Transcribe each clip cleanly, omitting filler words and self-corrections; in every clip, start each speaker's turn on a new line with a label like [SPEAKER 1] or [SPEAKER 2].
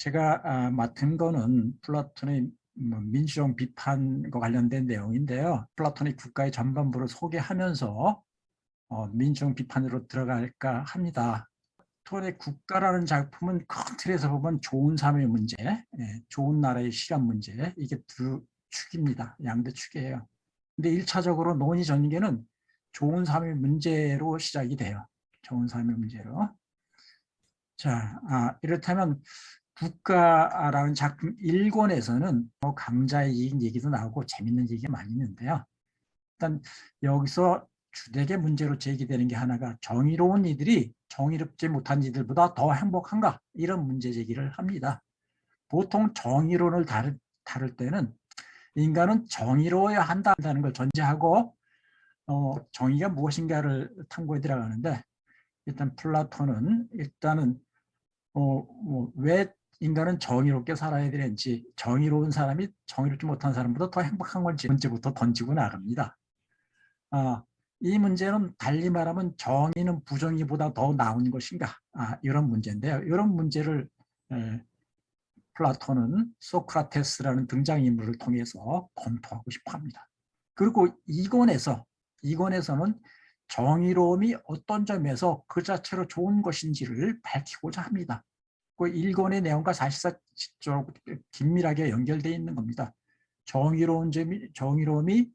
[SPEAKER 1] 제가 맡은 거는 플라톤의 민주적 비판과 관련된 내용인데요. 플라톤의 국가의 전반부를 소개하면서 민주적 비판으로 들어갈까 합니다. 플라톤의 국가라는 작품은 큰 틀에서 보면 좋은 삶의 문제, 좋은 나라의 실현 문제, 이게 두 축입니다. 양대 축이에요. 근데 1차적으로 논의 전개는 좋은 삶의 문제로 시작이 돼요. 좋은 삶의 문제로. 자, 이렇다면 국가라는 작품 1권에서는 강자의 이익 얘기도 나오고 재밌는 얘기가 많이 있는데요. 일단 여기서 주되게 문제로 제기되는 게 하나가 정의로운 이들이 정의롭지 못한 이들보다 더 행복한가? 이런 문제 제기를 합니다. 보통 정의론을 다룰 때는 인간은 정의로워야 한다는 걸 전제하고 정의가 무엇인가를 탐구해 들어가는데, 일단 플라톤은 왜 인간은 정의롭게 살아야 되는지, 정의로운 사람이 정의롭지 못한 사람보다 더 행복한 건지 문제부터 던지고 나갑니다. 이 문제는 달리 말하면 정의는 부정의보다 더 나은 것인가, 이런 문제인데요. 이런 문제를 플라톤은 소크라테스라는 등장인물을 통해서 검토하고 싶어 합니다. 그리고 이권에서는 정의로움이 어떤 점에서 그 자체로 좋은 것인지를 밝히고자 합니다. 그 1권의 내용과 사실상 긴밀하게 연결되어 있는 겁니다. 정의로움이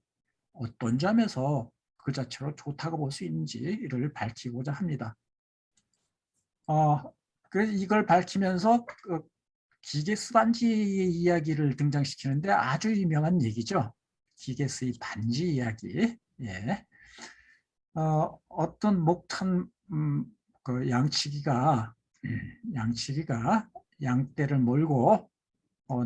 [SPEAKER 1] 어떤 점에서 그 자체로 좋다고 볼 수 있는지를 밝히고자 합니다. 그래서 이걸 밝히면서 기게스 반지 이야기를 등장시키는데 아주 유명한 얘기죠. 기게스의 반지 이야기. 예. 어떤 목탄 그 양치기가 양떼를 몰고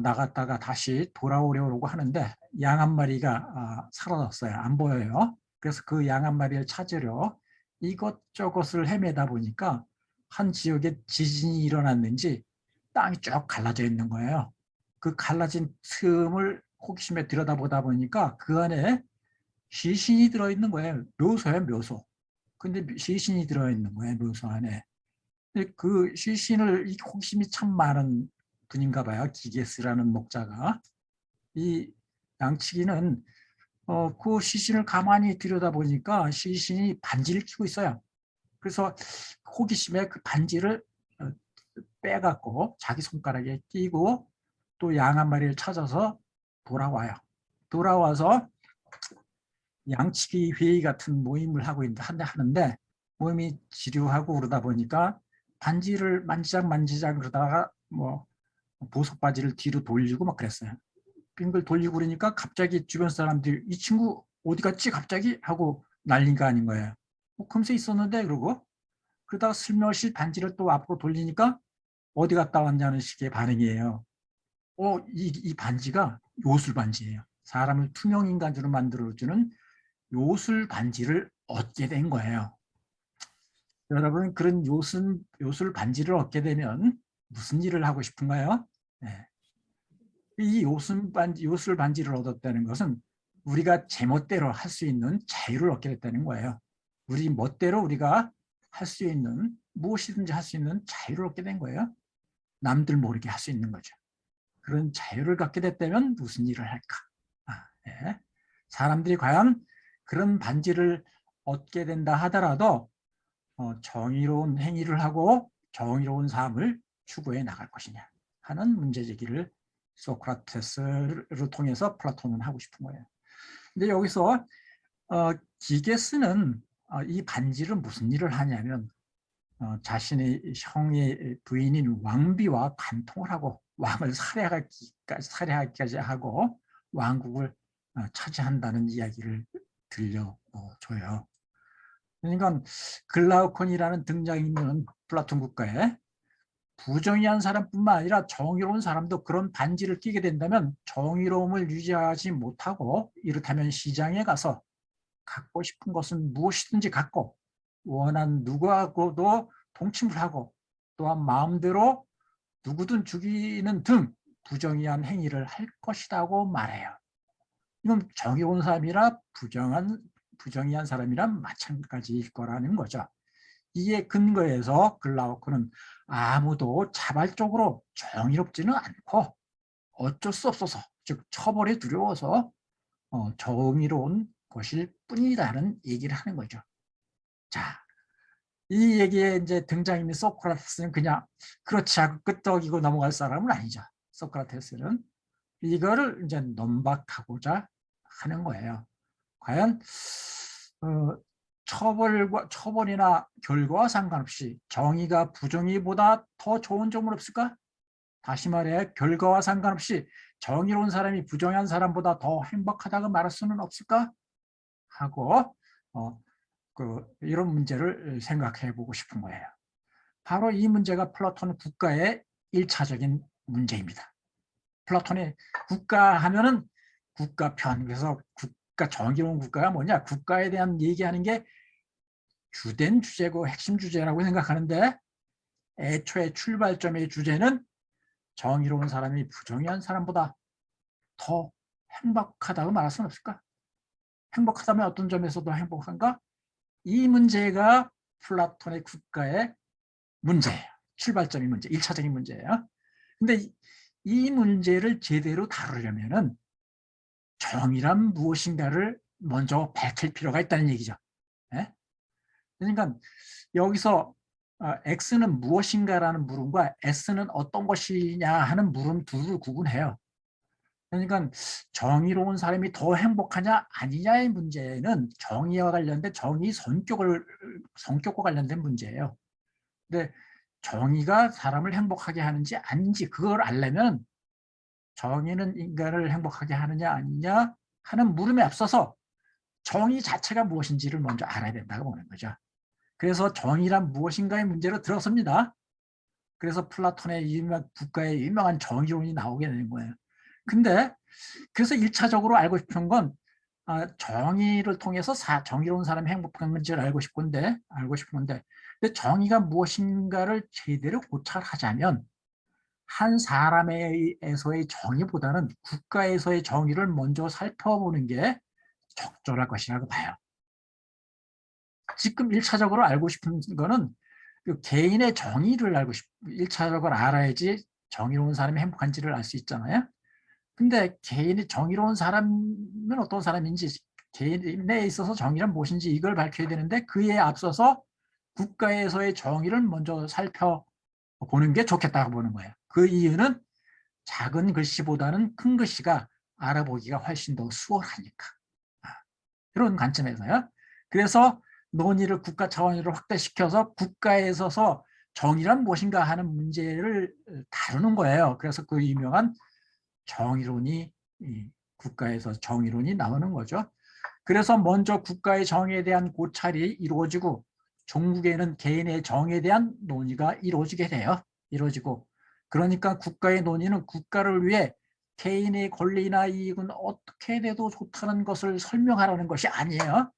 [SPEAKER 1] 나갔다가 다시 돌아오려고 하는데 양 한 마리가 사라졌어요. 안 보여요. 그래서 그 양 한 마리를 찾으려 이것저것을 헤매다 보니까 한 지역에 지진이 일어났는지 땅이 쭉 갈라져 있는 거예요. 그 갈라진 틈을 호기심에 들여다보다 보니까 그 안에 시신이 들어있는 거예요. 묘소예요, 묘소. 근데 시신이 들어있는 거예요, 묘소 안에. 그 시신을, 호기심이 참 많은 분인가 봐요, 기게스라는 목자가. 이 양치기는 그 시신을 가만히 들여다보니까 시신이 반지를 끼고 있어요. 그래서 호기심에 그 반지를 빼갖고 자기 손가락에 끼고 또 양 한 마리를 찾아서 돌아와요. 돌아와서 양치기 회의 같은 모임을 하는데 모임이 지루하고 그러다 보니까 반지를 만지작 그러다가 보석 바지를 뒤로 돌리고 막 그랬어요. 빙글 돌리고 그러니까 갑자기 주변 사람들이 이 친구 어디 갔지 갑자기 하고 난린 거 아닌 거예요. 금세 있었는데 그러고 그러다가 슬며시 반지를 또 앞으로 돌리니까 어디 갔다 왔냐는 식의 반응이에요. 이 반지가 요술 반지예요. 사람을 투명 인간으로 만들어주는 요술 반지를 얻게 된 거예요. 여러분, 그런 요술 반지를 얻게 되면 무슨 일을 하고 싶은가요? 네. 이 요술 반지를 얻었다는 것은 우리가 제멋대로 할 수 있는 자유를 얻게 됐다는 거예요. 우리 멋대로 우리가 할 수 있는, 무엇이든지 할 수 있는 자유를 얻게 된 거예요. 남들 모르게 할 수 있는 거죠. 그런 자유를 갖게 됐다면 무슨 일을 할까? 네. 사람들이 과연 그런 반지를 얻게 된다 하더라도 정의로운 행위를 하고 정의로운 삶을 추구해 나갈 것이냐 하는 문제제기를 소크라테스를 통해서 플라톤은 하고 싶은 거예요. 근데 여기서 기게스는 이 반지를 무슨 일을 하냐면 자신의 형의 부인인 왕비와 간통을 하고 왕을 살해하기까지 하고 왕국을 차지한다는 이야기를 들려줘요. 그러니까 글라우콘이라는 등장인물은 플라톤 국가에 부정의한 사람뿐만 아니라 정의로운 사람도 그런 반지를 끼게 된다면 정의로움을 유지하지 못하고 이렇다면 시장에 가서 갖고 싶은 것은 무엇이든지 갖고 원한 누구하고도 동침을 하고 또한 마음대로 누구든 죽이는 등 부정의한 행위를 할 것이라고 말해요. 이건 정의로운 사람이라 부정의한 사람이란 마찬가지일 거라는 거죠. 이에 근거해서 글라우크는 아무도 자발적으로 정의롭지는 않고 어쩔 수 없어서, 즉 처벌이 두려워서 정의로운 것일 뿐이라는 얘기를 하는 거죠. 자, 이 얘기에 이제 등장인물 소크라테스는 그냥 그렇지 하고 끄떡이고 넘어갈 사람은 아니죠. 소크라테스는 이거를 이제 논박하고자 하는 거예요. 과연 처벌이나 결과와 상관없이 정의가 부정의보다 더 좋은 점은 없을까? 다시 말해 결과와 상관없이 정의로운 사람이 부정한 사람보다 더 행복하다고 말할 수는 없을까? 하고 이런 문제를 생각해 보고 싶은 거예요. 바로 이 문제가 플라톤의 국가의 1차적인 문제입니다. 플라톤의 국가 하면은 국가편, 그래서 국가, 정의로운 국가가 뭐냐, 국가에 대한 얘기하는 게 주된 주제고 핵심 주제라고 생각하는데, 애초에 출발점의 주제는 정의로운 사람이 부정의한 사람보다 더 행복하다고 말할 수는 없을까? 행복하다면 어떤 점에서도 행복한가? 이 문제가 플라톤의 국가의 문제예요. 출발점이 문제, 1차적인 문제예요. 근데 이 문제를 제대로 다루려면은 정의란 무엇인가를 먼저 밝힐 필요가 있다는 얘기죠. 네? 그러니까 여기서 X는 무엇인가라는 물음과 S는 어떤 것이냐 하는 물음 둘을 구분해요. 그러니까 정의로운 사람이 더 행복하냐 아니냐의 문제는 정의와 관련된 정의 성격과 관련된 문제예요. 근데 정의가 사람을 행복하게 하는지 아닌지 그걸 알려면 정의는 인간을 행복하게 하느냐 아니냐 하는 물음에 앞서서 정의 자체가 무엇인지를 먼저 알아야 된다고 보는 거죠. 그래서 정의란 무엇인가의 문제로 들어섭니다. 그래서 플라톤의 국가의 유명한 정의론이 나오게 되는 거예요. 근데 그래서 1차적으로 알고 싶은 건 정의를 통해서 정의로운 사람이 행복한 건지를 알고 싶은데 근데 정의가 무엇인가를 제대로 고찰하자면 한 사람에서의 정의보다는 국가에서의 정의를 먼저 살펴보는 게 적절할 것이라고 봐요. 지금 1차적으로 알고 싶은 거는 그 개인의 정의를 1차적으로 알아야지 정의로운 사람이 행복한지를 알 수 있잖아요. 근데 개인이 정의로운 사람은 어떤 사람인지, 개인에 있어서 정의란 무엇인지 이걸 밝혀야 되는데 그에 앞서서 국가에서의 정의를 먼저 살펴보는 게 좋겠다고 보는 거예요. 그 이유는 작은 글씨보다는 큰 글씨가 알아보기가 훨씬 더 수월하니까. 이런 관점에서요. 그래서 논의를 국가 차원으로 확대시켜서 국가에 있어서 정의란 무엇인가 하는 문제를 다루는 거예요. 그래서 그 유명한 정의론이, 국가에서 정의론이 나오는 거죠. 그래서 먼저 국가의 정의에 대한 고찰이 이루어지고 종국에는 개인의 정의에 대한 논의가 이루어지게 돼요. 이루어지고 그러니까 국가의 논의는 국가를 위해 개인의 권리나 이익은 어떻게 돼도 좋다는 것을 설명하라는 것이 아니에요.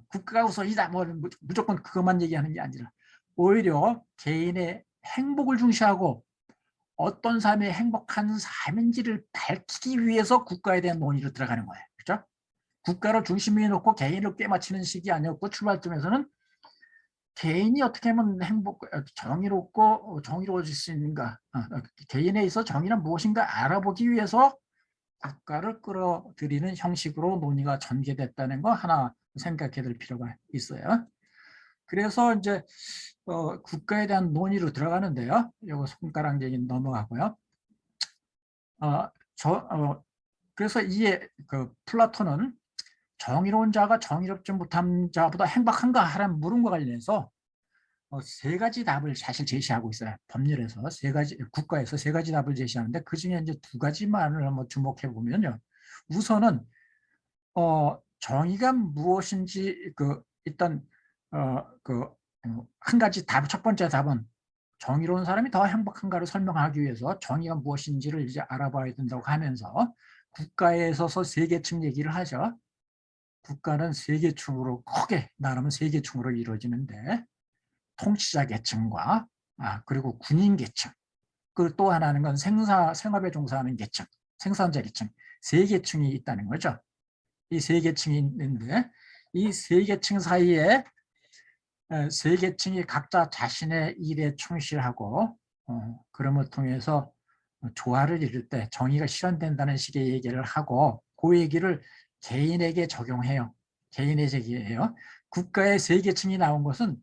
[SPEAKER 1] 국가가 우선이다 뭐 무조건 그것만 얘기하는 게 아니라 오히려 개인의 행복을 중시하고 어떤 삶이 행복한 삶인지를 밝히기 위해서 국가에 대한 논의로 들어가는 거예요. 그렇죠? 국가를 중심에 놓고 개인을 꿰맞추는 식이 아니었고 출발점에서는 개인이 어떻게 하면 정의롭고 정의로워질 수 있는가, 개인에 있어 정의란 무엇인가 알아보기 위해서 국가를 끌어들이는 형식으로 논의가 전개됐다는 거 하나 생각해 둘 필요가 있어요. 그래서 이제 국가에 대한 논의로 들어가는데요. 이거 손가락 얘기 넘어가고요. 그래서 그 플라톤은 정의로운 자가 정의롭지 못한 자보다 행복한가 하는 물음과 관련해서 세 가지 답을 사실 제시하고 있어요. 법률에서 국가에서 세 가지 답을 제시하는데 그 중에 이제 두 가지만을 한번 주목해 보면요. 우선은 정의가 무엇인지 일단 한 가지 답, 첫 번째 답은 정의로운 사람이 더 행복한가를 설명하기 위해서 정의가 무엇인지를 이제 알아봐야 된다고 하면서 국가에 있어서 세 계층 얘기를 하죠. 국가는 세 계층으로 크게 나누면 세 계층으로 이루어지는데 통치자 계층과 그리고 군인 계층, 그리고 또 하나는 건 생업에 종사하는 계층, 생산자 계층, 세 계층이 있다는 거죠. 이 세 계층이 있는데 이 세 계층 사이에 세 계층이 각자 자신의 일에 충실하고 그럼을 통해서 조화를 이룰 때 정의가 실현된다는 식의 얘기를 하고 그 얘기를 개인에게 적용해요. 개인에게 해요. 국가의 세 계층이 나온 것은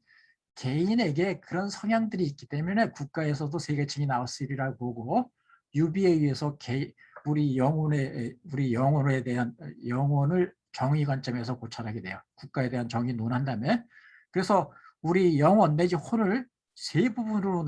[SPEAKER 1] 개인에게 그런 성향들이 있기 때문에 국가에서도 세 계층이 나왔으리라고 보고 유비에 의해서 우리 영혼에 대한 영혼을 정의 관점에서 고찰하게 돼요. 국가에 대한 정의 논한 다음에 그래서 우리 영혼 내지 혼을 세 부분으로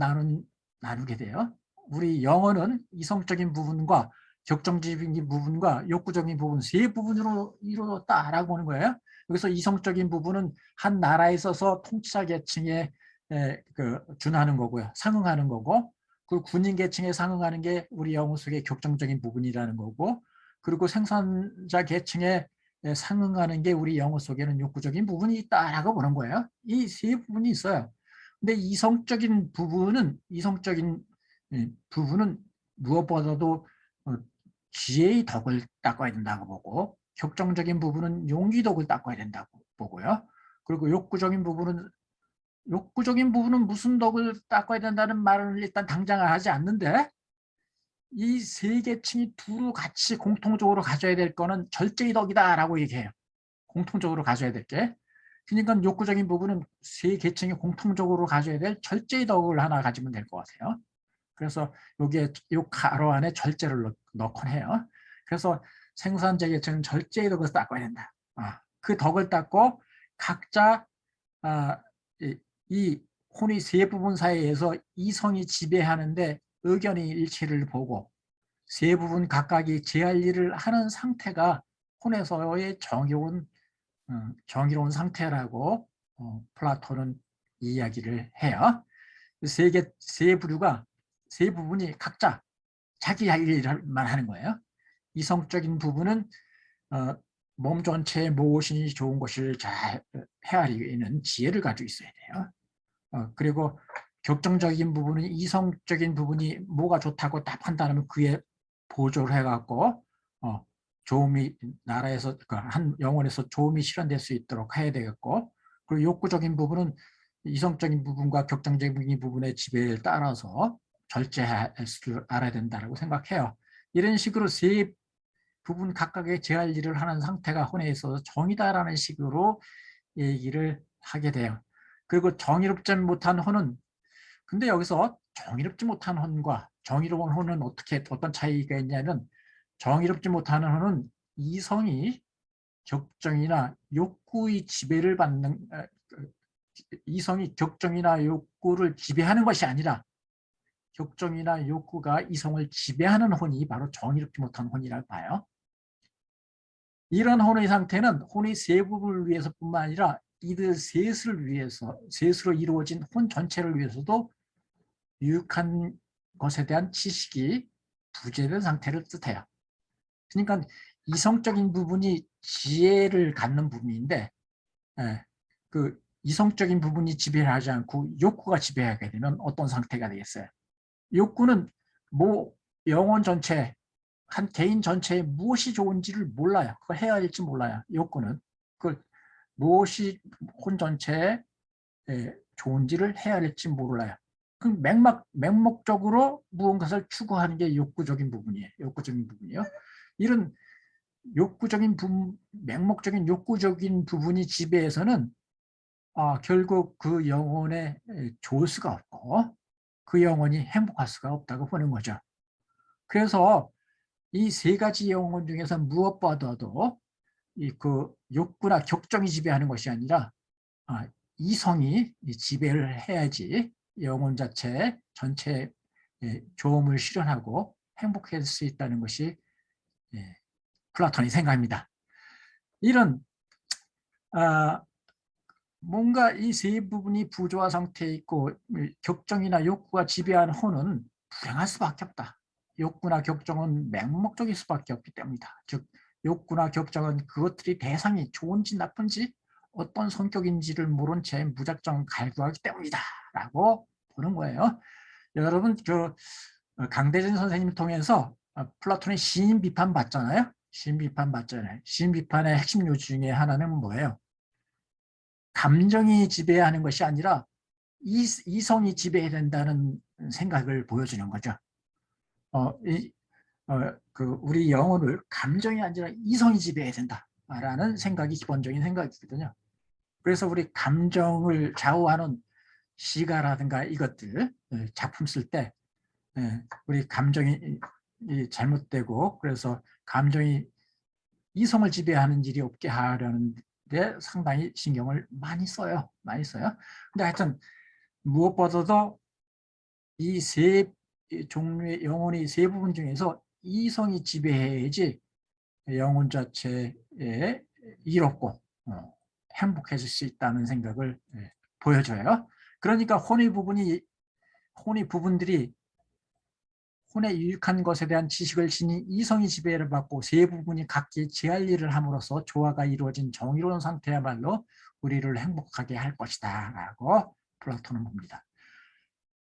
[SPEAKER 1] 나누게 돼요. 우리 영혼은 이성적인 부분과 격정적인 부분과 욕구적인 부분 세 부분으로 이루어졌다라고 하는 거예요. 여기서 이성적인 부분은 한 나라에 있어서 통치자 계층에 준하는 거고요. 상응하는 거고 그 군인 계층에 상응하는 게 우리 영혼 속의 격정적인 부분이라는 거고 그리고 생산자 계층에 상응하는 게 우리 영혼 속에는 욕구적인 부분이 있다라고 보는 거예요. 이 세 부분이 있어요. 근데 이성적인 부분은 무엇보다도 지혜의 덕을 닦아야 된다고 보고 격정적인 부분은 용기 덕을 닦아야 된다고 보고요. 그리고 욕구적인 부분은 무슨 덕을 닦아야 된다는 말을 일단 당장 하지 않는데 이 세 계층이 두루 같이 공통적으로 가져야 될 거는 절제의 덕이다라고 얘기해요. 공통적으로 가져야 될 게. 그러니까 욕구적인 부분은 세 계층이 공통적으로 가져야 될 절제의 덕을 하나 가지면 될 것 같아요. 그래서 여기에 요 가로 안에 절제를 넣곤 해요. 그래서 생산자 계층은 절제의 덕을 닦아야 된다. 그 덕을 닦고 각자 이 혼의 세 부분 사이에서 이성이 지배하는데 의견의 일치를 보고 세 부분 각각이 제할 일을 하는 상태가 혼에서의 정의로운 상태라고 플라톤은 이야기를 해요. 세 부분이 각자 자기 할 일만 하는 거예요. 이성적인 부분은 몸 전체에 무엇이 좋은 것을 잘 헤아리는 지혜를 가지고 있어야 돼요. 그리고 격정적인 부분은 이성적인 부분이 뭐가 좋다고 딱 판단하면 그에 보조를 해갖고 좋음이 나라에서 한 영혼에서 좋음이 실현될 수 있도록 해야 되겠고 그리고 욕구적인 부분은 이성적인 부분과 격정적인 부분의 지배를 따라서 절제할 줄 알아야 된다고 생각해요. 이런 식으로 세 부분 각각의 제할 일을 하는 상태가 혼에 있어서 정의다라는 식으로 얘기를 하게 돼요. 그리고 정의롭지 못한 혼은 근데 여기서 정의롭지 못한 혼과 정의로운 혼은 어떤 차이가 있냐면 정의롭지 못한 혼은 이성이 격정이나 욕구의 지배를 받는 이성이 격정이나 욕구를 지배하는 것이 아니라 격정이나 욕구가 이성을 지배하는 혼이 바로 정의롭지 못한 혼이라고 봐요. 이런 혼의 상태는 혼의 세 부분을 위해서뿐만 아니라 이들 셋으로 이루어진 혼 전체를 위해서도 유익한 것에 대한 지식이 부재된 상태를 뜻해요. 그러니까 이성적인 부분이 지혜를 갖는 부분인데 그 이성적인 부분이 지배를 하지 않고 욕구가 지배하게 되면 어떤 상태가 되겠어요? 욕구는 영혼 전체, 한 개인 전체에 무엇이 좋은지를 몰라요. 그걸 해야 할지 몰라요. 욕구는. 무엇이 혼 전체에 좋은지를 해야 할지 몰라요. 그럼 맹목적으로 무언가를 추구하는 게 욕구적인 부분이에요. 이런 맹목적인 욕구적인 부분이 지배해서는 결국 그 영혼에 좋을 수가 없고 그 영혼이 행복할 수가 없다고 보는 거죠. 그래서 이 세 가지 영혼 중에서 무엇보다도 그 욕구나 격정이 지배하는 것이 아니라 이성이 지배를 해야지 영혼 전체에 좋음을 실현하고 행복할 수 있다는 것이 플라톤이 생각합니다. 이런 뭔가 이 세 부분이 부조화 상태에 있고 격정이나 욕구가 지배하는 혼은 불행할 수밖에 없다. 욕구나 격정은 맹목적일 수밖에 없기 때문이다. 즉 욕구나 격정은 그것들이 대상이 좋은지 나쁜지 어떤 성격인지를 모른 채 무작정 갈구하기 때문이다 라고 보는 거예요. 여러분 강대진 선생님을 통해서 플라톤의 시인 비판 봤잖아요. 시인 비판의 핵심 요지 중에 하나는 뭐예요? 감정이 지배하는 것이 아니라 이성이 지배해야 된다는 생각을 보여주는 거죠. 우리 영혼을 감정이 아니라 이성이 지배해야 된다라는 생각이 기본적인 생각이거든요. 그래서 우리 감정을 좌우하는 시가라든가 이것들 작품 쓸 때 우리 감정이 잘못되고 그래서 감정이 이성을 지배하는 일이 없게 하려는 데 상당히 신경을 많이 써요. 많이 써요. 근데 하여튼 무엇보다도 이 세 종류의 영혼의 세 부분 중에서 이성이 지배해야지 영혼 자체에 이롭고 행복해질 수 있다는 생각을 보여줘요. 그러니까 혼의 부분들이 혼에 유익한 것에 대한 지식을 지닌 이성이 지배를 받고 세 부분이 각기 제 할 일을 함으로써 조화가 이루어진 정의로운 상태야말로 우리를 행복하게 할 것이다 라고 플라톤은 봅니다.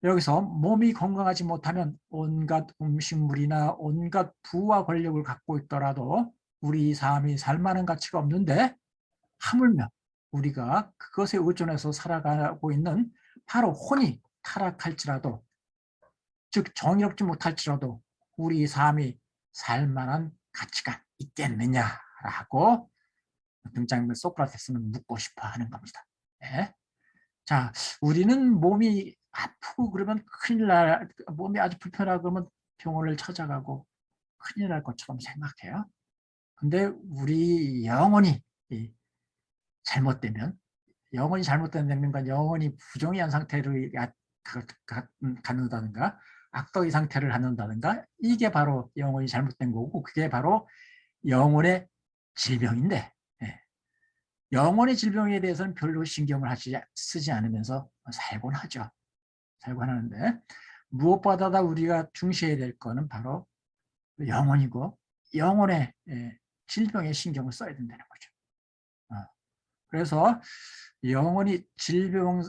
[SPEAKER 1] 여기서 몸이 건강하지 못하면 온갖 음식물이나 온갖 부와 권력을 갖고 있더라도 우리 삶이 살만한 가치가 없는데 하물며 우리가 그것에 의존해서 살아가고 있는 바로 혼이 타락할지라도 즉 정의롭지 못할지라도 우리 삶이 살만한 가치가 있겠느냐라고 등장인물 소크라테스는 묻고 싶어 하는 겁니다. 네. 자, 우리는 몸이 아프고 그러면 큰일 날, 몸이 아주 불편하고 그러면 병원을 찾아가고 큰일 날 것처럼 생각해요. 근데 우리 영혼이 잘못되면, 영혼이 잘못되는 건 영혼이 부정의한 상태를 갖는다든가 악덕의 상태를 갖는다든가 이게 바로 영혼이 잘못된 거고 그게 바로 영혼의 질병인데 영혼의 질병에 대해서는 별로 신경을 쓰지 않으면서 살곤 하죠. 살곤 하는데 무엇보다 우리가 중시해야 될 거는 바로 영혼이고 영혼의 질병에 신경을 써야 된다는 거죠. 그래서 영혼이 질병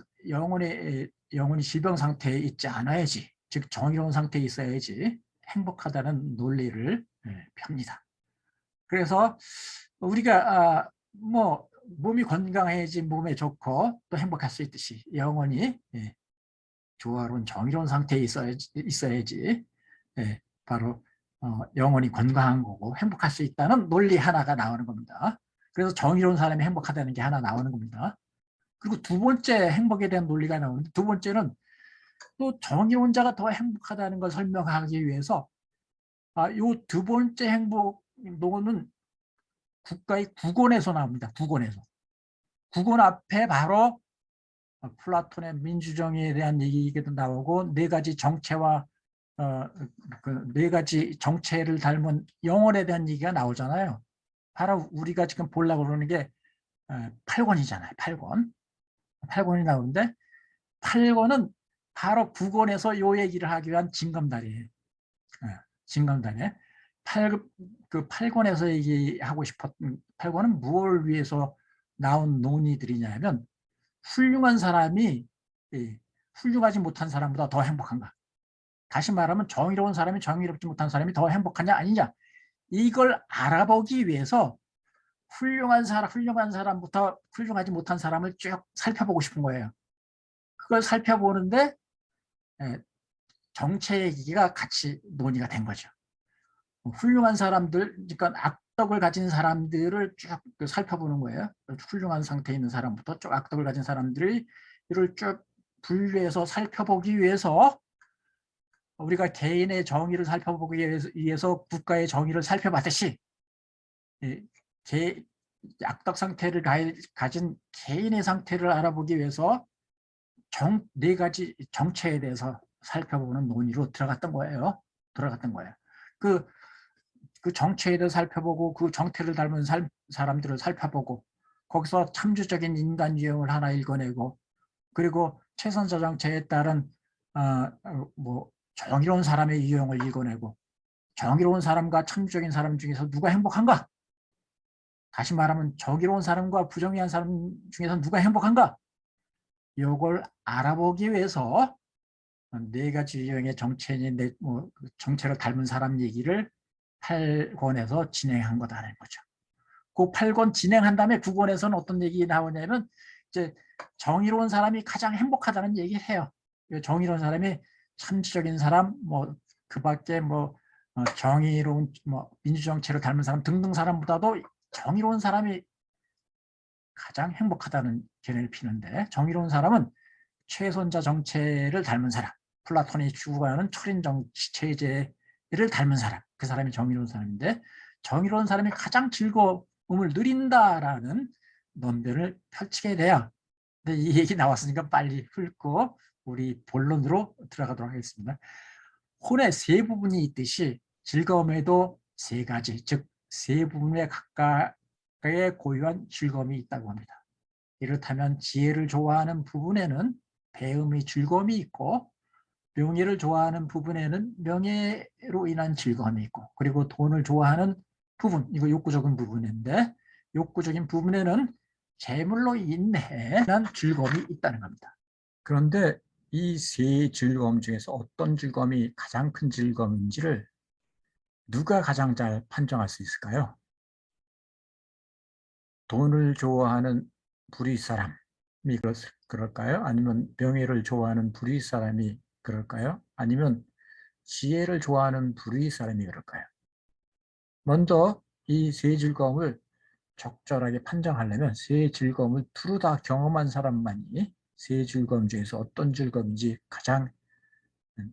[SPEAKER 1] 상태에 있지 않아야지, 즉 정의로운 상태에 있어야지 행복하다는 논리를 펴니다. 그래서 우리가 뭐 몸이 건강해야지 몸에 좋고 또 행복할 수 있듯이 영혼이 조화로운 정의로운 상태에 있어야지 바로 영혼이 건강한 거고 행복할 수 있다는 논리 하나가 나오는 겁니다. 그래서 정의로운 사람이 행복하다는 게 하나 나오는 겁니다. 그리고 두 번째 행복에 대한 논리가 나오는데 두 번째는 또 정의로운 자가 더 행복하다는 걸 설명하기 위해서 이 두 번째 행복론은 국가의 구권에서 나옵니다. 구권 앞에 바로 플라톤의 민주정의에 대한 얘기도 나오고 네 가지 정체와 네 가지 정체를 닮은 영혼에 대한 얘기가 나오잖아요. 바로 우리가 지금 보려고 그러는 게 8권이잖아요. 8권이 나오는데 8권은 바로 9권에서 요 얘기를 하기 위한 징검다리예요. 징검다리. 그 8권에서 얘기하고 싶었던 8권은 무엇을 위해서 나온 논의들이냐면 훌륭한 사람이 훌륭하지 못한 사람보다 더 행복한가? 다시 말하면 정의로운 사람이 정의롭지 못한 사람이 더 행복하냐 아니냐? 이걸 알아보기 위해서 훌륭한 사람부터 훌륭하지 못한 사람을 쭉 살펴보고 싶은 거예요. 그걸 살펴보는데 정체 얘기가 같이 논의가 된 거죠. 훌륭한 사람들, 그러니까 악덕을 가진 사람들을 쭉 살펴보는 거예요. 훌륭한 상태에 있는 사람부터 쭉 악덕을 가진 사람들을 쭉 분류해서 살펴보기 위해서 우리가 개인의 정의를 살펴보기 위해서 국가의 정의를 살펴봤듯이 악덕 상태를 가진 개인의 상태를 알아보기 위해서 네 가지 정체에 대해서 살펴보는 논의로 들어갔던 거예요. 그 정체에 대해서 살펴보고 그 정태를 닮은 사람들을 살펴보고 거기서 참주적인 인간 유형을 하나 읽어내고 그리고 최선자 정체에 따른 정의로운 사람의 유형을 읽어내고 정의로운 사람과 참주적인 사람 중에서 누가 행복한가? 다시 말하면 정의로운 사람과 부정의한 사람 중에서 누가 행복한가? 이걸 알아보기 위해서 네 가지 유형의 정체를 닮은 사람 얘기를 8권에서 진행한 거다라는 거죠. 그 8권 진행한 다음에 9권에서는 어떤 얘기 나오냐면 이제 정의로운 사람이 가장 행복하다는 얘기를 해요. 정의로운 사람이 참지적인 사람, 뭐 그밖에 뭐 정의로운 뭐 민주정체를 닮은 사람 등등 사람보다도 정의로운 사람이 가장 행복하다는 견해를 피는데, 정의로운 사람은 최선자 정체를 닮은 사람, 플라톤이 추구하는 철인 정치 체제를 닮은 사람, 그 사람이 정의로운 사람인데, 정의로운 사람이 가장 즐거움을 누린다라는 논변을 펼치게 돼요. 근데 이 얘기 나왔으니까 빨리 훑고 우리 본론으로 들어가도록 하겠습니다. 혼의 세 부분이 있듯이 즐거움에도 세 가지, 즉 세 부분에 각각의 고유한 즐거움이 있다고 합니다. 이렇다면 지혜를 좋아하는 부분에는 배움의 즐거움이 있고, 명예를 좋아하는 부분에는 명예로 인한 즐거움이 있고, 그리고 돈을 좋아하는 부분, 이거 욕구적인 부분인데, 욕구적인 부분에는 재물로 인한 즐거움이 있다는 겁니다. 그런데 이 세 즐거움 중에서 어떤 즐거움이 가장 큰 즐거움인지를 누가 가장 잘 판정할 수 있을까요? 돈을 좋아하는 불의 사람이 그럴까요? 아니면 명예를 좋아하는 불의 사람이 그럴까요? 아니면 지혜를 좋아하는 불의 사람이 그럴까요? 먼저 이 세 즐거움을 적절하게 판정하려면 세 즐거움을 두루 다 경험한 사람만이 세 즐거움 중에서 어떤 즐거움인지 가장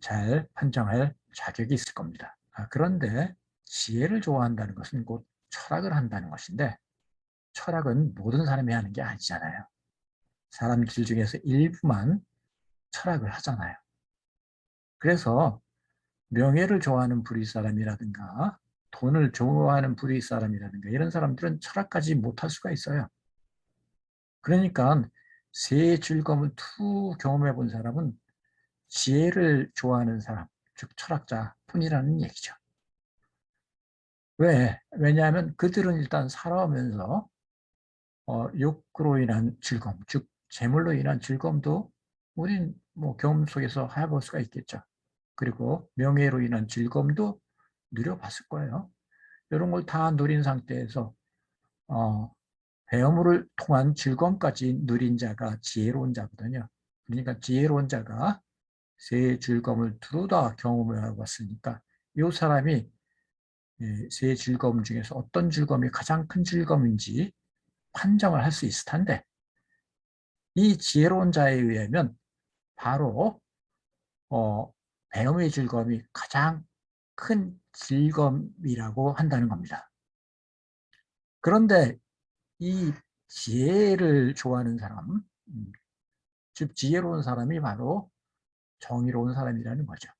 [SPEAKER 1] 잘 판정할 자격이 있을 겁니다. 그런데 지혜를 좋아한다는 것은 곧 철학을 한다는 것인데, 철학은 모든 사람이 하는 게 아니잖아요. 사람들 중에서 일부만 철학을 하잖아요. 그래서 명예를 좋아하는 불의 사람이라든가 돈을 좋아하는 불의 사람이라든가 이런 사람들은 철학까지 못할 수가 있어요. 그러니까 세 즐거움을 투 경험해 본 사람은 지혜를 좋아하는 사람, 즉 철학자뿐이라는 얘기죠. 왜? 왜냐하면 그들은 일단 살아오면서 욕구로 인한 즐거움, 즉 재물로 인한 즐거움도 우린 뭐 경험 속에서 해볼 수가 있겠죠. 그리고 명예로 인한 즐거움도 누려봤을 거예요. 이런 걸 다 누린 상태에서 배움을 통한 즐거움까지 누린 자가 지혜로운 자거든요. 그러니까 지혜로운 자가 세 즐거움을 두루 다 경험을 하고 왔으니까 이 사람이 세 즐거움 중에서 어떤 즐거움이 가장 큰 즐거움인지 판정을 할 수 있을 텐데, 이 지혜로운 자에 의하면 바로 배움의 즐거움이 가장 큰 즐거움이라고 한다는 겁니다. 그런데 이 지혜를 좋아하는 사람, 즉 지혜로운 사람이 바로 정의로운 사람이라는 거죠.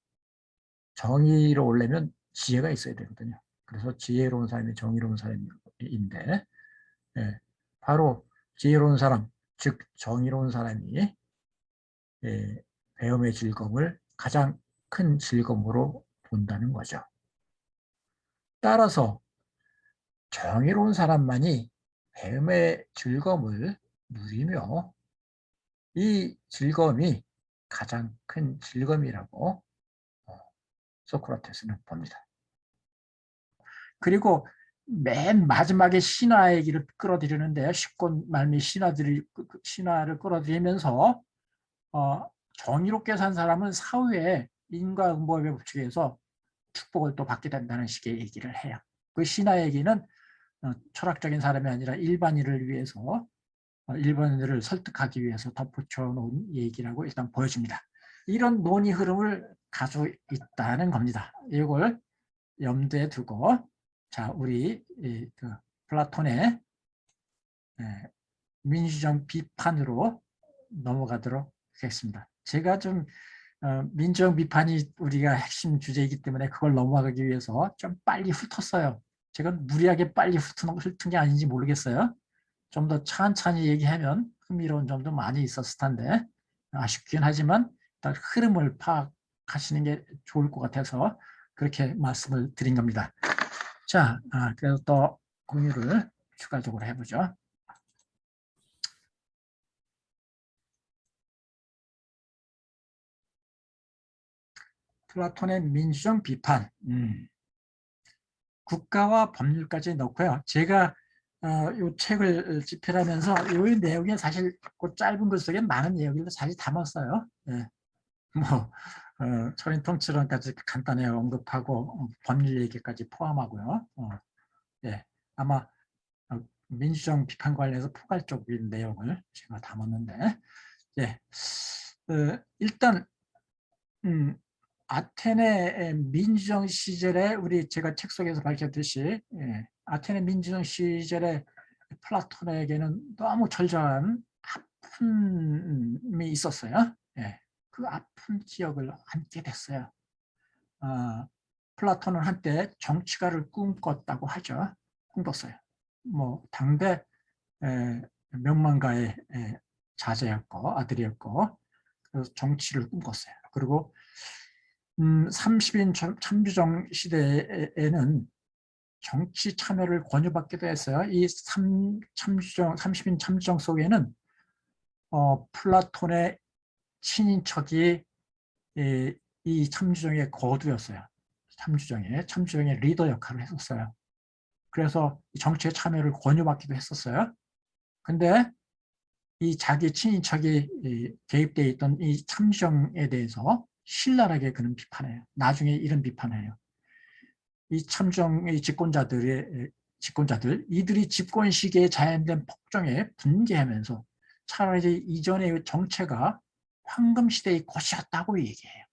[SPEAKER 1] 정의로우려면 지혜가 있어야 되거든요. 그래서 지혜로운 사람이 정의로운 사람인데, 바로 지혜로운 사람, 즉 정의로운 사람이 배움의 즐거움을 가장 큰 즐거움으로 본다는 거죠. 따라서 정의로운 사람만이 배움의 즐거움을 누리며 이 즐거움이 가장 큰 즐거움이라고 소크라테스는 봅니다. 그리고 맨 마지막에 신화 얘기를 끌어들이는데, 10권 말미 신화를 끌어들이면서 정의롭게 산 사람은 사후에 인과응보의 법칙에서 축복을 또 받게 된다는 식의 얘기를 해요. 그 신화 얘기는 철학적인 사람이 아니라 일반인을 위해서, 일반인들을 설득하기 위해서 덧붙여 놓은 얘기라고 일단 보여집니다. 이런 논의 흐름을 가지고 있다는 겁니다. 이걸 염두에 두고, 자, 우리 그 플라톤의 민주적 비판으로 넘어가도록 하겠습니다. 제가 좀 민주적 비판이 우리가 핵심 주제이기 때문에 그걸 넘어가기 위해서 좀 빨리 훑었어요. 제가 무리하게 빨리 훑은 게 아닌지 모르겠어요. 좀 더 천천히 얘기하면 흥미로운 점도 많이 있었을 텐데 아쉽긴 하지만 일단 흐름을 파악하시는 게 좋을 것 같아서 그렇게 말씀을 드린 겁니다. 자, 그래서 또 공유를 추가적으로 해보죠. 플라톤의 민주적 비판. 국가와 법률까지 넣고요. 제가 이 책을 집필하면서 이 내용에 사실 그 짧은 글 속에 많은 내용을 사실 담았어요. 예. 뭐 초림 통치론까지 간단히 언급하고 법률 얘기까지 포함하고요. 예. 아마 민주정 비판 관련해서 포괄적인 내용을 제가 담았는데, 예. 일단 아테네 민주정 시절에 우리 제가 책 속에서 밝혔듯이 아테네 민주정 시절에 플라톤에게는 너무 절절한 아픔이 있었어요. 예. 그 아픈 기억을 안게 됐어요. 플라톤은 한때 정치가를 꿈꿨다고 하죠. 꿈꿨어요. 뭐 당대 명망가의 자제였고 아들이었고, 그래서 정치를 꿈꿨어요. 그리고 30인 참주정 시대에는 정치 참여를 권유받기도 했어요. 이 30인 참주정 속에는 플라톤의 친인척이 이 참주정의 거두였어요. 참주정의 리더 역할을 했었어요. 그래서 정치에 참여를 권유받기도 했었어요. 근데 이 자기 친인척이 개입되어 있던 이 참주정에 대해서 신랄하게 그는 비판해요. 나중에 이런 비판해요. 이 참정의 집권자들 이들이 집권 시기에 자연된 폭정에 분개하면서 차라리 이전의 정체가 황금 시대의 것이었다고 얘기해요.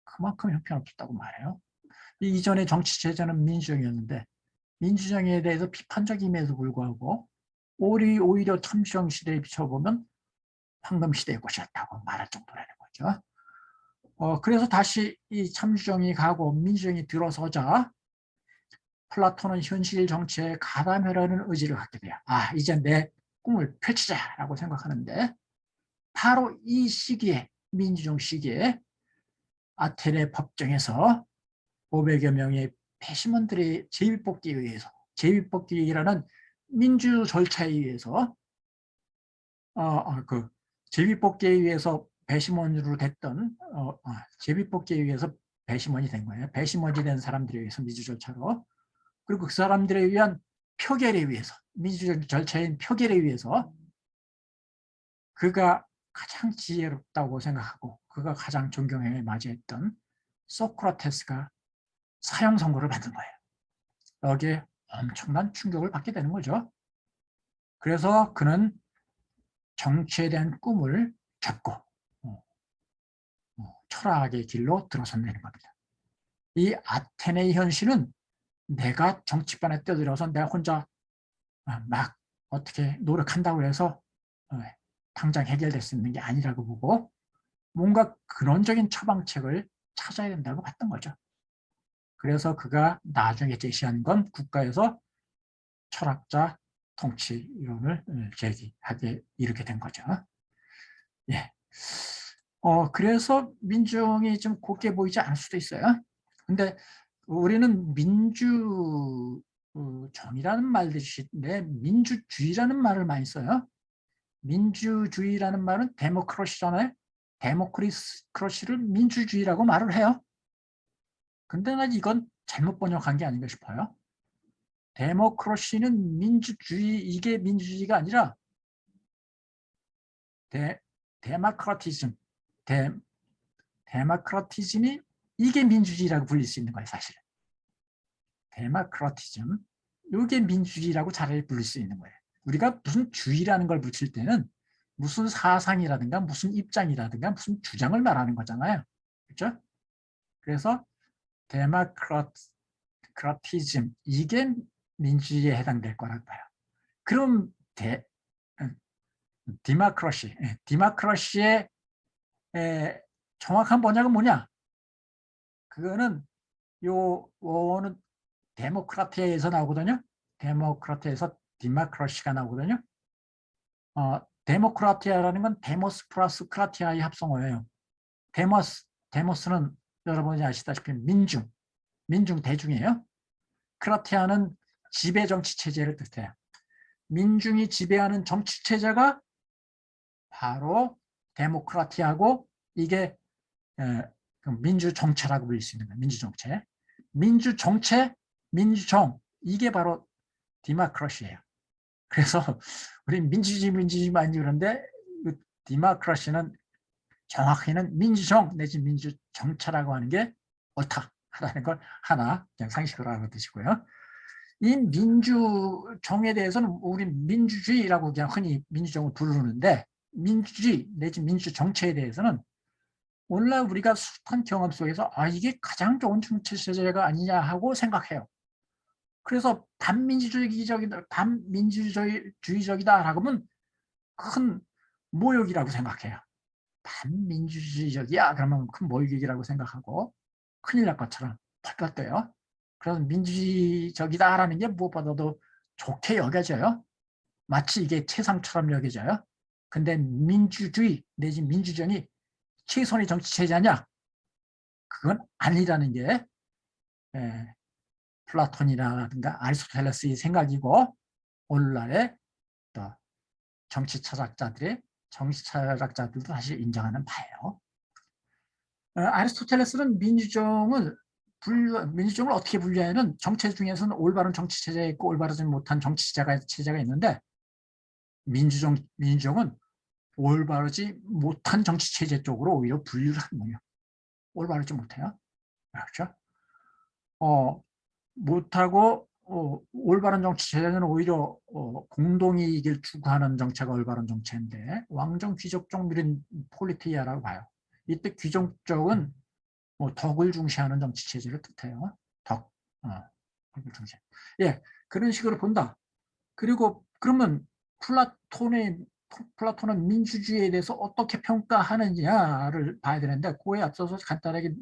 [SPEAKER 1] 그만큼 형편없었다고 말해요. 이전의 정치 체제는 민주정이었는데 민주정에 대해서 비판적임에도 불구하고 오히려 참정 시대에 비춰보면 황금 시대의 것이었다고 말할 정도라는 거죠. 그래서 다시 이 참주정이 가고 민주정이 들어서자 플라톤은 현실 정치에 가담하려는 의지를 갖게 돼요. 이제 내 꿈을 펼치자라고 생각하는데, 바로 이 시기에, 민주정 시기에 아테네 법정에서 500여 명의 배심원들의 제비뽑기에 의해서, 제비뽑기라는 민주 절차에 의해서 그 제비뽑기에 의해서 배심원으로 됐던 제비뽑기에 의해서 배심원이 된 거예요. 배심원이 된 사람들에 의해서 민주 절차로. 그리고 그 사람들에 의한 표결에 위해서, 민주적 절차인 표결에 위해서 그가 가장 지혜롭다고 생각하고 그가 가장 존경에 맞이했던 소크라테스가 사형 선고를 받은 거예요. 여기에 엄청난 충격을 받게 되는 거죠. 그래서 그는 정치에 대한 꿈을 접고 철학의 길로 들어선다는 겁니다. 이 아테네의 현실은 내가 정치판에 뛰어들어서 내가 혼자 막 어떻게 노력한다고 해서 당장 해결될 수 있는 게 아니라고 보고 뭔가 근원적인 처방책을 찾아야 된다고 봤던 거죠. 그래서 그가 나중에 제시한 건 국가에서 철학자 통치 이론을 제기하게 이렇게 된 거죠. 예. 그래서 민중이 좀 곱게 보이지 않을 수도 있어요. 근데 우리는 민주정이라는 말 대신에 민주주의라는 말을 많이 써요. 민주주의라는 말은 데모크러시잖아요. 데모크러시를 민주주의라고 말을 해요. 근데 난 이건 잘못 번역한 게 아닌가 싶어요. 데모크러시는 민주주의, 이게 민주주의가 아니라 데마크라티즘, 데마크라티즘이 이게 민주주의라고 불릴 수 있는 거예요, 사실은. 데마크라티즘, 이게 민주주의라고 잘 부를 수 있는 거예요. 우리가 무슨 주의라는 걸 붙일 때는 무슨 사상이라든가 무슨 입장이라든가 무슨 주장을 말하는 거잖아요. 그렇죠? 그래서 데마크라티즘, 이게 민주주의에 해당될 거라고 봐요. 그럼 디마크러시의 정확한 번역은 뭐냐? 그거는 요는 데모크라티아에서 나오거든요. 데모크라티아에서 디마크러시가 나오거든요. 데모크라티아라는 건 데모스 플러스 크라티아의 합성어예요. 데모스는 여러분이 아시다시피 민중 대중이에요. 크라티아는 지배 정치 체제를 뜻해요. 민중이 지배하는 정치 체제가 바로 데모크라티아고, 이게 민주 정체라고 불릴 수 있는 거예요. 민주 정체, 민주정, 이게 바로 디마크라시예요. 그래서 우리 민주주의 그런데 그 디마크라시는 정확히는 민주정 내지 민주정체라고 하는 게 옳다라는 걸 하나 그냥 상식으로 알아두시고요. 이 민주정에 대해서는 우리 민주주의라고 그냥 흔히 민주정을 부르는데 민주주의 내지 민주정체에 대해서는 오늘날 우리가 숱한 경험 속에서 이게 가장 좋은 정치체제가 아니냐 하고 생각해요. 그래서 반민주주의적이다라고 하면 큰 모욕이라고 생각해요. 반민주주의적이야 그러면 큰 모욕이라고 생각하고 큰일 날 것처럼 펄펄 떠요. 그래서 민주주의적이다라는 게 무엇보다도 좋게 여겨져요. 마치 이게 최상처럼 여겨져요. 근데 민주주의 내지 민주정이 최선의 정치체제냐? 그건 아니라는 게 플라톤이라든가 아리스토텔레스의 생각이고 오늘날의 또 정치 철학자들도 사실 인정하는 바예요. 아리스토텔레스는 민주정을 어떻게 분류하냐면 정체 중에서는 올바른 정치체제가 있고 올바르지 못한 정치체제가 있는데 민주정은 올바르지 못한 정치체제 쪽으로 오히려 분류를 하는 거예요. 올바르지 못해요. 그렇죠? 못하고 올바른 정치체제는 오히려 공동이익을 추구하는 정체가 올바른 정체인데 왕정 귀족적 미른 폴리티아라고 봐요. 이때 귀족적은 덕을 중시하는 정치체제를 뜻해요. 덕을 중시. 예, 그런 식으로 본다. 그리고 그러면 플라톤은 민주주의에 대해서 어떻게 평가하느냐를 봐야 되는데 그에 앞서서 간단하게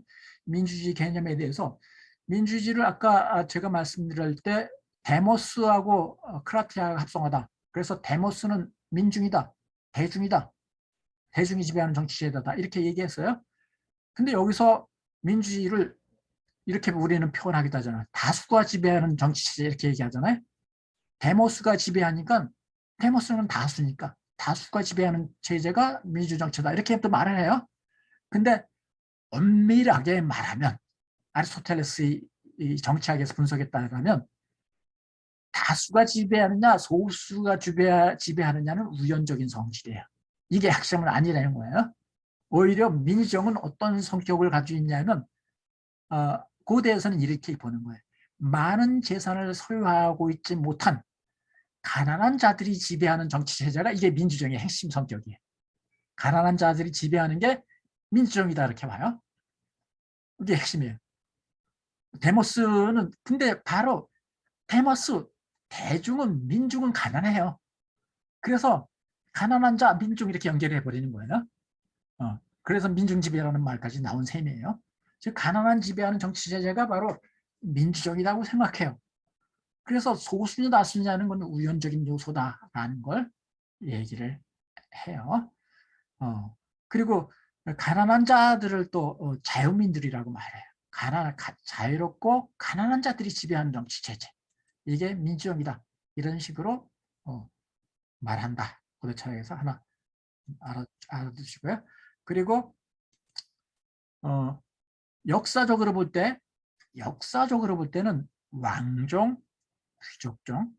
[SPEAKER 1] 민주주의 개념에 대해서 민주주의를 아까 제가 말씀드릴 때 데모스하고 크라티아가 합성하다. 그래서 데모스는 민중이다. 대중이다. 대중이 지배하는 정치제도다. 이렇게 얘기했어요. 근데 여기서 민주주의를 이렇게 우리는 표현하기도 하잖아요. 다수가 지배하는 정치체제 이렇게 얘기하잖아요. 데모스가 지배하니까 데모스는 다수니까 다수가 지배하는 체제가 민주정체다. 이렇게 또 말을 해요. 근데 엄밀하게 말하면 아리스토텔레스의 정치학에서 분석에 따르면 다수가 지배하느냐 소수가 지배하느냐는 우연적인 성질이에요. 이게 핵심은 아니라는 거예요. 오히려 민주정은 어떤 성격을 가지고 있냐면 고대에서는 이렇게 보는 거예요. 많은 재산을 소유하고 있지 못한 가난한 자들이 지배하는 정치체제가 이게 민주정의 핵심 성격이에요. 가난한 자들이 지배하는 게 민주정이다 이렇게 봐요. 이게 핵심이에요. 데모스는 근데 바로 데모스 대중은 민중은 가난해요. 그래서 가난한 자 민중 이렇게 연결해 버리는 거예요. 그래서 민중지배라는 말까지 나온 셈이에요. 즉 가난한 지배하는 정치체제가 바로 민주적이라고 생각해요. 그래서 소수냐 다수냐는 건 우연적인 요소다라는 걸 얘기를 해요. 그리고 가난한 자들을 또 자유민들이라고 말해요. 자유롭고 가난한 자들이 지배하는 정치체제. 이게 민주정이다. 이런 식으로 말한다. 고대철학에서 하나 알아두시고요. 그리고 역사적으로 볼 때는 왕정, 귀족정,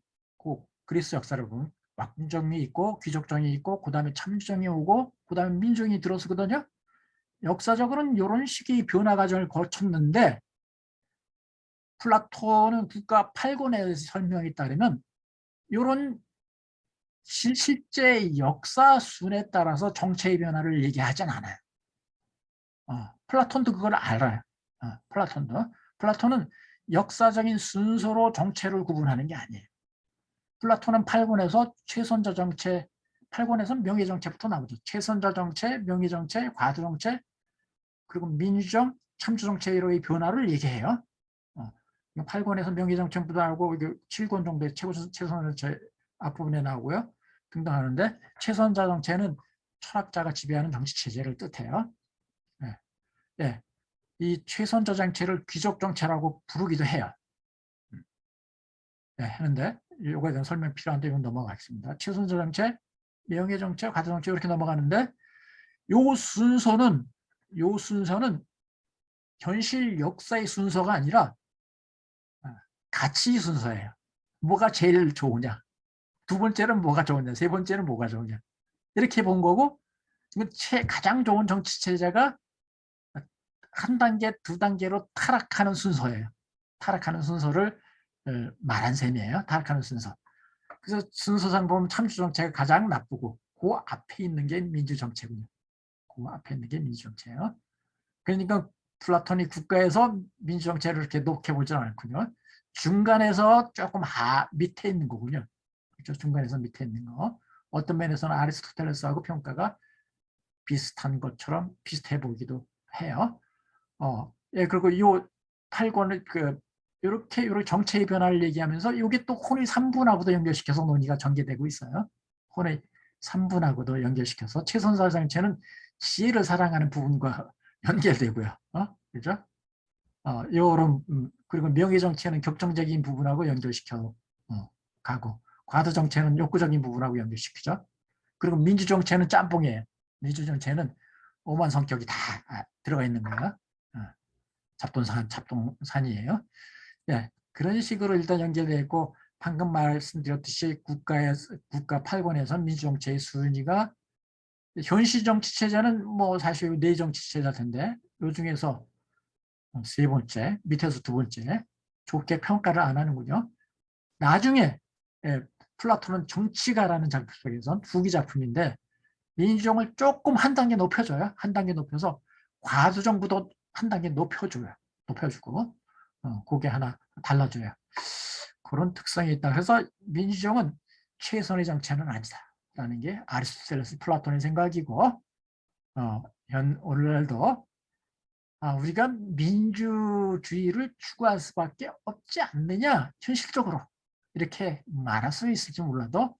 [SPEAKER 1] 그리스 역사를 보면 왕정이 있고 귀족정이 있고 그 다음에 참정이 오고 그 다음에 민중이 들어서거든요. 역사적으로는 이런 식의 변화 과정을 거쳤는데 플라톤은 국가 8권의 설명에 따르면 이런 실제 역사 순에 따라서 정체의 변화를 얘기하진 않아요. 플라톤도 그걸 알아요. 플라톤은 역사적인 순서로 정체를 구분하는 게 아니에요. 플라톤은 8권에서 최선자 정체, 8권에서 명예정체부터 나오죠. 최선자 정체, 명예정체, 과도정체, 그리고 민주정, 참주정체의 변화를 얘기해요. 8권에서 명예정체부터 나오고 7권 정도의 최선정체 앞부분에 나오고요. 등등하는데 최선자 정체는 철학자가 지배하는 정치체제를 뜻해요. 네. 네. 이 최선자 정체를 귀족정체라고 부르기도 해요. 네, 하는데 이거에 대한 설명 필요한데 이건 넘어가겠습니다. 최선자 정체, 명예정체, 과도정체 이렇게 넘어가는데 요 순서는 현실 역사의 순서가 아니라 가치 순서예요. 뭐가 제일 좋으냐, 두 번째는 뭐가 좋으냐, 세 번째는 뭐가 좋으냐, 이렇게 본 거고, 가장 좋은 정치 체제가 한 단계, 두 단계로 타락하는 순서예요. 타락하는 순서를 말한 셈이에요. 타락하는 순서. 그래서 순서상 보면 참수정체가 가장 나쁘고, 그 앞에 있는 게 민주정체군요. 그 앞에 있는 게 민주정체예요. 그러니까 플라톤이 국가에서 민주정체를 이렇게 높게 보지는 않군요. 중간에서 조금 밑에 있는 거군요. 그렇죠? 중간에서 밑에 있는 거. 어떤 면에서는 아리스토텔레스하고 평가가 비슷한 것처럼 비슷해 보이기도 해요. 예, 그리고 요 8권을 이렇게 정체의 변화를 얘기하면서 이게 또 혼의 3분하고도 연결시켜서 논의가 전개되고 있어요. 혼의 3분하고도 연결시켜서 최선사 정체는 지혜를 사랑하는 부분과 연결되고요. 그죠? 요런 그리고 명예 정체는 격정적인 부분하고 연결시켜 가고, 과도 정체는 욕구적인 부분하고 연결시키죠. 그리고 민주 정체는 짬뽕이에요. 민주 정체는 오만 성격이 다 들어가 있는 거예요. 잡동산이에요. 예, 그런 식으로 일단 연결되어 있고, 방금 말씀드렸듯이 국가 8권에서 민주정체의 순위가, 현시정치체제는 뭐 사실 네 정치체제일 텐데, 요 중에서 세 번째, 밑에서 두 번째, 좋게 평가를 안 하는군요. 나중에 플라톤은 정치가라는 작품 속에서 후기 작품인데, 민주정을 조금 한 단계 높여줘요. 한 단계 높여서 과수정부도 한 단계 높여줘요. 높여주고, 그게 하나 달라져요. 그런 특성이 있다. 그래서 민주정은 최선의 정체는 아니다라는 게 아리스토텔레스, 플라톤의 생각이고, 오늘날도 우리가 민주주의를 추구할 수밖에 없지 않느냐, 현실적으로 이렇게 말할 수 있을지 몰라도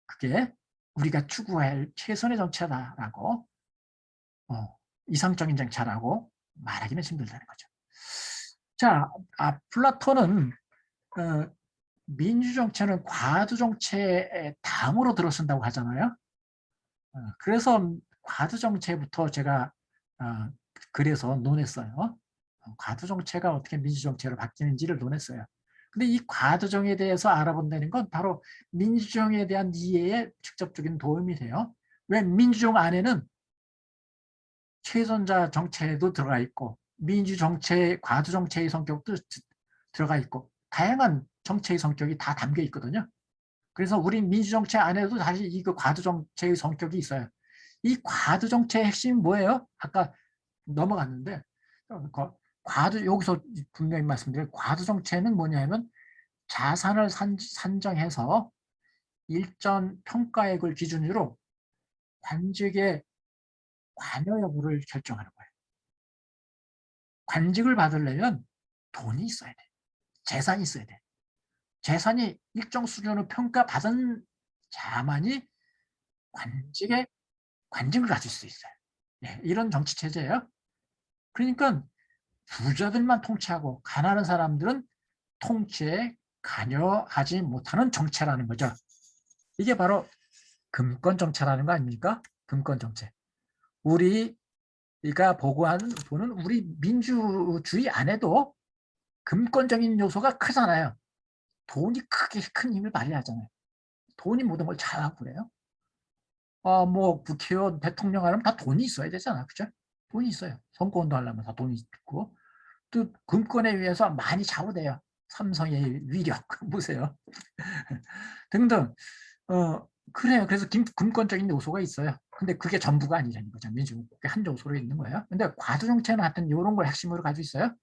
[SPEAKER 1] 그게 우리가 추구할 최선의 정체다라고, 이상적인 정체라고 말하기는 힘들다는 거죠. 자, 플라톤은 민주정체는 과두정체의 다음으로 들어선다고 하잖아요. 그래서 과두정체부터 제가 그래서 논했어요. 과두정체가 어떻게 민주정체로 바뀌는지를 논했어요. 근데 이 과두정에 대해서 알아본다는 건 바로 민주정에 대한 이해에 직접적인 도움이 돼요. 왜? 민주정 안에는 최선자 정체도 들어가 있고, 민주정체, 과두정체의 성격도 들어가 있고, 다양한 정체의 성격이 다 담겨 있거든요. 그래서 우리 민주정체 안에도 사실 이 과두정체의 성격이 있어요. 이 과두정체의 핵심이 뭐예요? 아까 넘어갔는데, 여기서 분명히 말씀드려요. 과두정체는 뭐냐면 자산을 산정해서 일정 평가액을 기준으로 관직의 관여 여부를 결정하는 거예요. 관직을 받으려면 돈이 있어야 돼. 재산이 있어야 돼. 재산이 일정 수준으로 평가받은 자만이 관직을 가질 수 있어요. 네, 이런 정치 체제예요. 그러니까 부자들만 통치하고 가난한 사람들은 통치에 관여하지 못하는 정체라는 거죠. 이게 바로 금권 정체라는 거 아닙니까? 금권 정체. 우리가 보는 우리 민주주의 안에도 금권적인 요소가 크잖아요. 돈이 크게 큰 힘을 발휘하잖아요. 돈이 모든 걸 잘하고 그래요. 뭐 국회의원, 대통령 하려면 다 돈이 있어야 되잖아, 그죠? 돈이 있어요. 선거운동 하려면 다 돈이 있고, 또 금권에 의해서 많이 좌우돼요. 삼성의 위력 보세요. 등등. 그래요. 그래서 금권적인 요소가 있어요. 근데 그게 전부가 아니라는 거죠. 민주주의 한 요소로 있는 거예요. 근데 과두정체는 하여튼 이런 걸 핵심으로 가지고 있어요.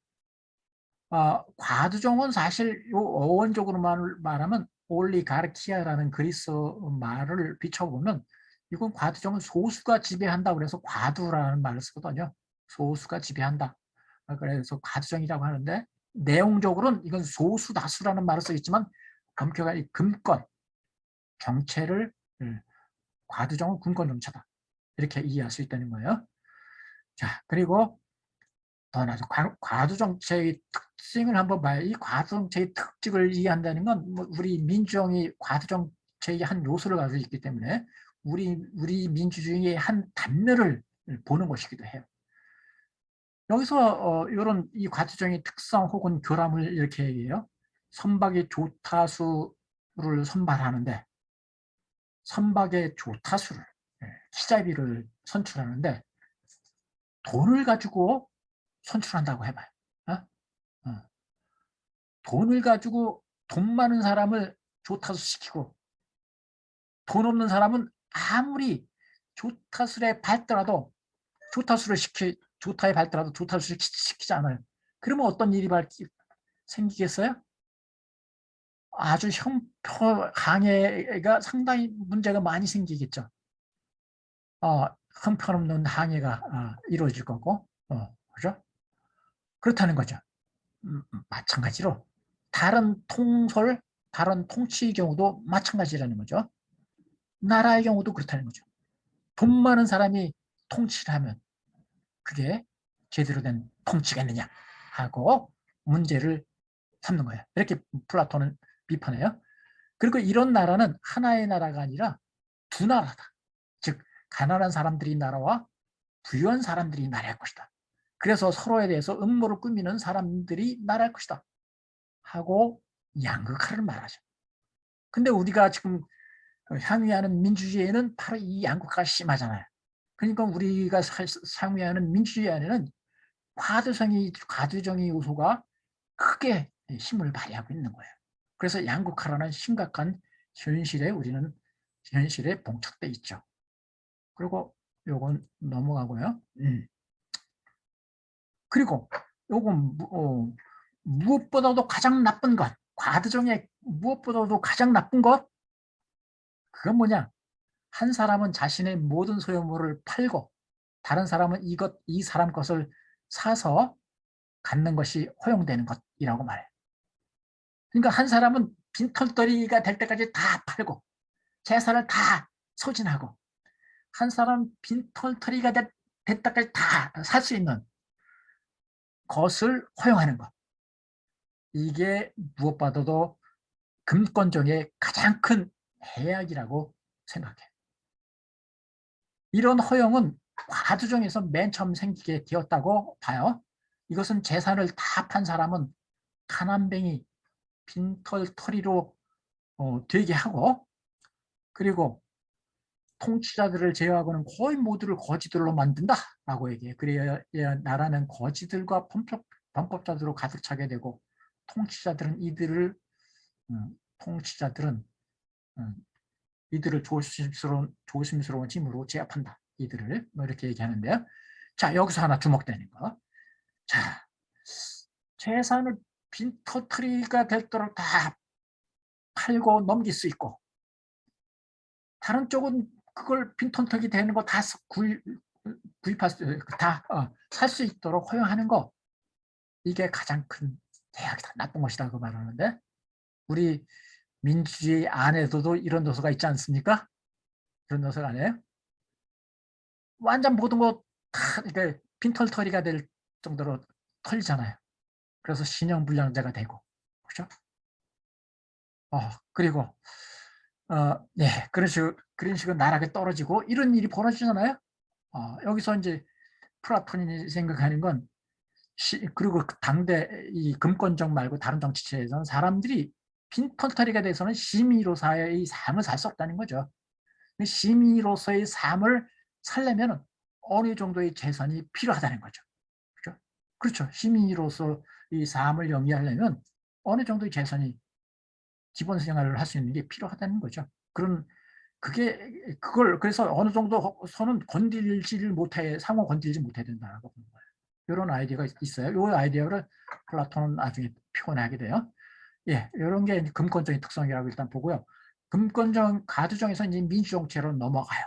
[SPEAKER 1] 과두정은 사실 요 어원적으로 말하면 올리가르키아라는 그리스 말을 비춰보면, 이건 과두정은 소수가 지배한다 그래서 과두라는 말을 쓰거든요. 소수가 지배한다. 그래서 과두정이라고 하는데, 내용적으로는 이건 소수 다수라는 말을 쓰겠지만 엄격하게 금권 정체를, 과두정은 금권 정체다, 이렇게 이해할 수 있다는 거예요. 자, 그리고 더 나아서 과두정체의 특징을 한번 봐요. 이 과두정체의 특징을 이해한다는 건 우리 민주정이 과두정체의 한 요소를 가지고 있기 때문에 우리 민주주의의 한 단면을 보는 것이기도 해요. 여기서 이런 이 과두정의 특성 혹은 결함을 이렇게 얘기해요. 선박의 조타수 선발하는데 선박의 조타수를, 기자비를 선출하는데 돈을 가지고 선출한다고 해봐요. 어? 어. 돈을 가지고 돈 많은 사람을 조타수 시키고 돈 없는 사람은 아무리 조타수에 밟더라도 조타에 밟더라도 조타수를 시키지 않아요. 그러면 어떤 일이 생기겠어요? 아주 항해가 상당히 문제가 많이 생기겠죠. 형편없는 항해가 이루어질 거고, 그죠? 그렇다는 거죠. 마찬가지로 다른 통치의 경우도 마찬가지라는 거죠. 나라의 경우도 그렇다는 거죠. 돈 많은 사람이 통치를 하면 그게 제대로 된 통치겠느냐 하고 문제를 삼는 거예요. 이렇게 플라톤은 비판해요. 그리고 이런 나라는 하나의 나라가 아니라 두 나라다. 즉 가난한 사람들이 나라와 부유한 사람들이 나라일 것이다. 그래서 서로에 대해서 음모를 꾸미는 사람들이 나라일 것이다 하고 양극화를 말하죠. 근데 우리가 지금 향유하는 민주주의에는 바로 이 양극화가 심하잖아요. 그러니까 우리가 향유하는 민주주의 안에는 과도정의 요소가 크게 힘을 발휘하고 있는 거예요. 그래서 양극화라는 심각한 우리는 현실에 봉착돼 있죠. 그리고 요건 넘어가고요. 그리고 요건 무엇보다도 가장 나쁜 것, 과도정의 무엇보다도 가장 나쁜 것, 그건 뭐냐? 한 사람은 자신의 모든 소유물을 팔고 다른 사람은 이 사람 것을 사서 갖는 것이 허용되는 것이라고 말해요. 그러니까 한 사람은 빈털터리가 될 때까지 다 팔고 재산을 다 소진하고 한 사람 빈털터리가 될 때까지 다 살 수 있는 것을 허용하는 것. 이게 무엇보다도 금권정의 가장 큰 해악이라고 생각해요. 이런 허용은 과두정에서 맨 처음 생기게 되었다고 봐요. 이것은 재산을 다 판 사람은 가난뱅이 빈털터리로 되게 하고, 그리고 통치자들을 제외하고는 거의 모두를 거지들로 만든다라고 얘기해요. 그래야 나라는 거지들과 범법자들로 가득 차게 되고 통치자들은 이들을 조심스러운 짐으로 제압한다. 이들을 뭐 이렇게 얘기하는데요. 자, 여기서 하나 주목되는 거. 자, 재산을 빈털터리가 될도록 다 팔고 넘길 수 있고 다른 쪽은 그걸 빈털터리 되는 거 다 구입할 살 수 있도록 허용하는 거, 이게 가장 큰 대학이다, 나쁜 것이다 그 말하는데, 우리 민주주의 안에서도 이런 요소가 있지 않습니까? 그런 요소가 아니에요? 완전 모든 거 다 빈털터리가 될 정도로 털리잖아요. 그래서 신용불량자가 되고, 그렇죠? 그리고 네, 그런 식으로 나락에 떨어지고 이런 일이 벌어지잖아요. 여기서 이제 플라톤이 생각하는 건 그리고 당대 이 금권정 말고 다른 정치체에서는 사람들이 빈털터리가 돼서는 시민으로서의 삶을 살 수 없다는 거죠. 시민으로서의 삶을 살려면 어느 정도의 재산이 필요하다는 거죠. 그렇죠? 그렇죠. 시민으로서 이 삶을 영위하려면 어느 정도의 재산이 기본 생활을 할 수 있는 게 필요하다는 거죠. 그래서 어느 정도 선은 상호 건들지 못해야 된다고 보는 거예요. 이런 아이디어가 있어요. 이 아이디어를 플라톤은 나중에 표현하게 돼요. 예, 이런 게 금권정의 특성이라고 일단 보고요. 과두정에서 이제 민주정체로 넘어가요.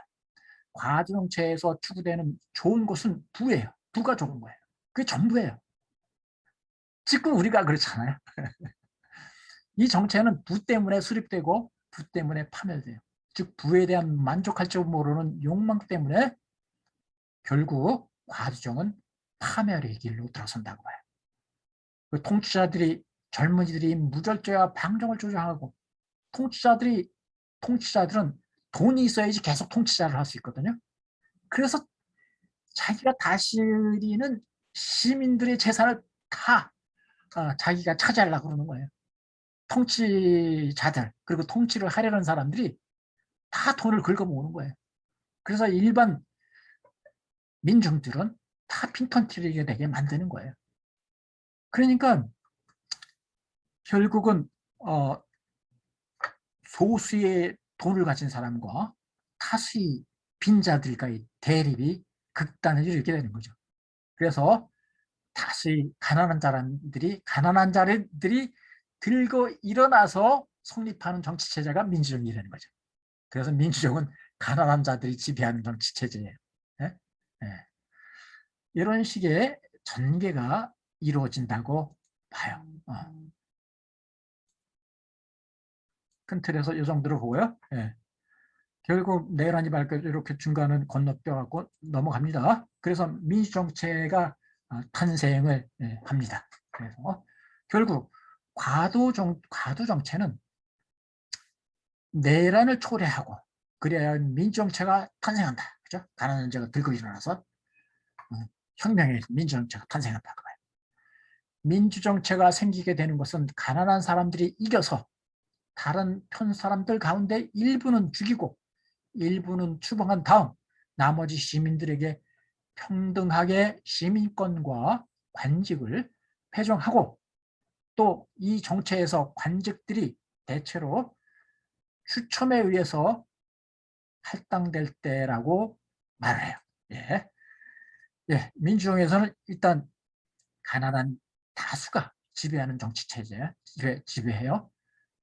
[SPEAKER 1] 과두정체에서 추구되는 좋은 것은 부예요. 부가 좋은 거예요. 그게 전부예요. 지금 우리가 그렇잖아요. 이 정체는 부 때문에 수립되고 부 때문에 파멸돼요. 즉 부에 대한 만족할 줄 모르는 욕망 때문에 결국 과두정은 파멸의 길로 들어선다고 봐요. 그 젊은이들이 무절제와 방종을 조장하고 통치자들은 돈이 있어야지 계속 통치자를 할 수 있거든요. 그래서 자기가 다스리는 시민들의 재산을 다 자기가 차지하려고 그러는 거예요. 통치자들 그리고 통치를 하려는 사람들이 다 돈을 긁어모으는 거예요. 그래서 일반 민중들은 다 핀턴 튀기게 되게 만드는 거예요. 그러니까 결국은 소수의 돈을 가진 사람과 다수의 빈자들과의 대립이 극단을 이루게 되는 거죠. 그래서 다수의 가난한 자들이 들고 일어나서 성립하는 정치 체제가 민주정이라는 거죠. 그래서 민주정은 가난한 자들이 지배하는 정치 체제예요. 네? 네. 이런 식의 전개가 이루어진다고 봐요. 큰 틀에서 이 정도로 보고요. 네. 결국 내란이 발표 이렇게 중간은 건너뛰어갖고 넘어갑니다. 그래서 민주정체가 탄생을 합니다. 그래서 결국 과도정체는 내란을 초래하고 그래야 민주정체가 탄생한다. 그죠? 가난한 자가 들고 일어나서 혁명의 민주정체가 탄생한다. 민주정체가 생기게 되는 것은 가난한 사람들이 이겨서 다른 편 사람들 가운데 일부는 죽이고 일부는 추방한 다음 나머지 시민들에게 평등하게 시민권과 관직을 배정하고 또 이 정체에서 관직들이 대체로 추첨에 의해서 할당될 때라고 말을 해요. 예. 예. 민주정에서는 일단 가난한 다수가 지배하는 정치 체제 지배해요.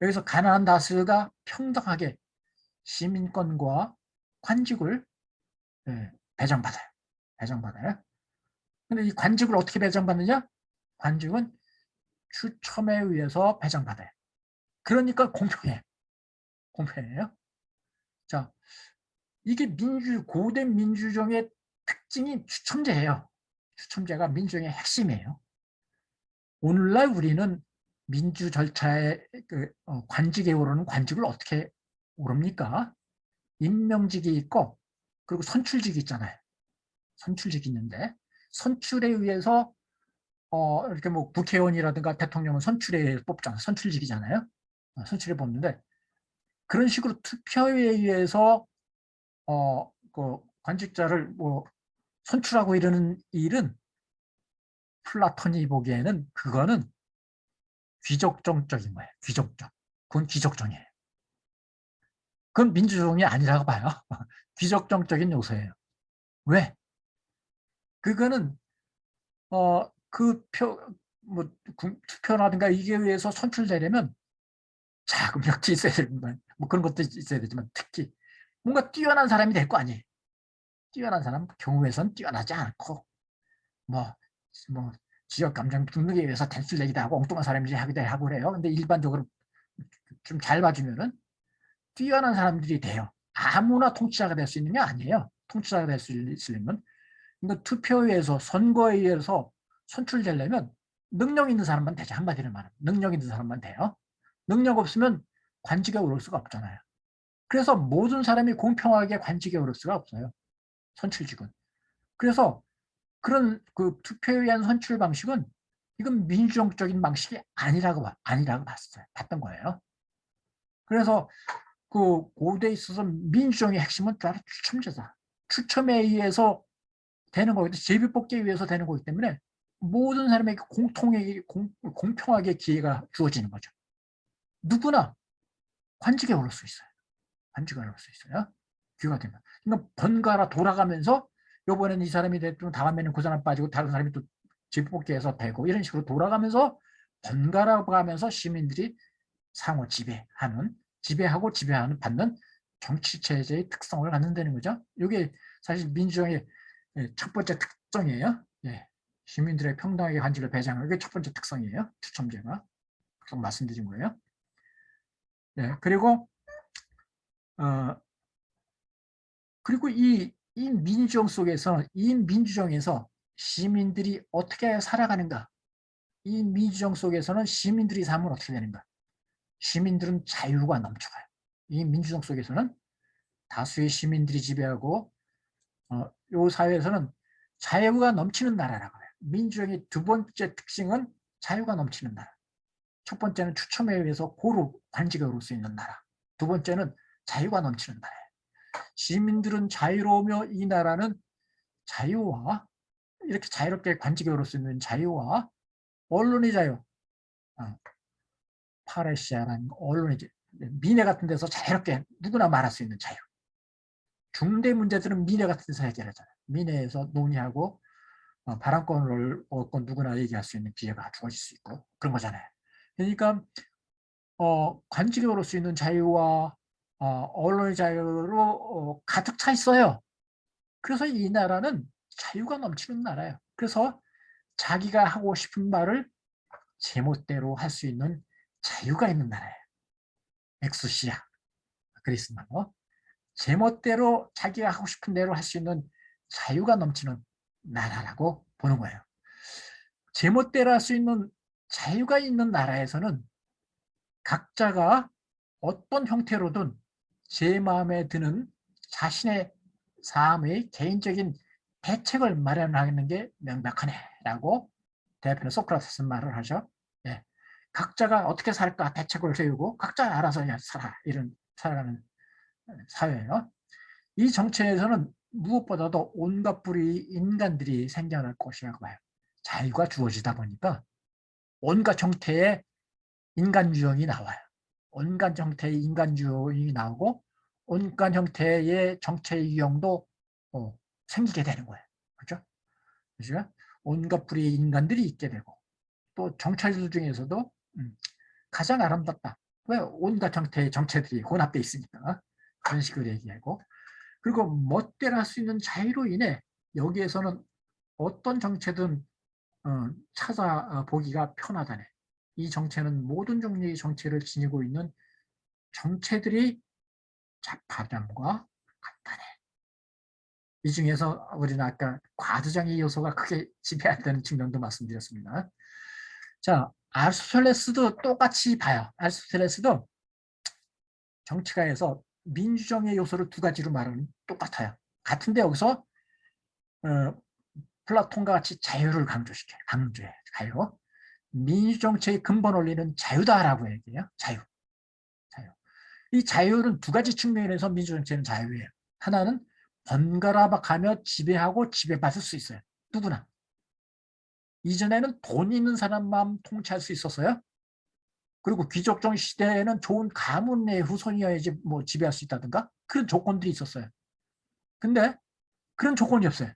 [SPEAKER 1] 여기서 가난한 다수가 평등하게 시민권과 관직을 배정받아요. 배정받아요. 근데 이 관직을 어떻게 배정받느냐? 관직은 추첨에 의해서 배정받아요. 그러니까 공평해요. 공평해요. 자, 이게 고대 민주정의 특징이 추첨제예요. 추첨제가 민주정의 핵심이에요. 오늘날 우리는 민주 절차에 관직에 오르는 관직을 어떻게 오릅니까? 임명직이 있고 그리고 선출직이 있잖아요. 선출직이 있는데 선출에 의해서 이렇게 뭐 국회의원이라든가 대통령은 선출에 의해서 뽑잖아요. 선출직이잖아요. 선출에 뽑는데 그런 식으로 투표에 의해서 그 관직자를 뭐 선출하고 이러는 일은 플라톤이 보기에는 그거는 귀족정적인 거예요. 귀족정. 그건 귀족정이에요. 그건 민주정이 아니라고 봐요. 귀족정적인 요소예요. 왜? 그거는 뭐 투표라든가 이게 위해서 선출되려면 자금력도 있어야 되지만 뭐 그런 것도 있어야 되지만 특히 뭔가 뛰어난 사람이 될 거 아니에요. 뛰어난 사람 경우에선 뛰어나지 않고 뭐 지역 감정 등등에 의해서 댄스를 내기도 하고 엉뚱한 사람이 하기도 하고 그래요. 근데 일반적으로 좀 잘 봐주면은 뛰어난 사람들이 돼요. 아무나 통치자가 될 수 있는 게 아니에요. 통치자가 될 수 있으려면 그러니까 투표에 의해서 선거에 의해서 선출되려면 능력 있는 사람만 되죠. 한마디로 말하면 능력 있는 사람만 돼요. 능력 없으면 관직에 오를 수가 없잖아요. 그래서 모든 사람이 공평하게 관직에 오를 수가 없어요. 선출직은. 그래서 그런 그 투표에 의한 선출 방식은 이건 민주정적인 방식이 아니라고 봤던 거예요. 그래서 그 고대에 있어서 민주정의 핵심은 바로 추첨제다. 추첨에 의해서 되는 거기 때문에 제비뽑기에 의해서 되는 거기 때문에 모든 사람에게 공평하게 기회가 주어지는 거죠. 누구나 관직에 오를 수 있어요. 관직에 오를 수 있어요. 기회가 되면. 그러니까 번갈아 돌아가면서 요번엔 이 사람이 됐고 다음에는 그 사람 빠지고 다른 사람이 또 제비뽑기에서 되고 이런 식으로 돌아가면서 번갈아 가면서 시민들이 상호 지배하고 받는 정치체제의 특성을 갖는다는 거죠. 이게 사실 민주정의 첫 번째 특성이에요. 예. 시민들의 평등하게 관직을 배정하는 게 첫 번째 특성이에요. 추첨제가. 계속 말씀드린 거예요. 예. 그리고 이 민주정 속에서 이 민주정에서 시민들이 어떻게 살아가는가? 이 민주정 속에서는 시민들이 삶은 어떻게 되는가? 시민들은 자유가 넘쳐가요. 이 민주정 속에서는 다수의 시민들이 지배하고 이 사회에서는 자유가 넘치는 나라라고 해요. 민주주의의 두 번째 특징은 자유가 넘치는 나라. 첫 번째는 추첨에 의해서 고루 관직에 오를 수 있는 나라. 두 번째는 자유가 넘치는 나라예요. 시민들은 자유로우며 이 나라는 자유와 이렇게 자유롭게 관직에 오를 수 있는 자유와 언론의 자유, 파레시아라는 언론의 자유, 미래 같은 데서 자유롭게 누구나 말할 수 있는 자유. 중대 문제들은 미래 같은 데서 해결하잖아요. 미래에서 논의하고 발언권을 얻고 누구나 얘기할 수 있는 기회가 주어질 수 있고 그런 거잖아요. 그러니까 관직에 오를 수 있는 자유와 언론의 자유로 가득 차 있어요. 그래서 이 나라는 자유가 넘치는 나라예요. 그래서 자기가 하고 싶은 말을 제멋대로 할 수 있는 자유가 있는 나라예요. 엑수시아, 그리스 말로. 제멋대로 자기가 하고 싶은 대로 할 수 있는 자유가 넘치는 나라라고 보는 거예요. 제멋대로 할 수 있는 자유가 있는 나라에서는 각자가 어떤 형태로든 제 마음에 드는 자신의 삶의 개인적인 대책을 마련하는 게 명백하네라고 대표는 소크라테스는 말을 하죠. 예. 각자가 어떻게 살까 대책을 세우고 각자 알아서 살아 이런 살아가는 사회예요. 이 정체에서는 무엇보다도 온갖 부리 인간들이 생겨날 것이라고 봐요. 자유가 주어지다 보니까 온갖 형태의 인간 유형이 나와요. 온갖 형태의 인간 유형이 나오고 온갖 형태의 정체 유형도 생기게 되는 거예요. 그렇죠? 그렇죠? 온갖 부류의 인간들이 있게 되고 또 정체들 중에서도 가장 아름답다. 왜? 온갖 형태의 정체들이 혼합되어 있으니까. 그런 식으로 얘기하고 그리고 멋대로 할 수 있는 자유로 인해 여기에서는 어떤 정체든 찾아보기가 편하다네. 이 정체는 모든 종류의 정체를 지니고 있는 정체들이 자파점과 같다네. 이 중에서 우리는 아까 과도장의 요소가 크게 지배한다는 측면도 말씀드렸습니다. 자, 아리스토텔레스도 똑같이 봐요. 아리스토텔레스도 정치가에서 민주정의 요소를 두 가지로 말하는 똑같아요. 같은데 여기서 플라톤과 같이 자유를 강조시켜요. 강조해요. 자유. 민주정체의 근본 원리는 자유다라고 얘기해요. 자유. 자유. 이 자유는 두 가지 측면에서 민주정체는 자유예요. 하나는 번갈아가며 지배하고 지배받을 수 있어요. 누구나. 이전에는 돈 있는 사람만 통치할 수 있었어요. 그리고 귀족정 시대에는 좋은 가문의 후손이어야지 뭐 지배할 수 있다든가 그런 조건들이 있었어요. 근데 그런 조건이 없어요.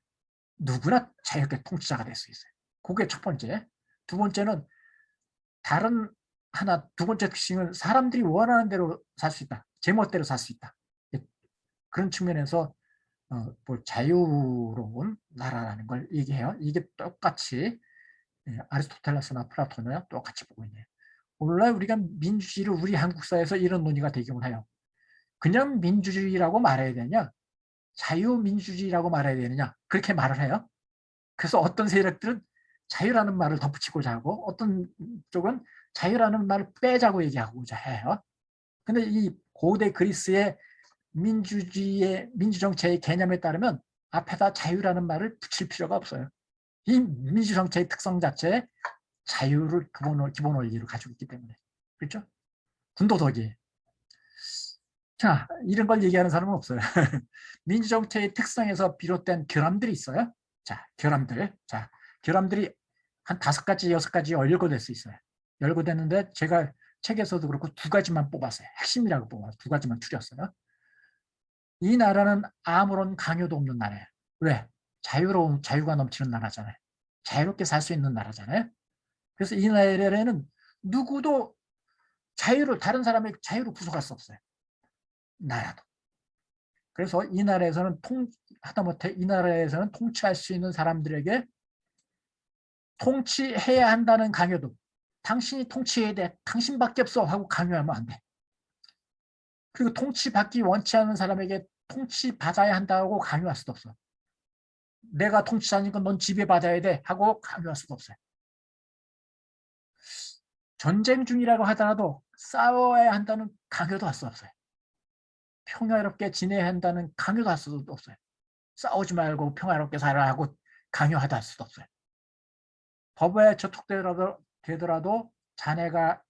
[SPEAKER 1] 누구나 자유롭게 통치자가 될 수 있어요. 그게 첫 번째. 두 번째는 두 번째 특징은 사람들이 원하는 대로 살 수 있다. 제멋대로 살 수 있다. 그런 측면에서 자유로운 나라라는 걸 얘기해요. 이게 똑같이 아리스토텔레스나 플라톤이랑 똑같이 보고 있네요. 원래 우리가 민주주의를 우리 한국 사회에서 이런 논의가 되기는 해요. 그냥 민주주의라고 말해야 되냐? 자유민주주의라고 말해야 되느냐? 그렇게 말을 해요. 그래서 어떤 세력들은 자유라는 말을 덧붙이고자 하고 어떤 쪽은 자유라는 말을 빼자고 얘기하고자 해요. 근데 이 고대 그리스의 민주주의의 민주정체의 개념에 따르면 앞에다 자유라는 말을 붙일 필요가 없어요. 이 민주정체의 특성 자체에 자유를 기본 원리로 가지고 있기 때문에. 그렇죠? 군도덕이. 자, 이런 걸 얘기하는 사람은 없어요. 민주정체의 특성에서 비롯된 결함들이 있어요. 자, 결함들. 자, 결함들이 한 5가지, 6가지 열거될 수 있어요. 열거됐는데 제가 책에서도 그렇고 두 가지만 뽑았어요. 핵심이라고 뽑아서 두 가지만 추렸어요. 이 나라는 아무런 강요도 없는 나라예요. 왜? 자유가 넘치는 나라잖아요. 자유롭게 살 수 있는 나라잖아요. 그래서 이 나라에는 누구도 다른 사람의 자유를 구속할 수 없어요. 나라도. 그래서 이 나라에서는 하다못해 이 나라에서는 통치할 수 있는 사람들에게 통치해야 한다는 강요도 당신이 통치해야 돼. 당신밖에 없어 하고 강요하면 안 돼. 그리고 통치받기 원치 않는 사람에게 통치받아야 한다고 강요할 수도 없어. 내가 통치하니까 넌 지배받아야 돼 하고 강요할 수도 없어요. 전쟁 중이라고 하더라도 싸워야 한다는 강요도 할 수 없어요. 평화롭게 지내야 한다는 강요도 할 수도 없어요. 싸우지 말고 평화롭게 살아라고 강요하다 할 수도 없어요. 법에 저촉되더라도 자네가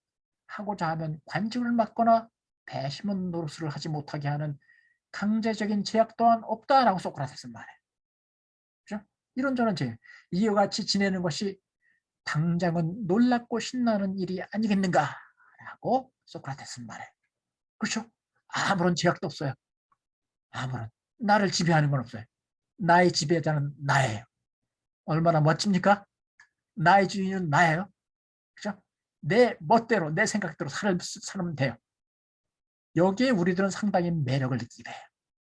[SPEAKER 1] 하고자 하면 관직을 맡거나 배심원 노릇을 하지 못하게 하는 강제적인 제약 또한 없다라고 소크라테스는 말해요. 그죠? 이런저런 제약. 이와 같이 지내는 것이 당장은 놀랍고 신나는 일이 아니겠는가라고 소크라테스는 말해요. 그렇죠? 아무런 제약도 없어요. 아무런. 나를 지배하는 건 없어요. 나의 지배자는 나예요. 얼마나 멋집니까? 나의 주인은 나예요. 그죠? 내 멋대로 내 생각대로 살면 돼요. 여기에 우리들은 상당히 매력을 느끼게 돼요.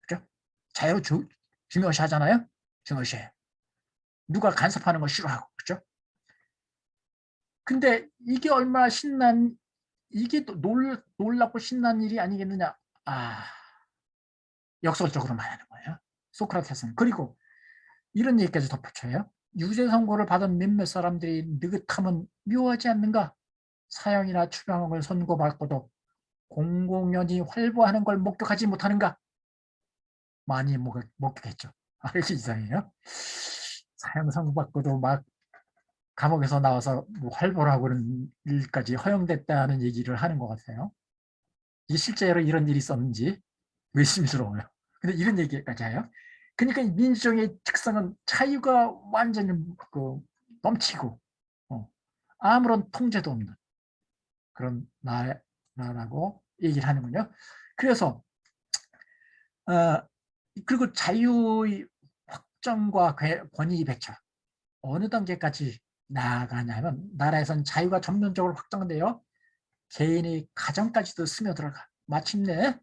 [SPEAKER 1] 그죠? 자유 중요시 하잖아요. 중요시해요. 누가 간섭하는 거 싫어하고. 그죠? 근데 이게 얼마나 이게 또 놀랍고 신난 일이 아니겠느냐. 역설적으로 말하는 거예요. 소크라테스는. 그리고 이런 얘기까지 덧붙여요. 유죄 선고를 받은 몇몇 사람들이 느긋함은 묘하지 않는가? 사형이나 추방을 선고받고도 공공연히 활보하는 걸 목격하지 못하는가? 많이 목격했죠. 이게 이상해요. 사형 선고받고도 막 감옥에서 나와서 뭐 활보를 하고 그런 일까지 허용됐다는 얘기를 하는 것 같아요. 이게 실제로 이런 일이 있었는지 의심스러워요. 근데 이런 얘기까지 해요. 그러니까 민주주의의 특성은 자유가 완전히 넘치고 아무런 통제도 없는 그런 나라라고 얘기를 하는군요. 그래서 그리고 자유의 확정과 권위 배차 어느 단계까지 나아가냐면 나라에선 자유가 전면적으로 확정돼요. 개인의 가정까지도 스며들어가. 마침내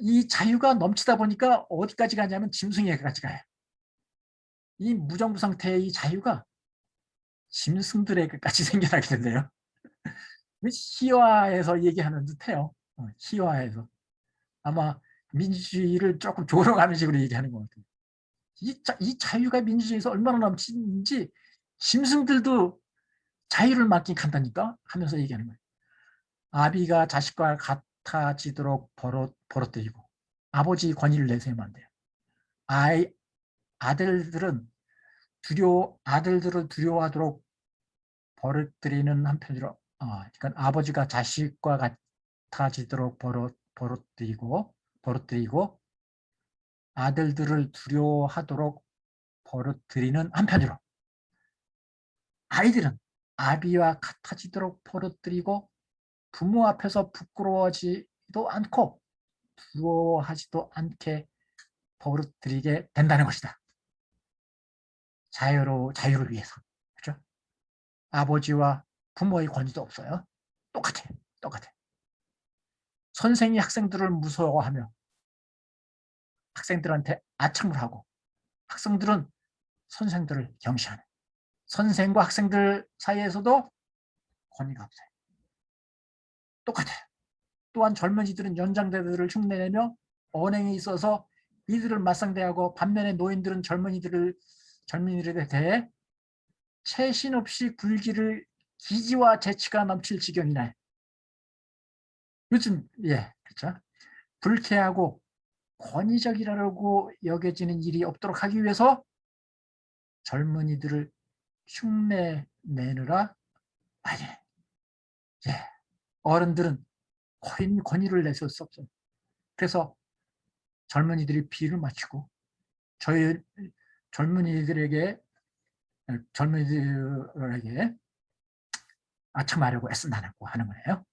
[SPEAKER 1] 이 자유가 넘치다 보니까 어디까지 가냐면 짐승에게까지 가요. 이 무정부 상태의 이 자유가 짐승들에게까지 생겨나게 된대요. 희화해서 얘기하는 듯해요. 희화해서. 아마 민주주의를 조금 조롱하는 식으로 얘기하는 것 같아요. 이 자유가 민주주의에서 얼마나 넘치는지 짐승들도 자유를 맡긴 간다니까 하면서 얘기하는 거예요. 아비가 자식과 같아지도록 버릇들이고 아버지 권위를 내세우면 안 돼요. 아들들을 두려워하도록 버릇들이는 한편으로 그러니까 아버지가 자식과 같아지도록 버릇들이고 아들들을 두려워하도록 버릇들이는 한편으로 아이들은 아비와 같아지도록 버릇들이고 부모 앞에서 부끄러워하지도 않고 부러워하지도 않게 버릇들이게 된다는 것이다. 자유를 위해서. 그렇죠? 아버지와 부모의 권위도 없어요. 똑같아. 선생이 학생들을 무서워하며 학생들한테 아첨을 하고 학생들은 선생들을 경시하는 선생과 학생들 사이에서도 권위가 없어요. 똑같아요. 또한 젊은이들은 연장자들을 흉내내며 언행에 있어서 이들을 맞상대하고 반면에 노인들은 젊은이들에 대해 채신 없이 굴기를 기지와 재치가 넘칠 지경이나요. 요즘 그렇죠. 불쾌하고 권위적이라고 여겨지는 일이 없도록 하기 위해서 젊은이들을 흉내내느라 어른들은 권위를 내세울 수 없어요. 그래서 젊은이들이 비를 맞추고 저희 젊은이들에게 아첨하려고 애쓴다고 하는 거예요.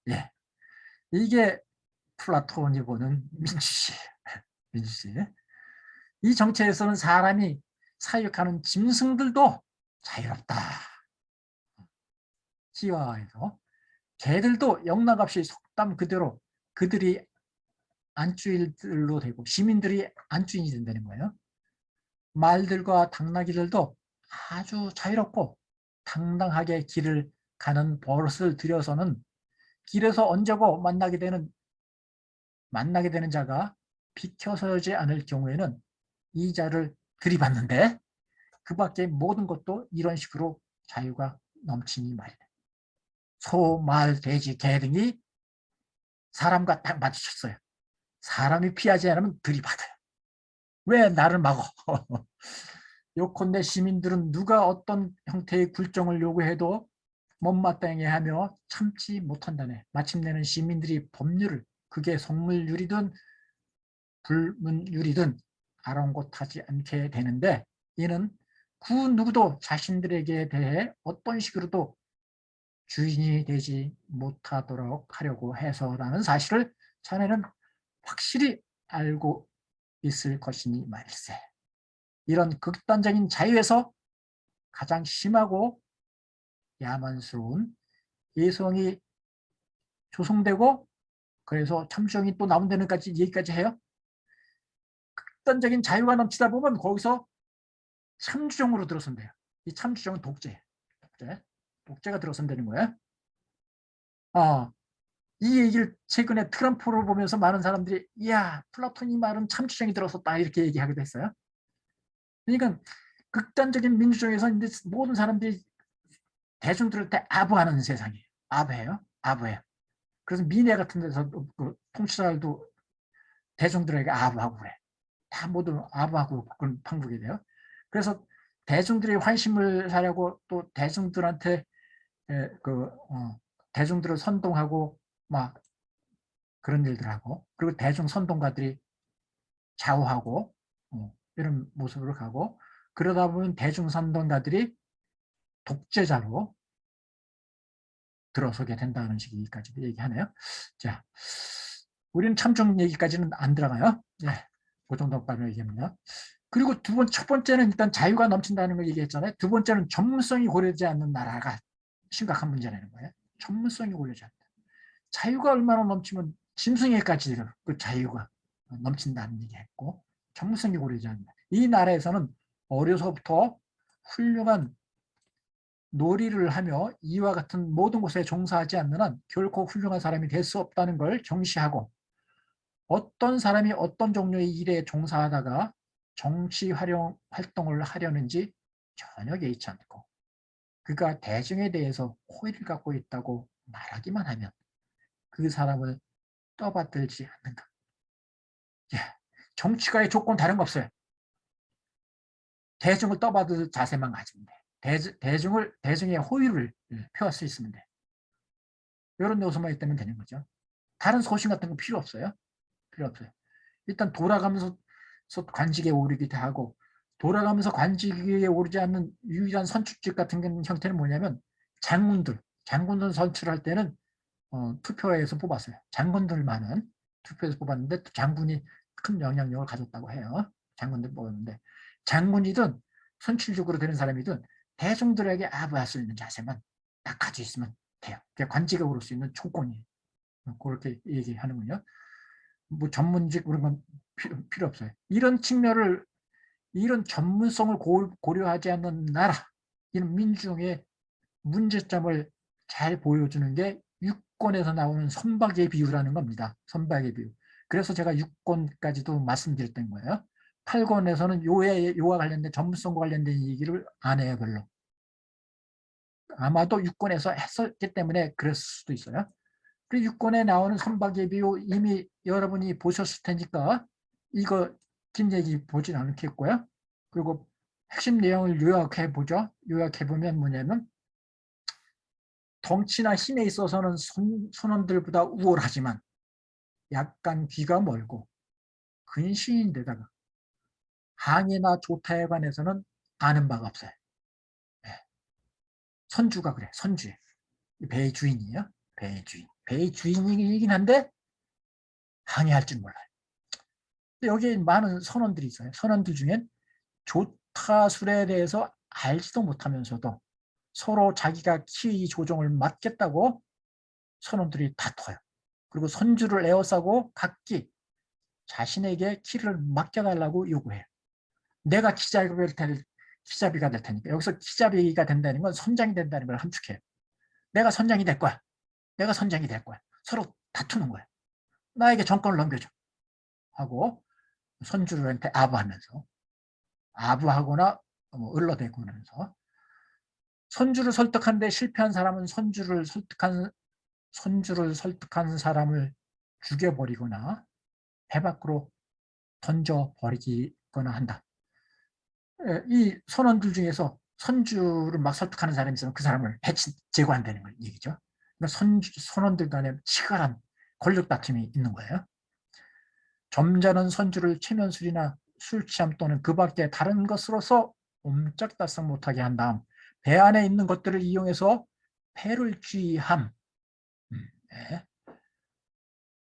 [SPEAKER 1] 이게 플라톤이 보는 민주주의. 이 정체에서는 사람이 사육하는 짐승들도 자유롭다. 희화해서 개들도 영락없이 속담 그대로 그들이 안주인들로 되고 시민들이 안주인이 된다는 거예요. 말들과 당나귀들도 아주 자유롭고 당당하게 길을 가는 버릇을 들여서는 길에서 언제고 만나게 되는 자가 비켜서지 않을 경우에는 이 자를 들이받는데 그 밖에 모든 것도 이런 식으로 자유가 넘치니 말이에요. 소, 말, 돼지, 개 등이 사람과 딱 마주쳤어요. 사람이 피하지 않으면 들이받아요. 왜 나를 막어? 요컨대 시민들은 누가 어떤 형태의 굴정을 요구해도 못마땅해 하며 참지 못한다네. 마침내는 시민들이 법률을, 그게 성물률이든 불문율이든 아랑곳하지 않게 되는데, 이는 그 누구도 자신들에게 대해 어떤 식으로도 주인이 되지 못하도록 하려고 해서라는 사실을 자네는 확실히 알고 있을 것이니 말일세. 이런 극단적인 자유에서 가장 심하고 야만스러운 예성이 조성되고, 그래서 참수정이 또 나온다는 까지 얘기까지 해요. 극단적인 자유가 넘치다 보면 거기서 참주정으로 들어선대요. 이 참주정은 독재, 독재가 들어선다는 거예요. 이 얘기를 최근에 트럼프를 보면서 많은 사람들이 이야, 플라톤이 말은 참주정이 들어섰다 이렇게 얘기하기도 했어요. 그러니까 극단적인 민주주의에서 이제 모든 사람들이 대중들한테 아부하는 세상이에요. 아부해요. 아부해요. 그래서 미네 같은 데서 그 통치자들도 대중들에게 아부하고 그래. 다 모두 아부하고 그런 판국이 돼요. 그래서 대중들이 환심을 사려고 또 대중들한테 대중들을 선동하고 막 그런 일들 하고, 그리고 대중 선동가들이 좌우하고 이런 모습으로 가고, 그러다 보면 대중 선동가들이 독재자로 들어서게 된다는 식까지도 얘기하네요. 자, 우리는 참정 얘기까지는 안 들어가요. 네, 그 정도까지 얘기합니다. 그리고 첫 번째는 일단 자유가 넘친다는 걸 얘기했잖아요. 두 번째는 전문성이 고려되지 않는 나라가 심각한 문제라는 거예요. 전문성이 고려되지 않는다. 자유가 얼마나 넘치면 짐승에까지 그 자유가 넘친다는 얘기했고, 전문성이 고려되지 않는다. 이 나라에서는 어려서부터 훌륭한 놀이를 하며 이와 같은 모든 곳에 종사하지 않는 한 결코 훌륭한 사람이 될 수 없다는 걸 정시하고, 어떤 사람이 어떤 종류의 일에 종사하다가 정치 활동을 하려는지 전혀 개의치 않고, 그가 대중에 대해서 호의를 갖고 있다고 말하기만 하면 그 사람을 떠받들지 않는다. 정치가의 조건 다른 거 없어요. 대중을 떠받들 자세만 가지면 돼. 대중의 호의를 표할 수 있으면 돼. 이런 요소만 있다면 되는 거죠. 다른 소신 같은 거 필요 없어요. 필요 없어요. 일단 돌아가면서 관직에 오르기도 하고, 돌아가면서 관직에 오르지 않는 유일한 선출직 같은 형태는 뭐냐면 장군들 선출할 때는 투표에서 뽑았어요. 장군들만은 투표에서 뽑았는데 장군이 큰 영향력을 가졌다고 해요. 장군들 뽑았는데, 장군이든 선출직으로 되는 사람이든 대중들에게 아부할 수 있는 자세만 딱 가지고 있으면 돼요. 그게 관직에 오를 수 있는 조건이에요. 그렇게 얘기하는군요. 뭐 전문직 그런 건 필요 없어요. 이런 측면을, 이런 전문성을 고려하지 않는 나라, 이런 민중의 문제점을 잘 보여주는 게 6권에서 나오는 선박의 비유라는 겁니다. 선박의 비유. 그래서 제가 6권까지도 말씀드렸던 거예요. 8권에서는 요와 관련된 전문성과 관련된 얘기를 안 해요, 별로. 아마도 6권에서 했었기 때문에 그랬을 수도 있어요. 그 6권에 나오는 선박의 비유 이미 여러분이 보셨을 테니까 이거 긴 얘기 보진 않겠고요. 그리고 핵심 내용을 요약해보죠. 요약해보면 뭐냐면, 덩치나 힘에 있어서는 선원들보다 우월하지만 약간 귀가 멀고 근시인데다가 항해나 조타에 관해서는 아는 바가 없어요. 네. 선주가 그래, 선주. 배의 주인이에요. 배의 주인. 배의 주인이긴 한데 항해할 줄 몰라요. 여기에 많은 선원들이 있어요. 선원들 중엔 조타술에 대해서 알지도 못하면서도 서로 자기가 키 조종을 맡겠다고 선원들이 다퉈요. 그리고 선주를 에워싸고 각기 자신에게 키를 맡겨달라고 요구해요. 내가 키잡이가 될 테니까. 여기서 키잡이가 된다는 건 선장이 된다는 걸 함축해요. 내가 선장이 될 거야. 내가 선장이 될 거야. 서로 다투는 거야. 나에게 정권을 넘겨줘 하고 선주한테 아부하거나 을러대고 하면서, 선주를 설득하는데 실패한 사람은 선주를 설득한 사람을 죽여버리거나 배 밖으로 던져버리거나 한다. 이 선원들 중에서 선주를 막 설득하는 사람이 있으면 그 사람을 제거한다는 걸 얘기죠. 그러니까 선원들 간에 치열한 권력 다툼이 있는 거예요. 점잖은 선주를 최면술이나 술 취함 또는 그 밖에 다른 것으로서 옴짝달싹 못하게 한 다음 배 안에 있는 것들을 이용해서 배를 지휘함. 네.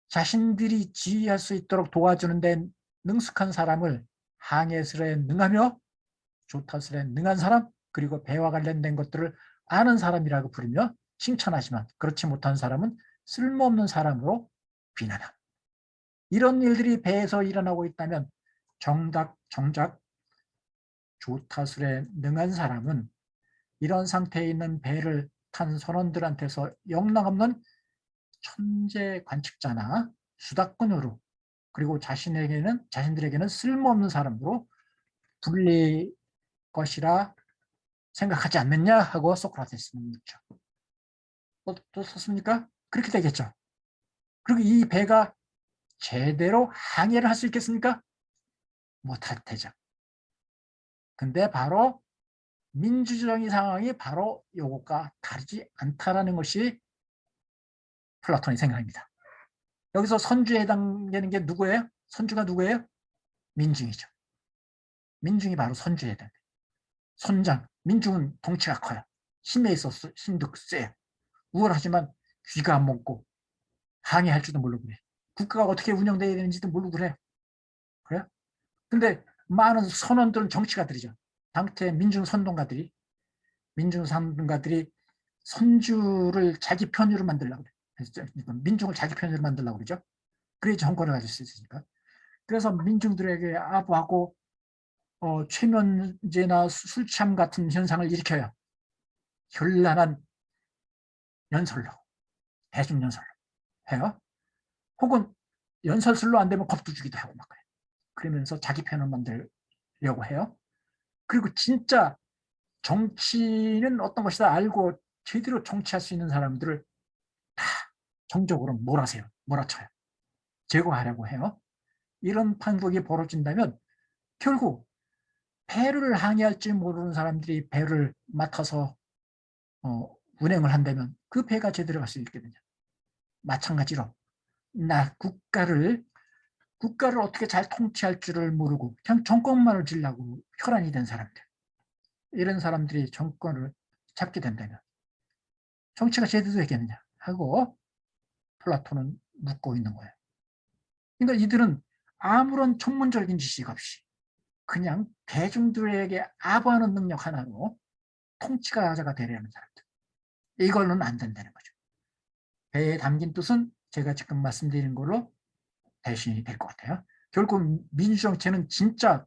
[SPEAKER 1] 자신들이 지휘할 수 있도록 도와주는 데 능숙한 사람을 항해술에 능하며 조타술에 능한 사람, 그리고 배와 관련된 것들을 아는 사람이라고 부르며 칭찬하지만 그렇지 못한 사람은 쓸모없는 사람으로 비난함. 이런 일들이 배에서 일어나고 있다면 정작 조타술에 능한 사람은 이런 상태에 있는 배를 탄 선원들한테서 영락없는 천재 관측자나 수다꾼으로, 그리고 자신들에게는 쓸모없는 사람으로 불릴 것이라 생각하지 않느냐 하고 소크라테스는 묻죠. 어떻습니까? 그렇게 되겠죠. 그리고 이 배가 제대로 항해를 할 수 있겠습니까? 못할 테죠. 근데 바로 민주주의 상황이 바로 이것과 다르지 않다라는 것이 플라톤의 생각입니다. 여기서 선주에 해당되는 게 누구예요? 선주가 누구예요? 민중이죠. 민중이 바로 선주에 해당돼요. 선장, 민중은 덩치가 커요. 힘에 있어서 힘도 세요. 우월하지만 귀가 안 먹고 항해할 줄도 모르고 그래. 국가가 어떻게 운영되어야 되는지도 모르고 그래. 그래요? 근데 많은 선원들은 정치가들이죠. 당태 민중선동가들이 선주를 자기 편으로 만들려고 그래. 민중을 자기 편으로 만들려고 그러죠. 그래야 정권을 가질 수 있으니까. 그래서 민중들에게 아부하고 최면제나 술 취함 같은 현상을 일으켜요. 현란한 연설로, 대중연설로 해요. 혹은 연설술로 안 되면 겁도 주기도 하고 막 그래요. 그러면서 자기 편을 만들려고 해요. 그리고 진짜 정치는 어떤 것이다 알고 제대로 정치할 수 있는 사람들을 다 정적으로 몰아쳐요. 제거하려고 해요. 이런 판국이 벌어진다면 결국 배를 항해할 줄 모르는 사람들이 배를 맡아서 운행을 한다면 그 배가 제대로 갈 수 있겠느냐. 마찬가지로 국가를 어떻게 잘 통치할 줄을 모르고 그냥 정권만을 지려고 혈안이 된 사람들, 이런 사람들이 정권을 잡게 된다면 정치가 제대로 되겠느냐 하고 플라톤은 묻고 있는 거예요. 그러니까 이들은 아무런 전문적인 지식 없이 그냥 대중들에게 아부하는 능력 하나로 통치가자가 되려는 사람들. 이걸로는 안 된다는 거죠. 배에 담긴 뜻은 제가 지금 말씀드린 걸로 대신이 될 것 같아요. 결국 민주정체는 진짜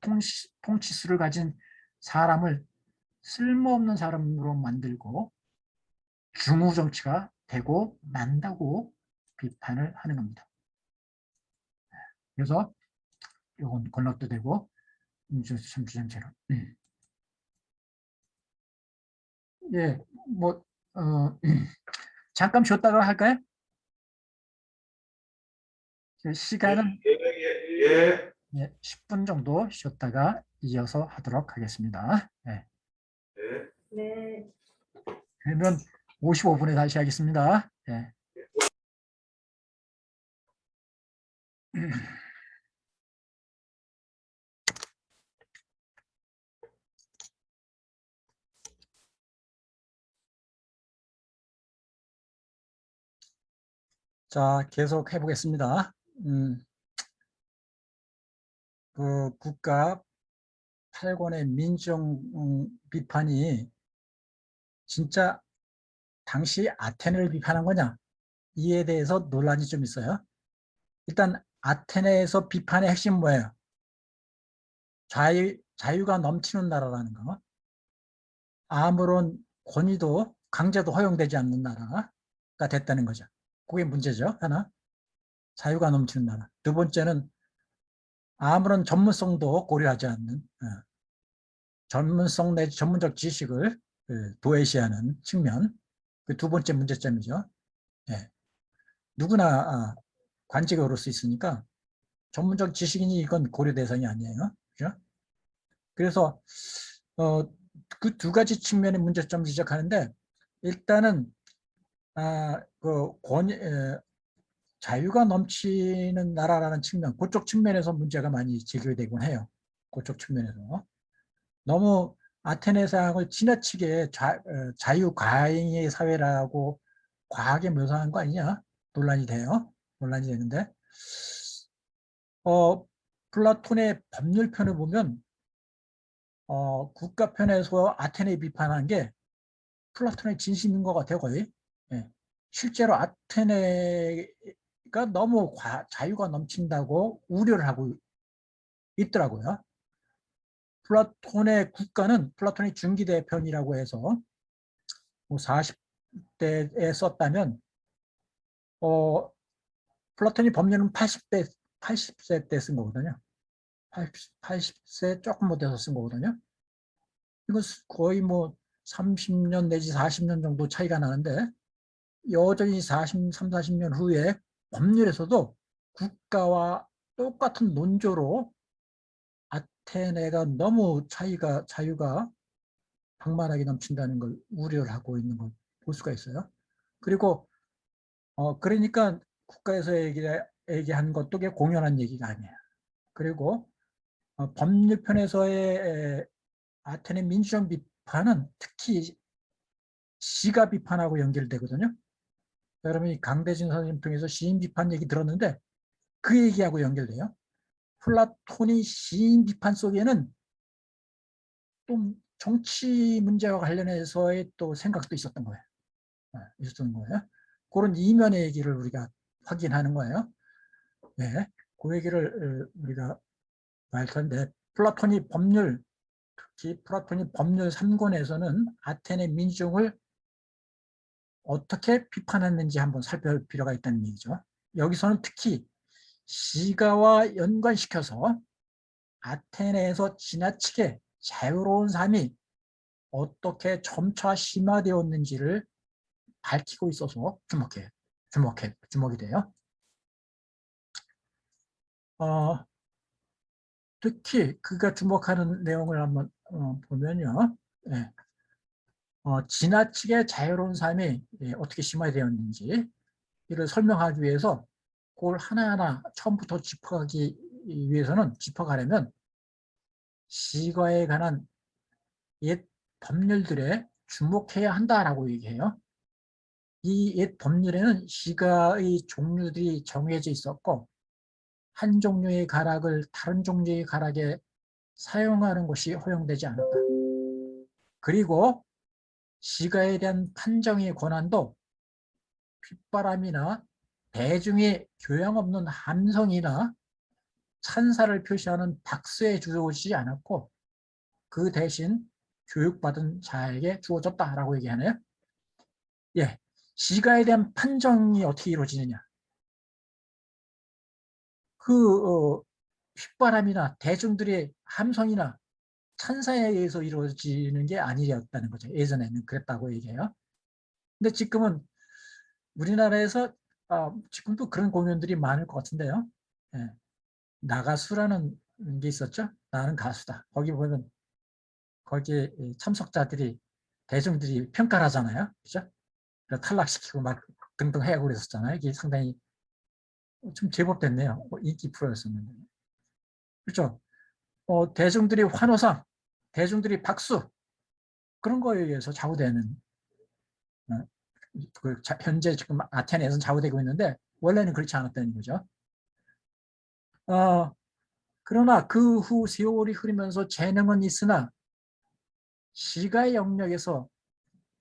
[SPEAKER 1] 통치수를 가진 사람을 쓸모없는 사람으로 만들고 중후정치가 되고 만다고 비판을 하는 겁니다. 그래서 이건 권력도 되고 민주정체로. 예, 뭐 잠깐 쉬었다가 할까요? 시간은 예, 10분 정도 쉬었다가 이어서 하도록 하겠습니다. 네. 네. 그러면 55분에 다시 하겠습니다. 네. 자, 계속 해보겠습니다. 그 국가 8권의 민중 비판이 진짜 당시 아테네를 비판한 거냐? 이에 대해서 논란이 좀 있어요. 일단 아테네에서 비판의 핵심 뭐예요? 자유가 넘치는 나라라는 거. 아무런 권위도 강제도 허용되지 않는 나라가 됐다는 거죠. 그게 문제죠. 하나, 자유가 넘치는 나라. 두 번째는 아무런 전문성도 고려하지 않는 전문성 내지 전문적 지식을 도외시하는 측면. 그 두 번째 문제점이죠. 예. 누구나 관직에 오를 수 있으니까 전문적 지식인이 이건 고려 대상이 아니에요. 그죠? 그래서 그 두 가지 측면의 문제점을 지적하는데 일단은 자유가 넘치는 나라라는 측면, 그쪽 측면에서 문제가 많이 제기되곤 해요. 그쪽 측면에서. 너무 아테네 사항을 지나치게 자유과잉의 사회라고 과하게 묘사한 거 아니냐? 논란이 돼요. 논란이 되는데 플라톤의 법률편을 보면 국가편에서 아테네 비판한 게 플라톤의 진심인 것 같아요, 거의. 예. 실제로 아테네가 너무 자유가 넘친다고 우려를 하고 있더라고요. 플라톤의 국가는 플라톤의 중기대편이라고 해서 뭐 40대에 썼다면 플라톤이 법률은 80세 때 쓴 거거든요. 80세 조금 못 돼서 쓴 거거든요. 이거 거의 뭐 30년 내지 40년 정도 차이가 나는데 여전히 40년 후에 법률에서도 국가와 똑같은 논조로 아테네가 너무 자유가 방만하게 넘친다는 걸 우려를 하고 있는 걸 볼 수가 있어요. 그리고 그러니까 국가에서 얘기한 것도 공연한 얘기가 아니에요. 그리고 법률편에서의 아테네 민주적 비판은 특히 시가 비판하고 연결되거든요. 여러분이 강대진 선생님 통해서 시인 비판 얘기 들었는데 그 얘기하고 연결돼요. 플라톤이 시인 비판 속에는 또 정치 문제와 관련해서의 또 생각도 있었던 거예요. 있었던 거예요. 그런 이면의 얘기를 우리가 확인하는 거예요. 네, 그 얘기를 우리가 할 텐데 특히 플라톤이 법률 3권에서는 아테네 민중을 어떻게 비판했는지 한번 살펴볼 필요가 있다는 얘기죠. 여기서는 특히 시가와 연관시켜서 아테네에서 지나치게 자유로운 삶이 어떻게 점차 심화되었는지를 밝히고 있어서 주목이 돼요. 특히 그가 주목하는 내용을 한번 보면요. 예. 지나치게 자유로운 삶이 어떻게 심화되었는지 이를 설명하기 위해서 그걸 하나하나 처음부터 짚어가려면 시가에 관한 옛 법률들에 주목해야 한다라고 얘기해요. 이 옛 법률에는 시가의 종류들이 정해져 있었고 한 종류의 가락을 다른 종류의 가락에 사용하는 것이 허용되지 않았다. 그리고 시가에 대한 판정의 권한도 핏바람이나 대중의 교양 없는 함성이나 찬사를 표시하는 박수에 주어지지 않았고 그 대신 교육받은 자에게 주어졌다라고 얘기하네요. 예, 시가에 대한 판정이 어떻게 이루어지느냐? 휘바람이나 대중들의 함성이나 찬사에 의해서 이루어지는 게 아니었다는 거죠. 예전에는 그랬다고 얘기해요. 근데 지금은 우리나라에서 지금도 그런 공연들이 많을 것 같은데요. 예, 나가수라는 게 있었죠. 나는 가수다. 거기 보면 거기에 참석자들이 대중들이 평가를 하잖아요. 그죠? 탈락시키고 막 등등 해고 그랬었잖아요. 이게 상당히 좀 제법 됐네요. 인기 프로였었는데. 그렇죠? 대중들이 환호상, 대중들이 박수 그런 거에 의해서 좌우되는 현재 지금 아테네에서는 좌우되고 있는데 원래는 그렇지 않았다는 거죠. 그러나 그 후 세월이 흐르면서 재능은 있으나 시가의 영역에서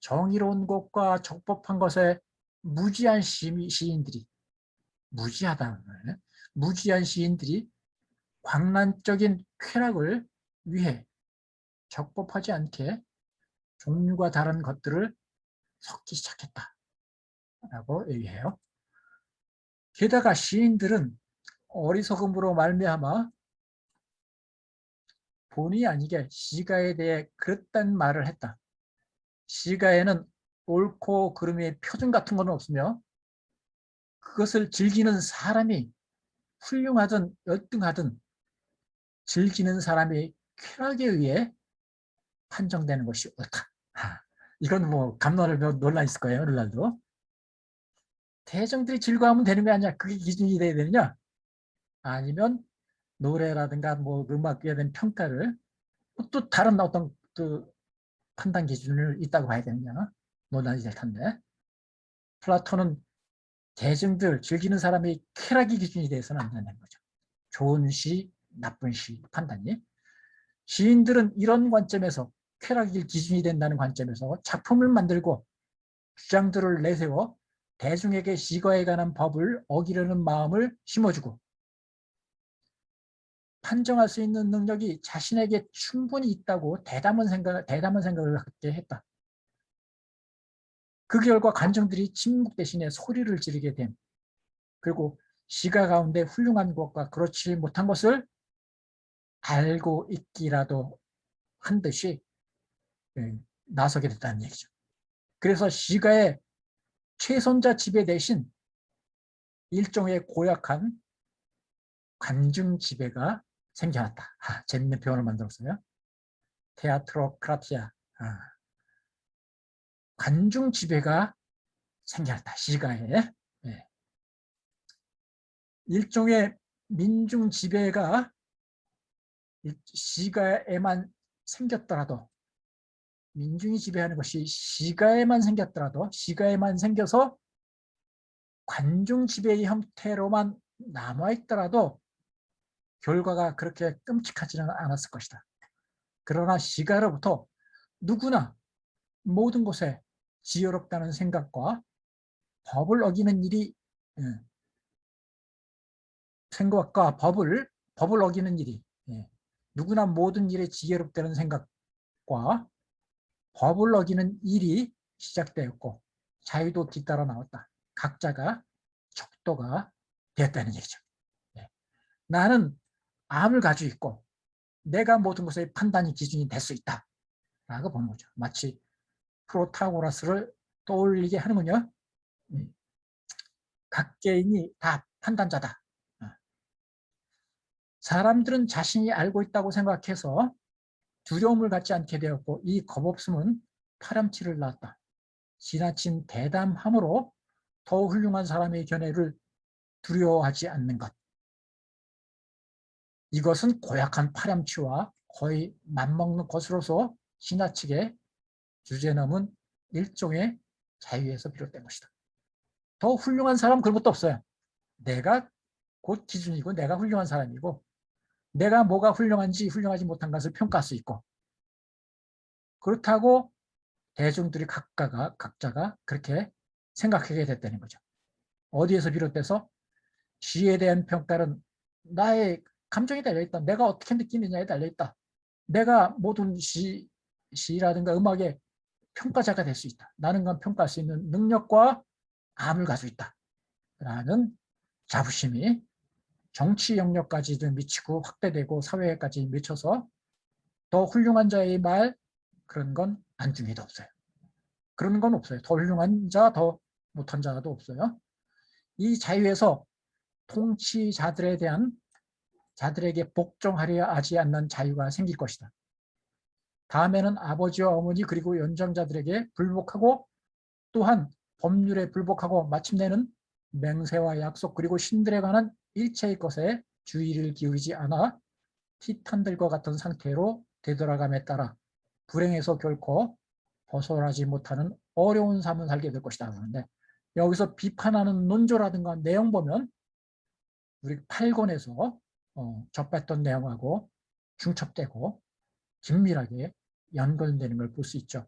[SPEAKER 1] 정의로운 것과 적법한 것에 무지한 시인들이 무지한 시인들이 광란적인 쾌락을 위해 적법하지 않게 종류가 다른 것들을 섞기 시작했다라고 얘기해요. 게다가 시인들은 어리석음으로 말미암아 본의 아니게 시가에 대해 그랬단 말을 했다. 시가에는 옳고 그름의 표준 같은 건 없으며 그것을 즐기는 사람이 훌륭하든 열등하든 즐기는 사람의 쾌락에 의해 판정되는 것이 옳다. 이건 뭐 감론을 논란 있을 거예요. 오늘날도. 대중들이 즐거워하면 되는 게 아니야. 그게 기준이 돼야 되느냐? 아니면 노래라든가 뭐 음악에 대한 평가를 또 다른 어떤 그 판단 기준을 있다고 봐야 되느냐? 논란이 될 텐데. 플라톤은 대중들 즐기는 사람이 쾌락이 기준이 돼서는 안 된다는 거죠. 좋은 시, 나쁜 시 판단이. 시인들은 이런 관점에서 쾌락이 기준이 된다는 관점에서 작품을 만들고 주장들을 내세워 대중에게 시가에 관한 법을 어기려는 마음을 심어주고 판정할 수 있는 능력이 자신에게 충분히 있다고 대담한 생각을 갖게 했다. 그 결과 관중들이 침묵 대신에 소리를 지르게 됨. 그리고 시가 가운데 훌륭한 것과 그렇지 못한 것을 알고 있기라도 한 듯이 나서게 됐다는 얘기죠. 그래서 시가의 최선자 지배 대신 일종의 고약한 관중 지배가 생겨났다. 재밌는 표현을 만들었어요. 테아트로크라티아. 관중 지배가 생겨났다. 시가에. 네. 일종의 민중 지배가 시가에만 생겼더라도 민중이 지배하는 것이 시가에만 생겼더라도 시가에만 생겨서 관중 지배의 형태로만 남아있더라도 결과가 그렇게 끔찍하지는 않았을 것이다. 그러나 시가로부터 누구나 모든 곳에 지혜롭다는 생각과 법을 어기는 일이 생각과 법을 어기는 일이 누구나 모든 일에 지혜롭다는 생각과 법을 어기는 일이 시작되었고 자유도 뒤따라 나왔다. 각자가 척도가 되었다는 얘기죠. 나는 암을 가지고 있고 내가 모든 것의 판단이 기준이 될 수 있다 라고 보는 거죠. 마치 프로타고라스를 떠올리게 하는군요. 각 개인이 다 판단자다. 사람들은 자신이 알고 있다고 생각해서 두려움을 갖지 않게 되었고 이 겁없음은 파렴치를 낳았다. 지나친 대담함으로 더 훌륭한 사람의 견해를 두려워하지 않는 것. 이것은 고약한 파렴치와 거의 맞먹는 것으로서 지나치게 주제넘은 일종의 자유에서 비롯된 것이다. 더 훌륭한 사람은 그런 것도 없어요. 내가 곧 기준이고 내가 훌륭한 사람이고 내가 뭐가 훌륭한지 훌륭하지 못한 것을 평가할 수 있고 그렇다고 대중들이 각자가 그렇게 생각하게 됐다는 거죠. 어디에서 비롯돼서 시에 대한 평가는 나의 감정에 달려있다. 내가 어떻게 느끼느냐에 달려있다. 내가 모든 시라든가 음악의 평가자가 될 수 있다. 나는 건 평가할 수 있는 능력과 암을 가지고 있다. 라는 자부심이 정치 영역까지도 미치고 확대되고 사회까지 미쳐서 더 훌륭한 자의 말 그런 건 안중에도 없어요. 그런 건 없어요. 더 훌륭한 자, 더 못한 자도 없어요. 이 자유에서 통치자들에 대한 자들에게 복종하려 하지 않는 자유가 생길 것이다. 다음에는 아버지와 어머니 그리고 연장자들에게 불복하고 또한 법률에 불복하고 마침내는 맹세와 약속 그리고 신들에 관한 일체의 것에 주의를 기울이지 않아 티탄들과 같은 상태로 되돌아감에 따라 불행에서 결코 벗어나지 못하는 어려운 삶을 살게 될 것이다. 그런데 여기서 비판하는 논조라든가 내용 보면 우리 8권에서 접했던 내용하고 중첩되고 긴밀하게 연결되는 걸 볼 수 있죠.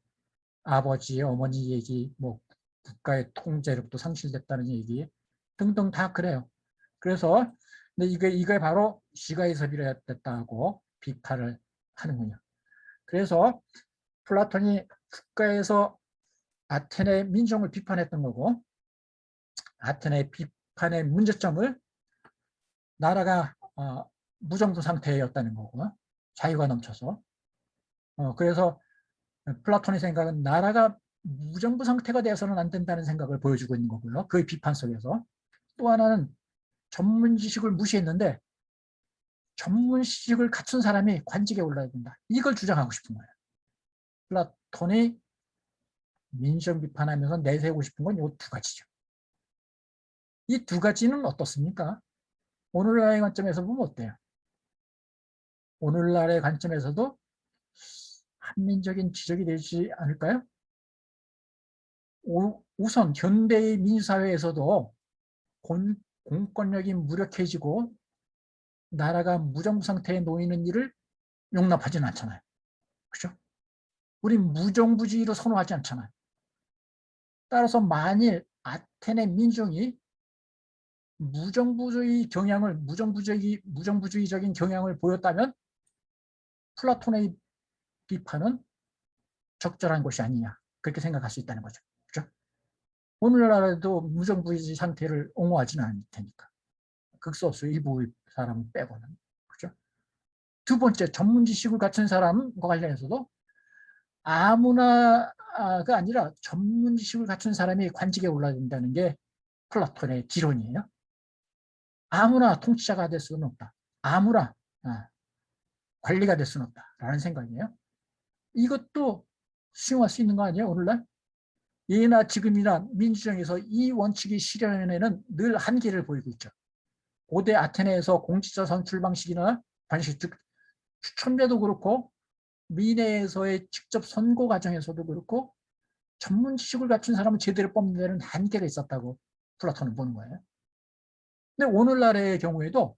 [SPEAKER 1] 아버지, 어머니 얘기, 뭐 국가의 통제력도 상실됐다는 얘기 등등 다 그래요. 그래서 근데 이게 바로 시가에서 비롯됐다고 비판을 하는군요. 그래서 플라톤이 국가에서 아테네 민중을 비판했던 거고 아테네 비판의 문제점을 나라가 무정부 상태였다는 거고 자유가 넘쳐서 그래서 플라톤의 생각은 나라가 무정부 상태가 되어서는 안 된다는 생각을 보여주고 있는 거고요. 그 비판 속에서 또 하나는 전문 지식을 무시했는데 전문 지식을 갖춘 사람이 관직에 올라야 된다. 이걸 주장하고 싶은 거예요. 플라톤이 민주적 비판하면서 내세우고 싶은 건 이 두 가지죠. 이 두 가지는 어떻습니까? 오늘날의 관점에서 보면 어때요? 오늘날의 관점에서도 한민적인 지적이 되지 않을까요? 우선 현대의 민주사회에서도 공권력이 무력해지고 나라가 무정부 상태에 놓이는 일을 용납하지는 않잖아요. 그렇죠? 우리 무정부주의로 선호하지 않잖아요. 따라서 만일 아테네 민중이 무정부주의적인 경향을 보였다면 플라톤의 비판은 적절한 것이 아니냐, 그렇게 생각할 수 있다는 거죠. 그렇죠? 오늘날에도 무정부주의 상태를 옹호하지는 않을 테니까. 극소수 일부 사람 빼고는. 그렇죠? 두 번째, 전문 지식을 갖춘 사람과 관련해서도 아무나가 아니라 전문 지식을 갖춘 사람이 관직에 올라야 된다는 게 플라톤의 지론이에요. 아무나 통치자가 될 수는 없다. 아무나 관리가 될 수는 없다라는 생각이에요. 이것도 수용할 수 있는 거 아니에요, 오늘날? 예나 지금이나 민주정에서 이 원칙이 실현에는 늘 한계를 보이고 있죠. 고대 아테네에서 공직자 선출 방식이나 방식, 즉 추천제도 그렇고 민회에서의 직접 선거 과정에서도 그렇고 전문 지식을 갖춘 사람을 제대로 뽑는 데는 한계가 있었다고 플라톤은 보는 거예요. 근데 오늘날의 경우에도,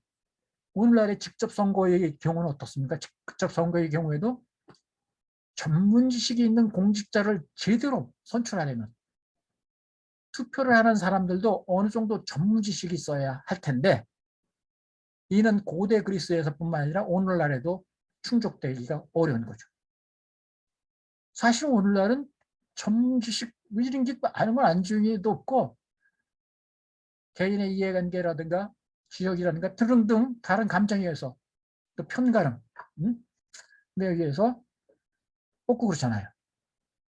[SPEAKER 1] 오늘날의 직접 선거의 경우는 어떻습니까? 직접 선거의 경우에도 전문 지식이 있는 공직자를 제대로 선출하려면 투표를 하는 사람들도 어느 정도 전문 지식이 있어야 할 텐데, 이는 고대 그리스에서뿐만 아니라 오늘날에도 충족되기가 어려운 거죠. 사실 오늘날은 전문 지식 이런 게 아는 건 안중에도 없고, 개인의 이해관계라든가 지역이라든가 등등 다른 감정에 의해서, 또 편가름, 에 의해서 뽑고 그렇잖아요.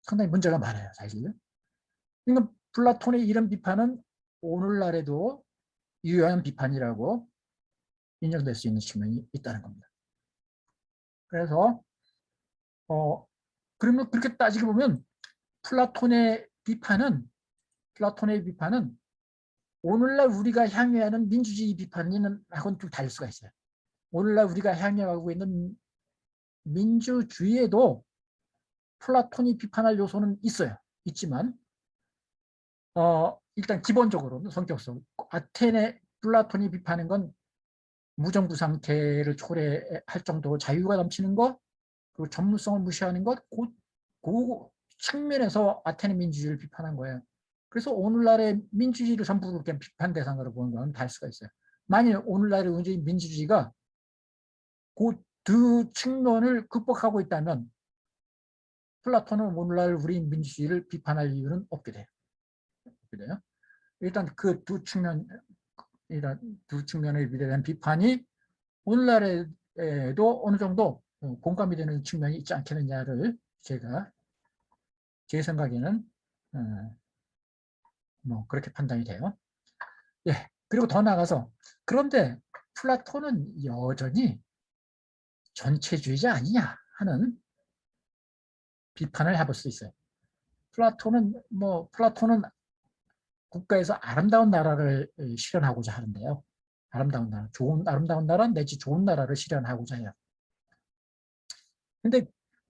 [SPEAKER 1] 상당히 문제가 많아요, 사실. 그러니까 플라톤의 이런 비판은 오늘날에도 유효한 비판이라고 인정될 수 있는 측면이 있다는 겁니다. 그래서 그러면 그렇게 따지고 보면 플라톤의 비판은 오늘날 우리가 향유하는 민주주의 비판하고는 좀 다를 수가 있어요. 오늘날 우리가 향유하고 있는 민주주의에도 플라톤이 비판할 요소는 있지만 일단 기본적으로는 성격상 아테네 플라톤이 비판한 건 무정부 상태를 초래할 정도로 자유가 넘치는 것, 그리고 전문성을 무시하는 것, 그 측면에서 아테네 민주주의를 비판한 거예요. 그래서 오늘날의 민주주의를 전부 그렇게 비판 대상으로 보는 건 달 수가 있어요. 만일 오늘날의 민주주의가 그 두 측면을 극복하고 있다면 플라톤은 오늘날 우리 민주주의를 비판할 이유는 없게 돼요. 일단 그 두 측면에 대한 비판이 오늘날에도 어느 정도 공감이 되는 측면이 있지 않겠느냐를 제 생각에는 뭐 그렇게 판단이 돼요. 예, 그리고 더 나아가서, 그런데 플라톤은 여전히 전체주의자 아니냐 하는 비판을 해볼 수 있어요. 플라톤은 국가에서 아름다운 나라를 실현하고자 하는데요. 아름다운 나라 내지 좋은 나라를 실현하고자 해요. 근데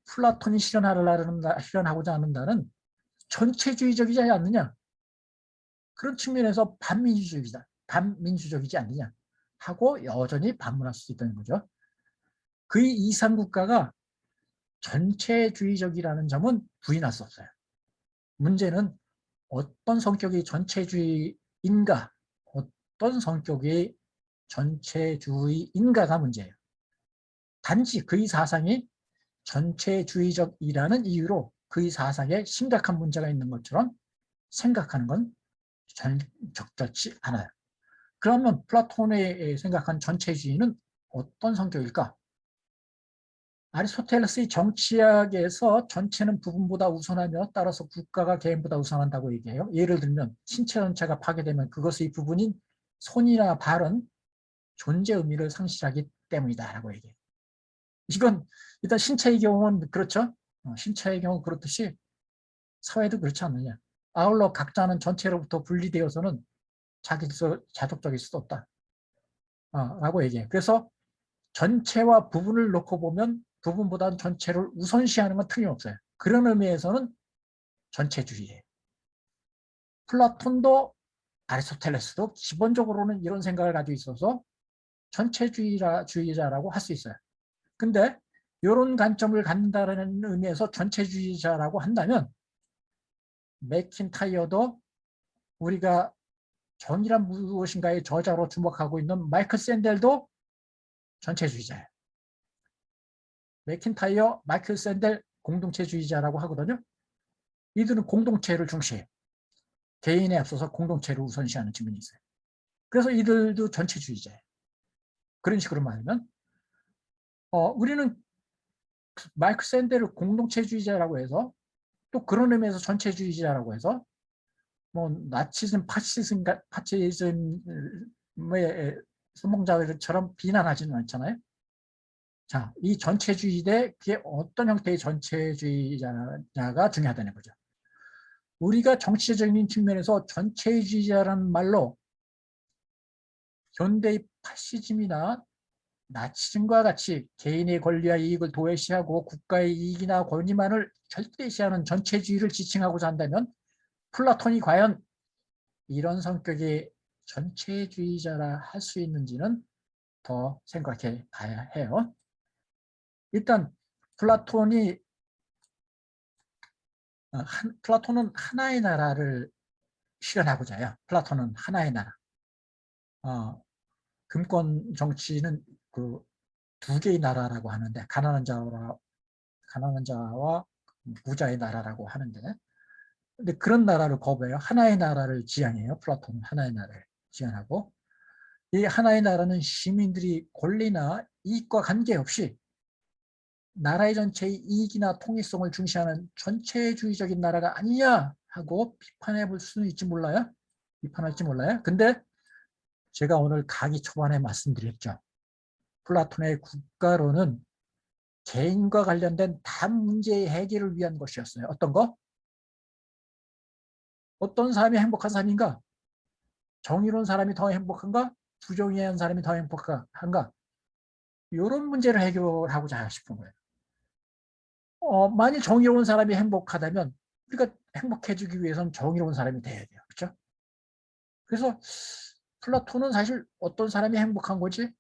[SPEAKER 1] 플라톤이 실현하고자 하는 나라는 전체주의적이지 않느냐, 그런 측면에서 반민주적이지 않느냐 하고 여전히 반문할 수 있다는 거죠. 그 이상 국가가 전체주의적이라는 점은 부인할 수 없어요. 문제는 어떤 성격이 전체주의인가, 어떤 성격이 전체주의인가가 문제예요. 단지 그의 사상이 전체주의적이라는 이유로 그의 사상에 심각한 문제가 있는 것처럼 생각하는 건 적절치 않아요. 그러면 플라톤의 생각한 전체주의는 어떤 성격일까? 아리스토텔레스의 정치학에서 전체는 부분보다 우선하며 따라서 국가가 개인보다 우선한다고 얘기해요. 예를 들면 신체 전체가 파괴되면 그것의 부분인 손이나 발은 존재 의미를 상실하기 때문이다 라고 얘기해요. 이건 일단 신체의 경우는 그렇죠. 신체의 경우 그렇듯이 사회도 그렇지 않느냐. 아울러 각자는 전체로부터 분리되어서는 자족적일 수도 없다. 라고 얘기해요. 그래서 전체와 부분을 놓고 보면 부분보다는 전체를 우선시하는 건 틀림없어요. 그런 의미에서는 전체주의예요. 플라톤도 아리스토텔레스도 기본적으로는 이런 생각을 가지고 있어서 전체주의자라고 할 수 있어요. 근데 이런 관점을 갖는다는 의미에서 전체주의자라고 한다면 맥킨타이어도 우리가 정의란 무엇인가의 저자로 주목하고 있는 마이클 샌델도 전체주의자예요. 맥킨타이어, 마이클 샌델 공동체주의자라고 하거든요. 이들은 공동체를 중시해요. 개인에 앞서서 공동체를 우선시하는 측면이 있어요. 그래서 이들도 전체주의자예요. 그런 식으로 말하면 우리는 마이클 샌델을 공동체주의자라고 해서 또 그런 의미에서 전체주의자라고 해서 뭐 나치즘, 파시즘의 선봉자들처럼 비난하지는 않잖아요. 자, 이 전체주의대 그게 어떤 형태의 전체주의자가 중요하다는 거죠. 우리가 정치적인 측면에서 전체주의자라는 말로 현대의 파시즘이나 나치즘과 같이 개인의 권리와 이익을 도외시하고 국가의 이익이나 권위만을 절대시하는 전체주의를 지칭하고자 한다면 플라톤이 과연 이런 성격의 전체주의자라 할 수 있는지는 더 생각해 봐야 해요. 일단 플라톤은 하나의 나라를 실현하고자 해요. 플라톤은 하나의 나라. 금권 정치는 그 두 개의 나라라고 하는데 가난한 자와 부자의 나라라고 하는데 근데 그런 나라를 거부해요. 하나의 나라를 지향해요. 플라톤은 하나의 나라를 지향하고 이 하나의 나라는 시민들이 권리나 이익과 관계없이 나라의 전체의 이익이나 통일성을 중시하는 전체주의적인 나라가 아니냐 하고 비판해 볼 수는 있지 몰라요. 비판할지 몰라요. 근데 제가 오늘 강의 초반에 말씀드렸죠. 플라톤의 국가론은 개인과 관련된 단 문제의 해결을 위한 것이었어요. 어떤 거? 어떤 사람이 행복한 삶인가? 정의로운 사람이 더 행복한가? 부정의한 사람이 더 행복한가? 이런 문제를 해결하고자 싶은 거예요. 만일 정의로운 사람이 행복하다면 우리가 행복해지기 위해서는 정의로운 사람이 돼야 돼요. 그렇죠? 그래서 플라톤은 사실 어떤 사람이 행복한 거지?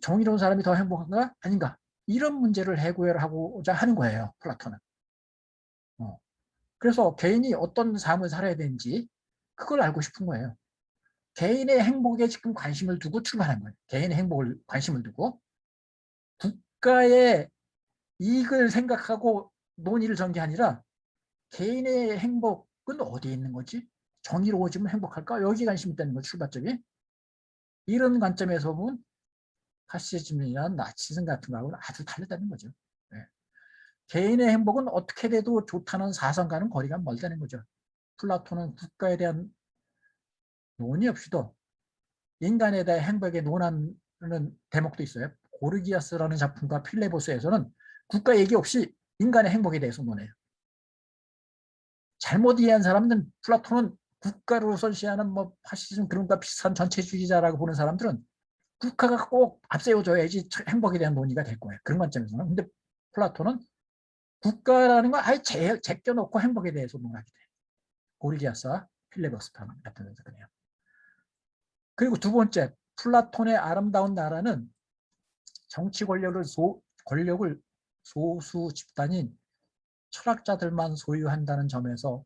[SPEAKER 1] 정의로운 사람이 더 행복한가? 아닌가? 이런 문제를 해결하고자 하는 거예요. 플라톤은. 그래서 개인이 어떤 삶을 살아야 되는지 그걸 알고 싶은 거예요. 개인의 행복에 지금 관심을 두고 출발한 거예요. 개인의 행복을 관심을 두고 국가의 이익을 생각하고 논의를 전게 아니라 개인의 행복은 어디에 있는 거지? 정의로워지면 행복할까? 여기 관심이 있다는 거 출발점이. 이런 관점에서 보면 파시즘이나 나치즘 같은 거하고는 아주 다르다는 거죠. 네. 개인의 행복은 어떻게 돼도 좋다는 사상과는 거리가 멀다는 거죠. 플라톤은 국가에 대한 논의 없이도 인간에 대한 행복에 논하는 대목도 있어요. 고르기아스라는 작품과 필레보스에서는 국가 얘기 없이 인간의 행복에 대해서 논해요. 잘못 이해한 사람들은 플라톤은 국가를 우선시하는 뭐 파시즘 그런 것과 비슷한 전체주의자라고 보는 사람들은 국가가 꼭 앞세워줘야지 행복에 대한 논의가 될 거예요. 그런 관점에서는. 근데 플라톤은 국가라는 걸 아예 제껴놓고 행복에 대해서 논하게 돼요. 고르기아스와 필레보스 같은 데서 그래요. 그리고 두 번째, 플라톤의 아름다운 나라는 정치 권력을 소수 집단인 철학자들만 소유한다는 점에서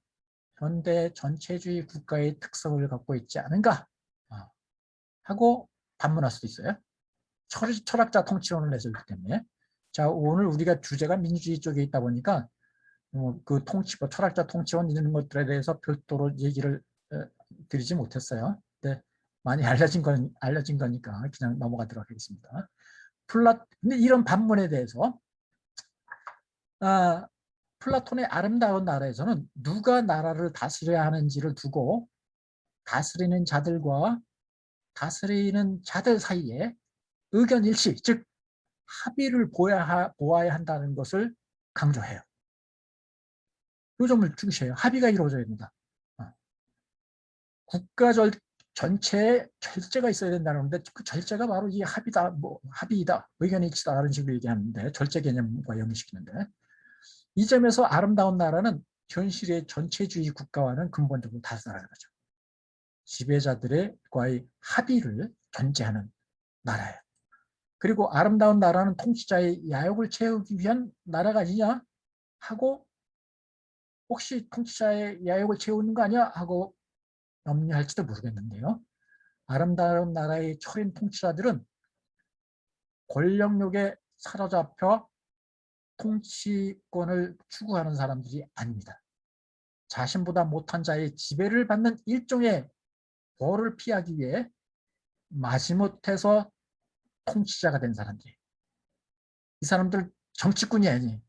[SPEAKER 1] 현대 전체주의 국가의 특성을 갖고 있지 않은가 하고 반문할 수도 있어요. 철학자 통치론을 내세우기 때문에. 자, 오늘 우리가 주제가 민주주의 쪽에 있다 보니까 그 통치법, 철학자 통치론 이런 것들에 대해서 별도로 얘기를 드리지 못했어요. 근데 많이 알려진 거니까 그냥 넘어가도록 하겠습니다. 근데 이런 반문에 대해서 플라톤의 아름다운 나라에서는 누가 나라를 다스려야 하는지를 두고 다스리는 자들과 다스리는 자들 사이에 의견 일치, 즉 합의를 보아야 한다는 것을 강조해요. 이 점을 중시해요. 합의가 이루어져야 된다. 국가 전체에 절제가 있어야 된다는데 그 절제가 바로 이 합의다, 뭐 합의이다, 의견이 있다 이런 식으로 얘기하는데 절제 개념과 연결시키는데 이 점에서 아름다운 나라는 현실의 전체주의 국가와는 근본적으로 다르다는 거죠. 지배자들과의 합의를 견제하는 나라예요. 그리고 아름다운 나라는 통치자의 야욕을 채우기 위한 나라가 아니냐 하고 혹시 통치자의 야욕을 채우는 거 아니야 하고 염려할지도 모르겠는데요. 아름다운 나라의 철인 통치자들은 권력욕에 사로잡혀 통치권을 추구하는 사람들이 아닙니다. 자신보다 못한 자의 지배를 받는 일종의 벌을 피하기 위해 마지못해서 통치자가 된 사람들이에요. 이 사람들 정치꾼이 아니에요.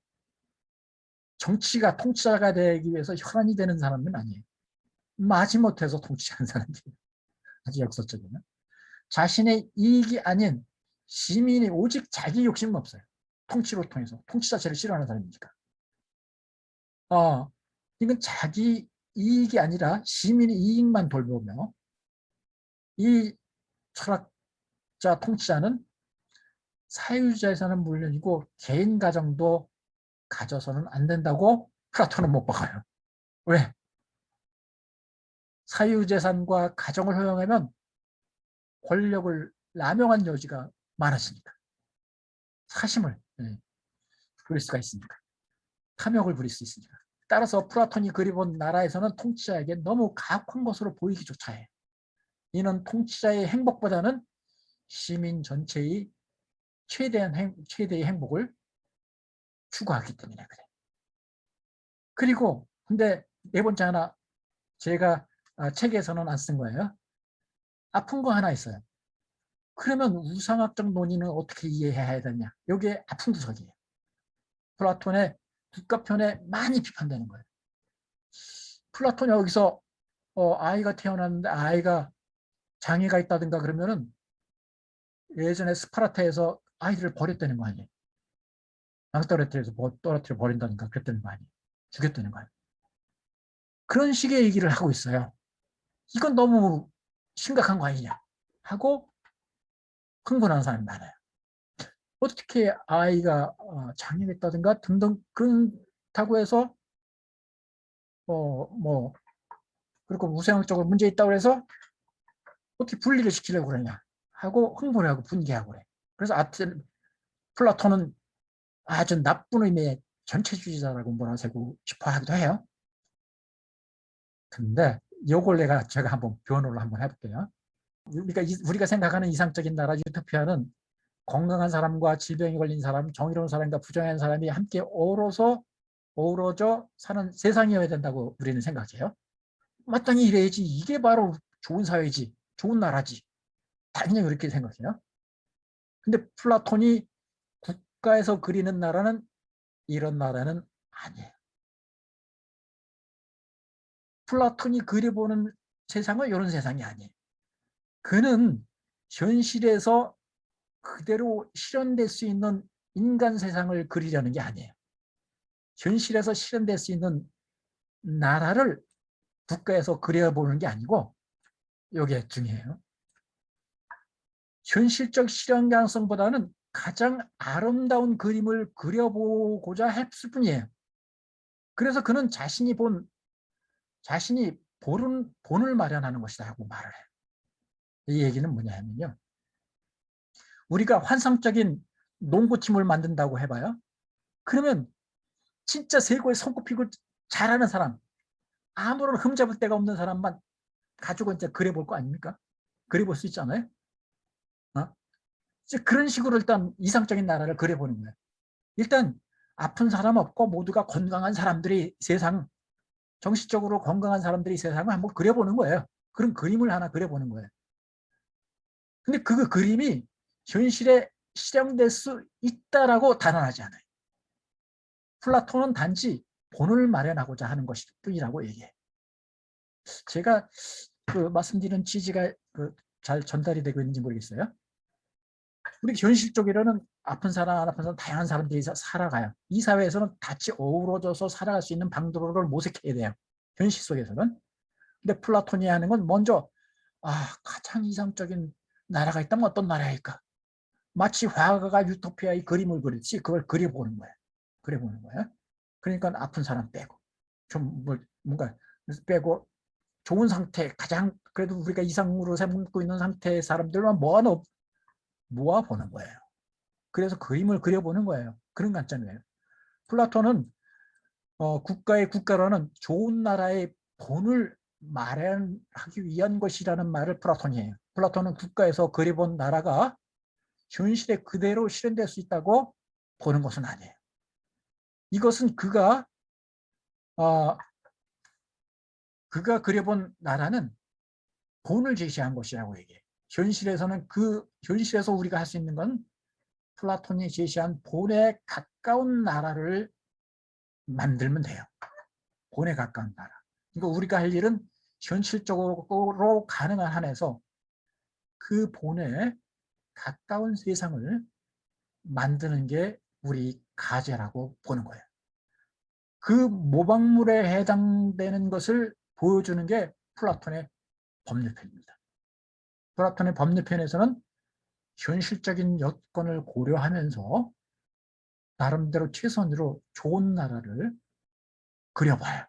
[SPEAKER 1] 정치가 통치자가 되기 위해서 혈안이 되는 사람은 아니에요. 마지못해서 통치하는 사람들이에요. 아주 역설적이면. 자신의 이익이 아닌 시민이 오직 자기 욕심은 없어요. 통치를 통해서. 통치 자체를 싫어하는 사람이니까. 이건 자기 이익이 아니라 시민의 이익만 돌보며 이 철학자 통치자는 사유재산은 물론이고 개인 가정도 가져서는 안 된다고 플라톤은 못 박아요. 왜? 사유재산과 가정을 허용하면 권력을 남용한 여지가 많아지니까. 사심을 부릴 수가 있으니까. 탐욕을 부릴 수 있으니까. 따라서 플라톤이 그려본 나라에서는 통치자에게 너무 가혹한 것으로 보이기조차 해요. 이는 통치자의 행복보다는 시민 전체의 최대의 행복을 추구하기 때문에 그래. 그리고 근데 네 번째 하나 제가 책에서는 안 쓴 거예요. 아픈 거 하나 있어요. 그러면 우상학적 논의는 어떻게 이해해야 되냐. 이게 아픈 구석이에요. 플라톤의 국가편에 많이 비판되는 거예요. 플라톤이 여기서 아이가 태어났는데 아이가 장애가 있다든가 그러면은 예전에 스파르타에서 아이들을 버렸다는 거 아니에요. 낭떠러뜨려서 떨어뜨려 버린다든가 그랬다는 거 아니에요. 죽였다는 거 아니에요. 그런 식의 얘기를 하고 있어요. 이건 너무 심각한 거 아니냐 하고 흥분하는 사람이 많아요. 어떻게 아이가 장애가 있다든가 등등 그렇다고 해서 뭐 그리고 우생학적으로 문제 있다고 해서 어떻게 분리를 시키려고 그러냐 하고 흥분하고 분개하고 그래. 그래서 플라톤은 아주 나쁜 의미의 전체주의자라고 몰아세우고 싶어 하기도 해요. 근데 요걸 제가 한번 변호를 한번 해볼게요. 우리가 생각하는 이상적인 나라 유토피아는 건강한 사람과 질병이 걸린 사람, 정의로운 사람과 부정한 사람이 함께 어우러져 사는 세상이어야 된다고 우리는 생각해요. 마땅히 이래야지. 이게 바로 좋은 사회지, 좋은 나라지. 당연히 그렇게 생각해요. 근데 플라톤이 국가에서 그리는 나라는 이런 나라는 아니에요. 플라톤이 그려보는 세상은 이런 세상이 아니에요. 그는 현실에서 그대로 실현될 수 있는 인간 세상을 그리려는 게 아니에요. 현실에서 실현될 수 있는 나라를 국가에서 그려보는 게 아니고 이게 중요해요. 현실적 실현 가능성보다는 가장 아름다운 그림을 그려보고자 했을 뿐이에요. 그래서 그는 자신이 본을 마련하는 것이다 하고 말을 해요. 이 얘기는 뭐냐면요. 우리가 환상적인 농구팀을 만든다고 해봐요. 그러면 진짜 세골 손꼽히고 잘하는 사람, 아무런 흠잡을 데가 없는 사람만 가지고 이제 그려볼 거 아닙니까? 그려볼 수 있잖아요. 그런 식으로 일단 이상적인 나라를 그려보는 거예요. 일단 아픈 사람 없고 모두가 건강한 사람들이 정신적으로 건강한 사람들이 세상을 한번 그려보는 거예요. 그런 그림을 하나 그려보는 거예요. 근데 그 그림이 현실에 실현될 수 있다라고 단언하지 않아요. 플라톤은 단지 본을 마련하고자 하는 것일 뿐이라고 얘기해요. 제가 말씀드리는 취지가 잘 전달이 되고 있는지 모르겠어요. 우리 현실적으로는 아픈 사람 안 아픈 사람 다양한 사람들이 살아가요. 이 사회에서는 같이 어우러져서 살아갈 수 있는 방도를 모색해야 돼요. 현실 속에서는. 근데 플라톤이 하는 건 먼저 가장 이상적인 나라가 있다면 어떤 나라일까? 마치 화가가 유토피아의 그림을 그리듯이 그걸 그려보는 거예요. 그려보는 거예요. 그러니까 아픈 사람 빼고 좀 뭔가 빼고 좋은 상태, 가장 그래도 우리가 이상으로 삼고 있는 상태의 사람들만 모아보는 거예요. 그래서 그림을 그려보는 거예요. 그런 관점이에요. 플라톤은 국가의 국가라는 좋은 나라의 본을 마련하기 위한 것이라는 말을 플라톤이 해요. 플라톤은 국가에서 그려본 나라가 현실에 그대로 실현될 수 있다고 보는 것은 아니에요. 이것은 어, 그가 그려본 나라는 본을 제시한 것이라고 얘기해요. 현실에서 우리가 할 수 있는 건 플라톤이 제시한 본에 가까운 나라를 만들면 돼요. 본에 가까운 나라. 그러니까 우리가 할 일은 현실적으로 가능한 한에서 그 본에 가까운 세상을 만드는 게 우리 과제라고 보는 거예요. 그 모방물에 해당되는 것을 보여주는 게 플라톤의 법률편입니다. 플라톤의 법률편에서는 현실적인 여건을 고려하면서 나름대로 최선으로 좋은 나라를 그려봐요.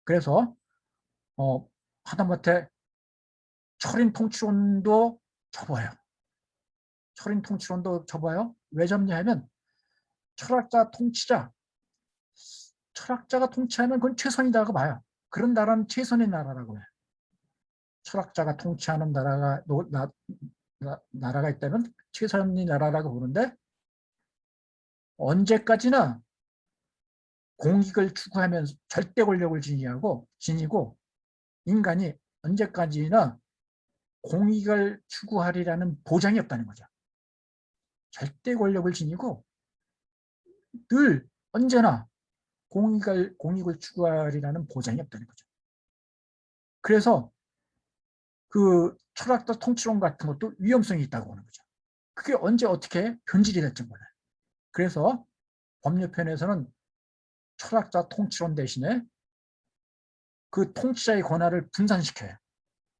[SPEAKER 1] 그래서 하다못해 철인 통치론도 접어요. 철인 통치론도 접어요. 왜 접냐 하면 철학자가 통치하면 그건 최선이라고 봐요. 그런 나라는 최선의 나라라고 해요. 철학자가 통치하는 나라가 있다면 최선의 나라라고 보는데 언제까지나 공익을 추구하면서 절대 권력을 지니고 인간이 언제까지나 공익을 추구하리라는 보장이 없다는 거죠. 절대 권력을 지니고 늘 언제나 공익을 추구하리라는 보장이 없다는 거죠. 그래서 그 철학자 통치론 같은 것도 위험성이 있다고 하는 거죠. 그게 언제 어떻게 변질이 될지 몰라요. 그래서 법률편에서는 철학자 통치론 대신에 그 통치자의 권한을 분산시켜요.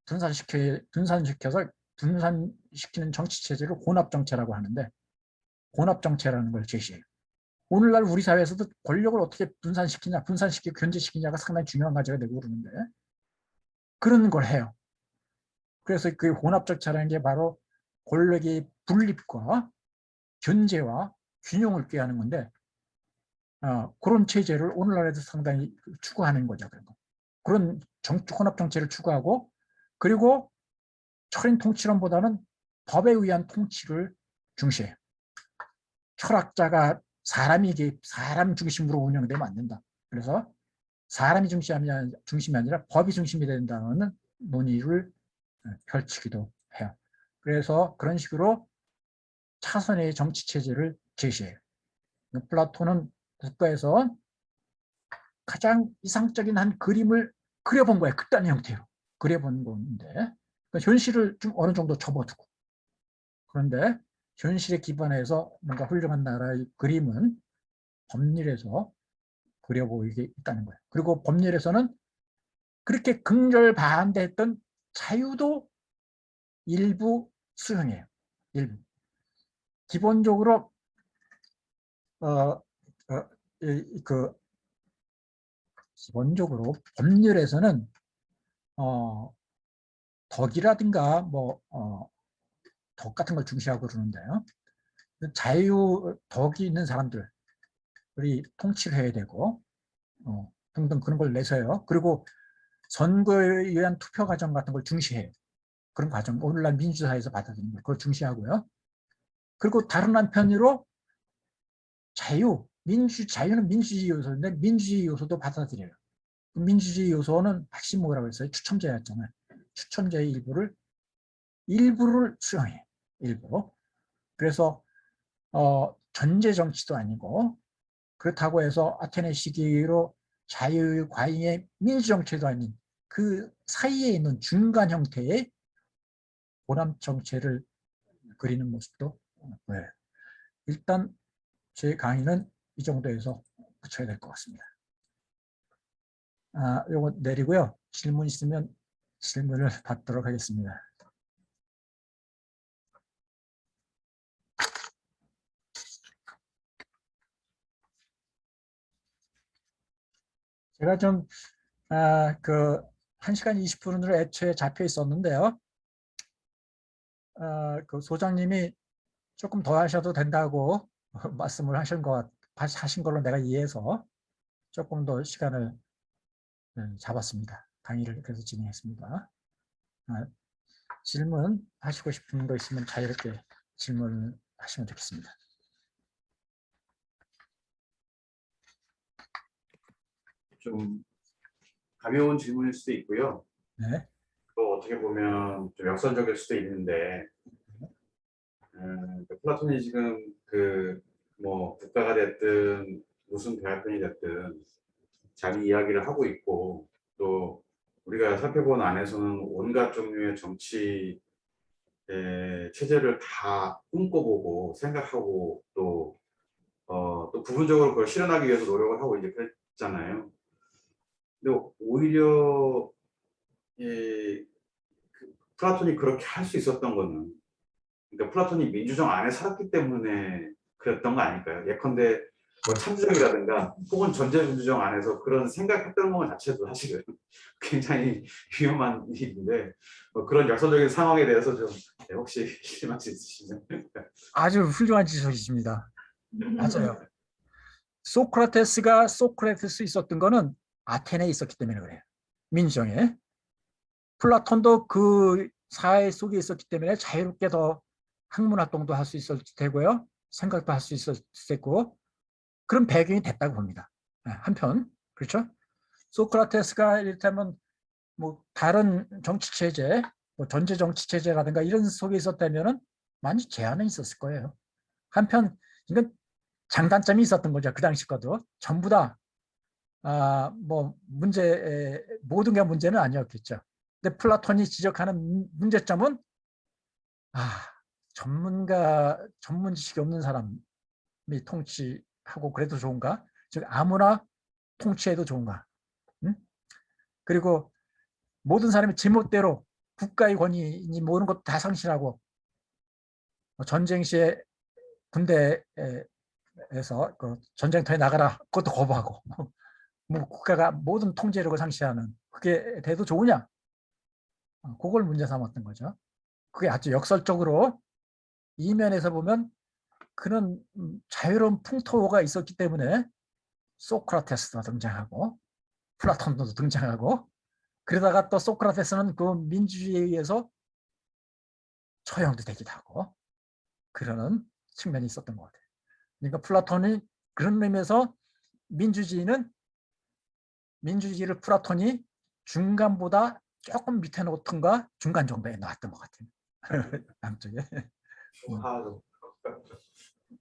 [SPEAKER 1] 분산시켜서 분산시키는 정치체제를 혼합정체라고 하는데 혼합정체라는 걸 제시해요. 오늘날 우리 사회에서도 권력을 어떻게 분산시키고 견제시키냐가 상당히 중요한 과제가 되고 그러는데 그런 걸 해요. 그래서 그 혼합정체라는 게 바로 권력의 분립과 견제와 균형을 꾀하는 건데 그런 체제를 오늘날에도 상당히 추구하는 거죠. 그런 혼합정체를 추구하고 그리고 철인 통치론보다는 법에 의한 통치를 중시해요. 철학자가 사람 중심으로 운영되면 안 된다. 그래서 사람이 중심이 아니라 법이 중심이 된다는 논의를 펼치기도 해요. 그래서 그런 식으로 차선의 정치체제를 제시해요. 플라톤은 국가에서 가장 이상적인 한 그림을 그려본 거예요. 극단의 형태로 그려본 건데 그러니까 현실을 좀 어느 정도 접어두고 그런데 현실에 기반해서 뭔가 훌륭한 나라의 그림은 법률에서 그려 보이게 있다는 거예요. 그리고 법률에서는 그렇게 극렬 반대했던 자유도 일부 수용해요. 일부. 기본적으로 어, 어, 기본적으로 법률에서는 덕이라든가 덕 같은 걸 중시하고 그러는데요. 덕이 있는 사람들이 통치를 해야 되고 등등 그런 걸 내세요. 그리고 선거에 의한 투표 과정 같은 걸 중시해요. 그런 과정, 오늘날 민주사회에서 받아들이는 걸 그걸 중시하고요. 그리고 다른 한편으로 자유는 민주주의 요소인데 민주주의 요소도 받아들여요. 민주주의 요소는 핵심 뭐라고 했어요? 추첨제였잖아요. 추첨제의 일부를 수용해요. 일부. 그래서 전제 정치도 아니고 그렇다고 해서 아테네 시기로 자유과잉의 민주정체도 아닌 그 사이에 있는 중간 형태의 호남 정체를 그리는 모습도 보여요. 일단 제 강의는 이 정도에서 그쳐야 될 것 같습니다. 요거 내리고요. 질문 있으면 질문을 받도록 하겠습니다. 제가 좀, 그 1시간 20분으로 애초에 잡혀 있었는데요. 그 소장님이 조금 더 하셔도 된다고 말씀을 하신 걸로 내가 이해해서 조금 더 시간을 잡았습니다. 강의를 그래서 진행했습니다. 질문 하시고 싶은 거 있으면 자유롭게 질문을 하시면 좋겠습니다.
[SPEAKER 2] 좀 가벼운 질문일 수도 있고요.
[SPEAKER 1] 네.
[SPEAKER 2] 또 어떻게 보면 좀 역설적일 수도 있는데, 플라톤이 지금 그 뭐 국가가 됐든 무슨 대학원이 됐든 자기 이야기를 하고 있고, 또 우리가 살펴본 안에서는 온갖 종류의 정치 체제를 다 꿈꿔보고 생각하고 또 부분적으로 그걸 실현하기 위해서 노력을 하고 이제 그랬잖아요. 근데 오히려 플라톤이 그렇게 할 수 있었던 거는, 그러니까 플라톤이 민주정 안에 살았기 때문에 그랬던 거 아닐까요? 예컨대 뭐 참주정이라든가 혹은 전제민주정 안에서 그런 생각했던 것 자체도 사실은 굉장히 위험한 일인데, 그런 역사적인 상황에 대해서 좀 혹시 말씀 있으시면.
[SPEAKER 1] 아주 훌륭한 지적이십니다. 맞아요. 소크라테스가 소크라테스 있었던 거는 아테네에 있었기 때문에 그래요. 민주정에. 플라톤도 그 사회 속에 있었기 때문에 자유롭게 더 학문 활동도 할 수 있었을 테고요. 생각도 할 수 있었을 테고 그런 배경이 됐다고 봅니다. 한편 그렇죠? 소크라테스가 이를테면 뭐 다른 정치 체제, 뭐 전제 정치 체제라든가 이런 속에 있었다면은 많이 제한은 있었을 거예요. 한편 이건 장단점이 있었던 거죠. 그 당시 거도 전부 다 뭐 모든 게 문제는 아니었겠죠. 근데 플라톤이 지적하는 문제점은 전문 지식이 없는 사람이 통치하고 그래도 좋은가? 즉 아무나 통치해도 좋은가? 응? 그리고 모든 사람이 제멋대로 국가의 권위니 모든 것 다 상실하고 전쟁 시에 군대에서 그 전쟁터에 나가라 그것도 거부하고 뭐 국가가 모든 통제력을 상실하는 그게 돼도 좋으냐? 그걸 문제 삼았던 거죠. 그게 아주 역설적으로 이면에서 보면 그런 자유로운 풍토가 있었기 때문에 소크라테스도 등장하고 플라톤도 등장하고 그러다가 또 소크라테스는 그 민주주의에 의해서 처형도 되기도 하고 그러는 측면이 있었던 것 같아요. 그러니까 플라톤이 그런 의미에서 민주주의를 플라톤이 중간보다 조금 밑에 놓던가 중간 정도에 놨던 것 같아요. 남쪽에.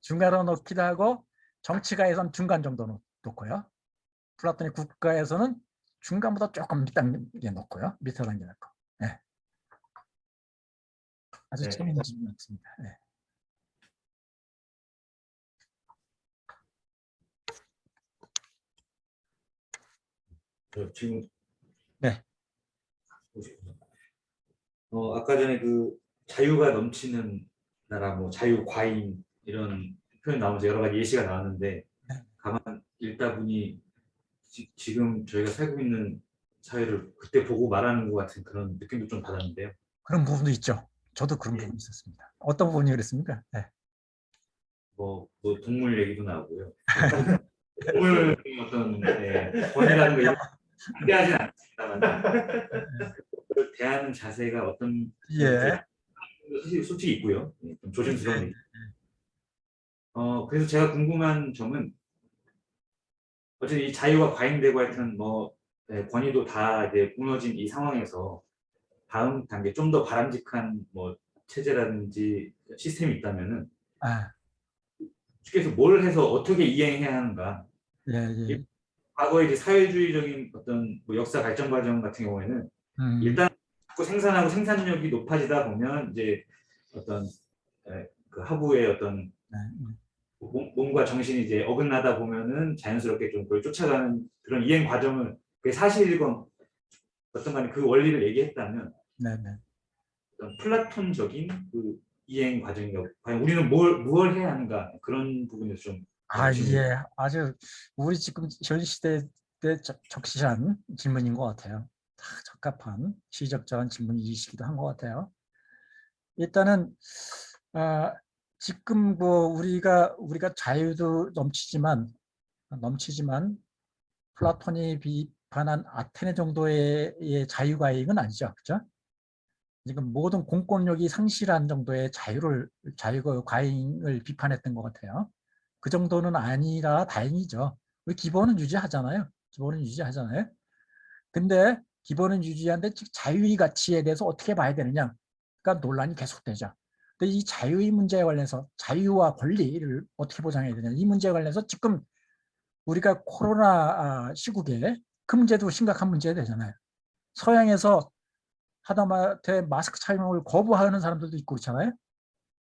[SPEAKER 1] 중간으로 놓기도 하고 정치가에서는 중간 정도 놓고요. 플라톤이 국가에서는 중간보다 조금 밑단계 놓고요. 밑에 단계 놓고. 네. 아주 재미있는 질문이었습니다. 네.
[SPEAKER 3] 지금
[SPEAKER 1] 네.
[SPEAKER 3] 아까 전에 그 자유가 넘치는 나라, 뭐 자유과인 이런 표현 나오면서 여러 가지 예시가 나왔는데 가만 읽다 보니 지금 저희가 살고 있는 사회를 그때 보고 말하는 것 같은 그런 느낌도 좀 받았는데요.
[SPEAKER 1] 그런 부분도 있죠. 저도 그런 부분이 있었습니다. 어떤 부분이 그랬습니까? 네.
[SPEAKER 3] 뭐 동물 얘기도 나오고요. 동물 어떤 권위라는 거 이런 기대하진 않습니다만 대하는 자세가 어떤
[SPEAKER 1] 예.
[SPEAKER 3] 사실 솔직히 있고요. 좀 조심스러운 얘기. 그래서 제가 궁금한 점은 어쨌든 이 자유가 과잉되고 하여튼 권위도 다 이제 무너진 이 상황에서 다음 단계 좀 더 바람직한 뭐 체제라든지 시스템이 있다면은 쉽게 해서 뭘 해서 어떻게 이행해야 하는가.
[SPEAKER 1] 예.
[SPEAKER 3] 과거의 이제 사회주의적인 어떤 뭐 역사 발전 과정 같은 경우에는 일단 자꾸 생산하고 생산력이 높아지다 보면 이제 어떤 그 하부의 어떤 몸과 정신이 이제 어긋나다 보면은 자연스럽게 좀 그걸 쫓아가는 그런 이행 과정을 그게 사실이건 어떤 간에 그 원리를 얘기했다면
[SPEAKER 1] 네네.
[SPEAKER 3] 어떤 플라톤적인 그 이행 과정이라고 과연 우리는 무엇을 해야 하는가 그런 부분에서 좀 질문.
[SPEAKER 1] 예, 아주 우리 지금 현 시대에 적시한 질문인 것 같아요. 다 적합한 시적절한 질문이시기도 한 것 같아요. 일단은 지금 우리가 자유도 넘치지만 플라톤이 비판한 아테네 정도의 자유과잉은 아니죠, 그죠? 지금 모든 공권력이 상실한 정도의 자유가 과잉을 비판했던 것 같아요. 그 정도는 아니라 다행이죠. 우리 기본은 유지하잖아요. 기본은 유지하잖아요. 근데 기본은 유지하는데 자유의 가치에 대해서 어떻게 봐야 되느냐가 논란이 계속되죠. 근데 이 자유의 문제에 관해서 자유와 권리를 어떻게 보장해야 되냐 이 문제에 관해서 지금 우리가 코로나 시국에 그 문제도 심각한 문제가 되잖아요. 서양에서 하다못해 마스크 착용을 거부하는 사람들도 있고 그렇잖아요.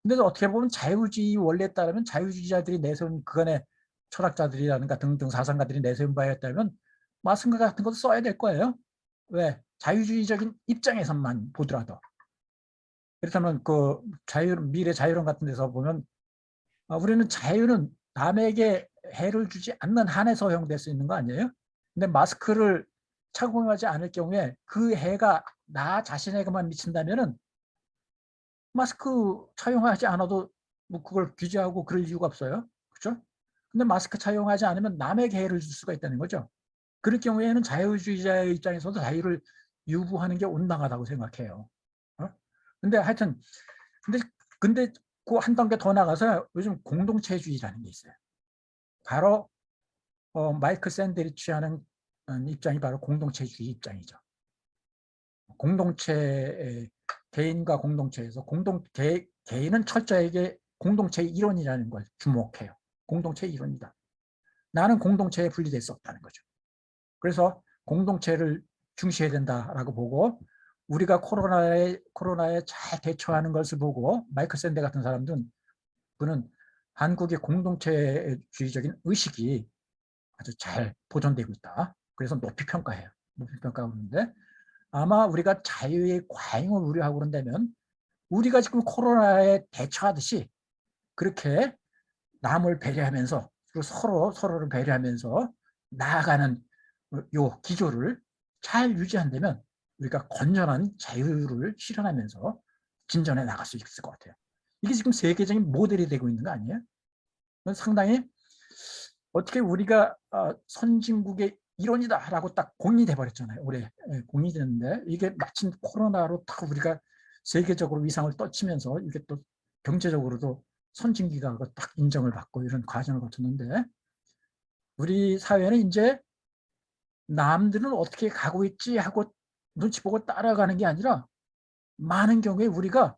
[SPEAKER 1] 근데 어떻게 보면 자유주의 원리에 따르면 자유주의자들이 내세운 그간의 철학자들이라든가 등등 사상가들이 내세운 바에 따르면 마스크 같은 것도 써야 될 거예요. 왜? 자유주의적인 입장에서만 보더라도. 그렇다면 그 미래 자유론 같은 데서 보면 우리는 자유는 남에게 해를 주지 않는 한에서 허용될 수 있는 거 아니에요? 근데 마스크를 착용하지 않을 경우에 그 해가 나 자신에게만 미친다면은 마스크 착용하지 않아도 뭐 그걸 규제하고 그럴 이유가 없어요. 그렇죠? 근데 마스크 착용하지 않으면 남에게 해를 줄 수가 있다는 거죠. 그럴 경우에는 자유주의자의 입장에서도 자유를 유보하는 게 온당하다고 생각해요. 어? 근데 하여튼 근데 그 한 단계 더 나가서 요즘 공동체주의라는 게 있어요. 바로 마이클 샌델이 취하는 입장이 바로 공동체주의 입장이죠. 개인과 공동체에서 개인은 철저하게 공동체의 이론이라는 걸 주목해요. 공동체의 이론이다. 나는 공동체에 분리될 수 없다는 거죠. 그래서 공동체를 중시해야 된다라고 보고 우리가 코로나에 잘 대처하는 것을 보고 마이클 샌델 같은 사람들은 그는 한국의 공동체주의적인 의식이 아주 잘 보존되고 있다. 그래서 높이 평가해요. 높이 평가하고 있는데 아마 우리가 자유의 과잉을 우려하고 그런다면 우리가 지금 코로나에 대처하듯이 그렇게 남을 배려하면서 그리고 서로를 배려하면서 나아가는 요 기조를 잘 유지한다면 우리가 건전한 자유를 실현하면서 진전해 나갈 수 있을 것 같아요. 이게 지금 세계적인 모델이 되고 있는 거 아니에요? 상당히 어떻게 우리가 선진국의 일원이다라고 딱 공인돼 버렸잖아요. 올해 공인이 됐는데 이게 마침 코로나로 딱 우리가 세계적으로 위상을 떨치면서 이게 또 경제적으로도 선진국이라고 딱 인정을 받고 이런 과정을 거쳤는데 우리 사회는 이제 남들은 어떻게 가고 있지 하고 눈치 보고 따라가는 게 아니라 많은 경우에 우리가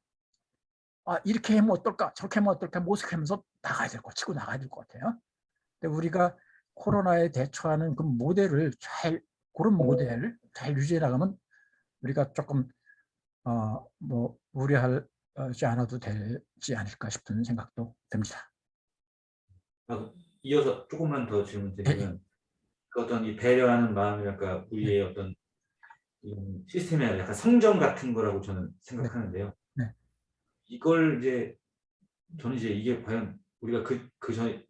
[SPEAKER 1] 이렇게 하면 어떨까 저렇게 하면 어떨까 모색하면서 나가야 될 것, 치고 나가야 될 것 같아요. 근데 우리가 코로나에 대처하는 그런 모델을 잘 유지해 나가면 우리가 조금 뭐 우려하지 않아도 되지 않을까 싶은 생각도 듭니다.
[SPEAKER 3] 이어서 조금만 더 질문
[SPEAKER 1] 예,
[SPEAKER 3] 드리면 그 어떤 이 배려하는 마음이랄까 우리의 어떤 이런 시스템의 약간 성정 같은 거라고 저는
[SPEAKER 1] 네,
[SPEAKER 3] 생각하는데요.
[SPEAKER 1] 네,
[SPEAKER 3] 이걸 이제 저는 이제 이게 과연 우리가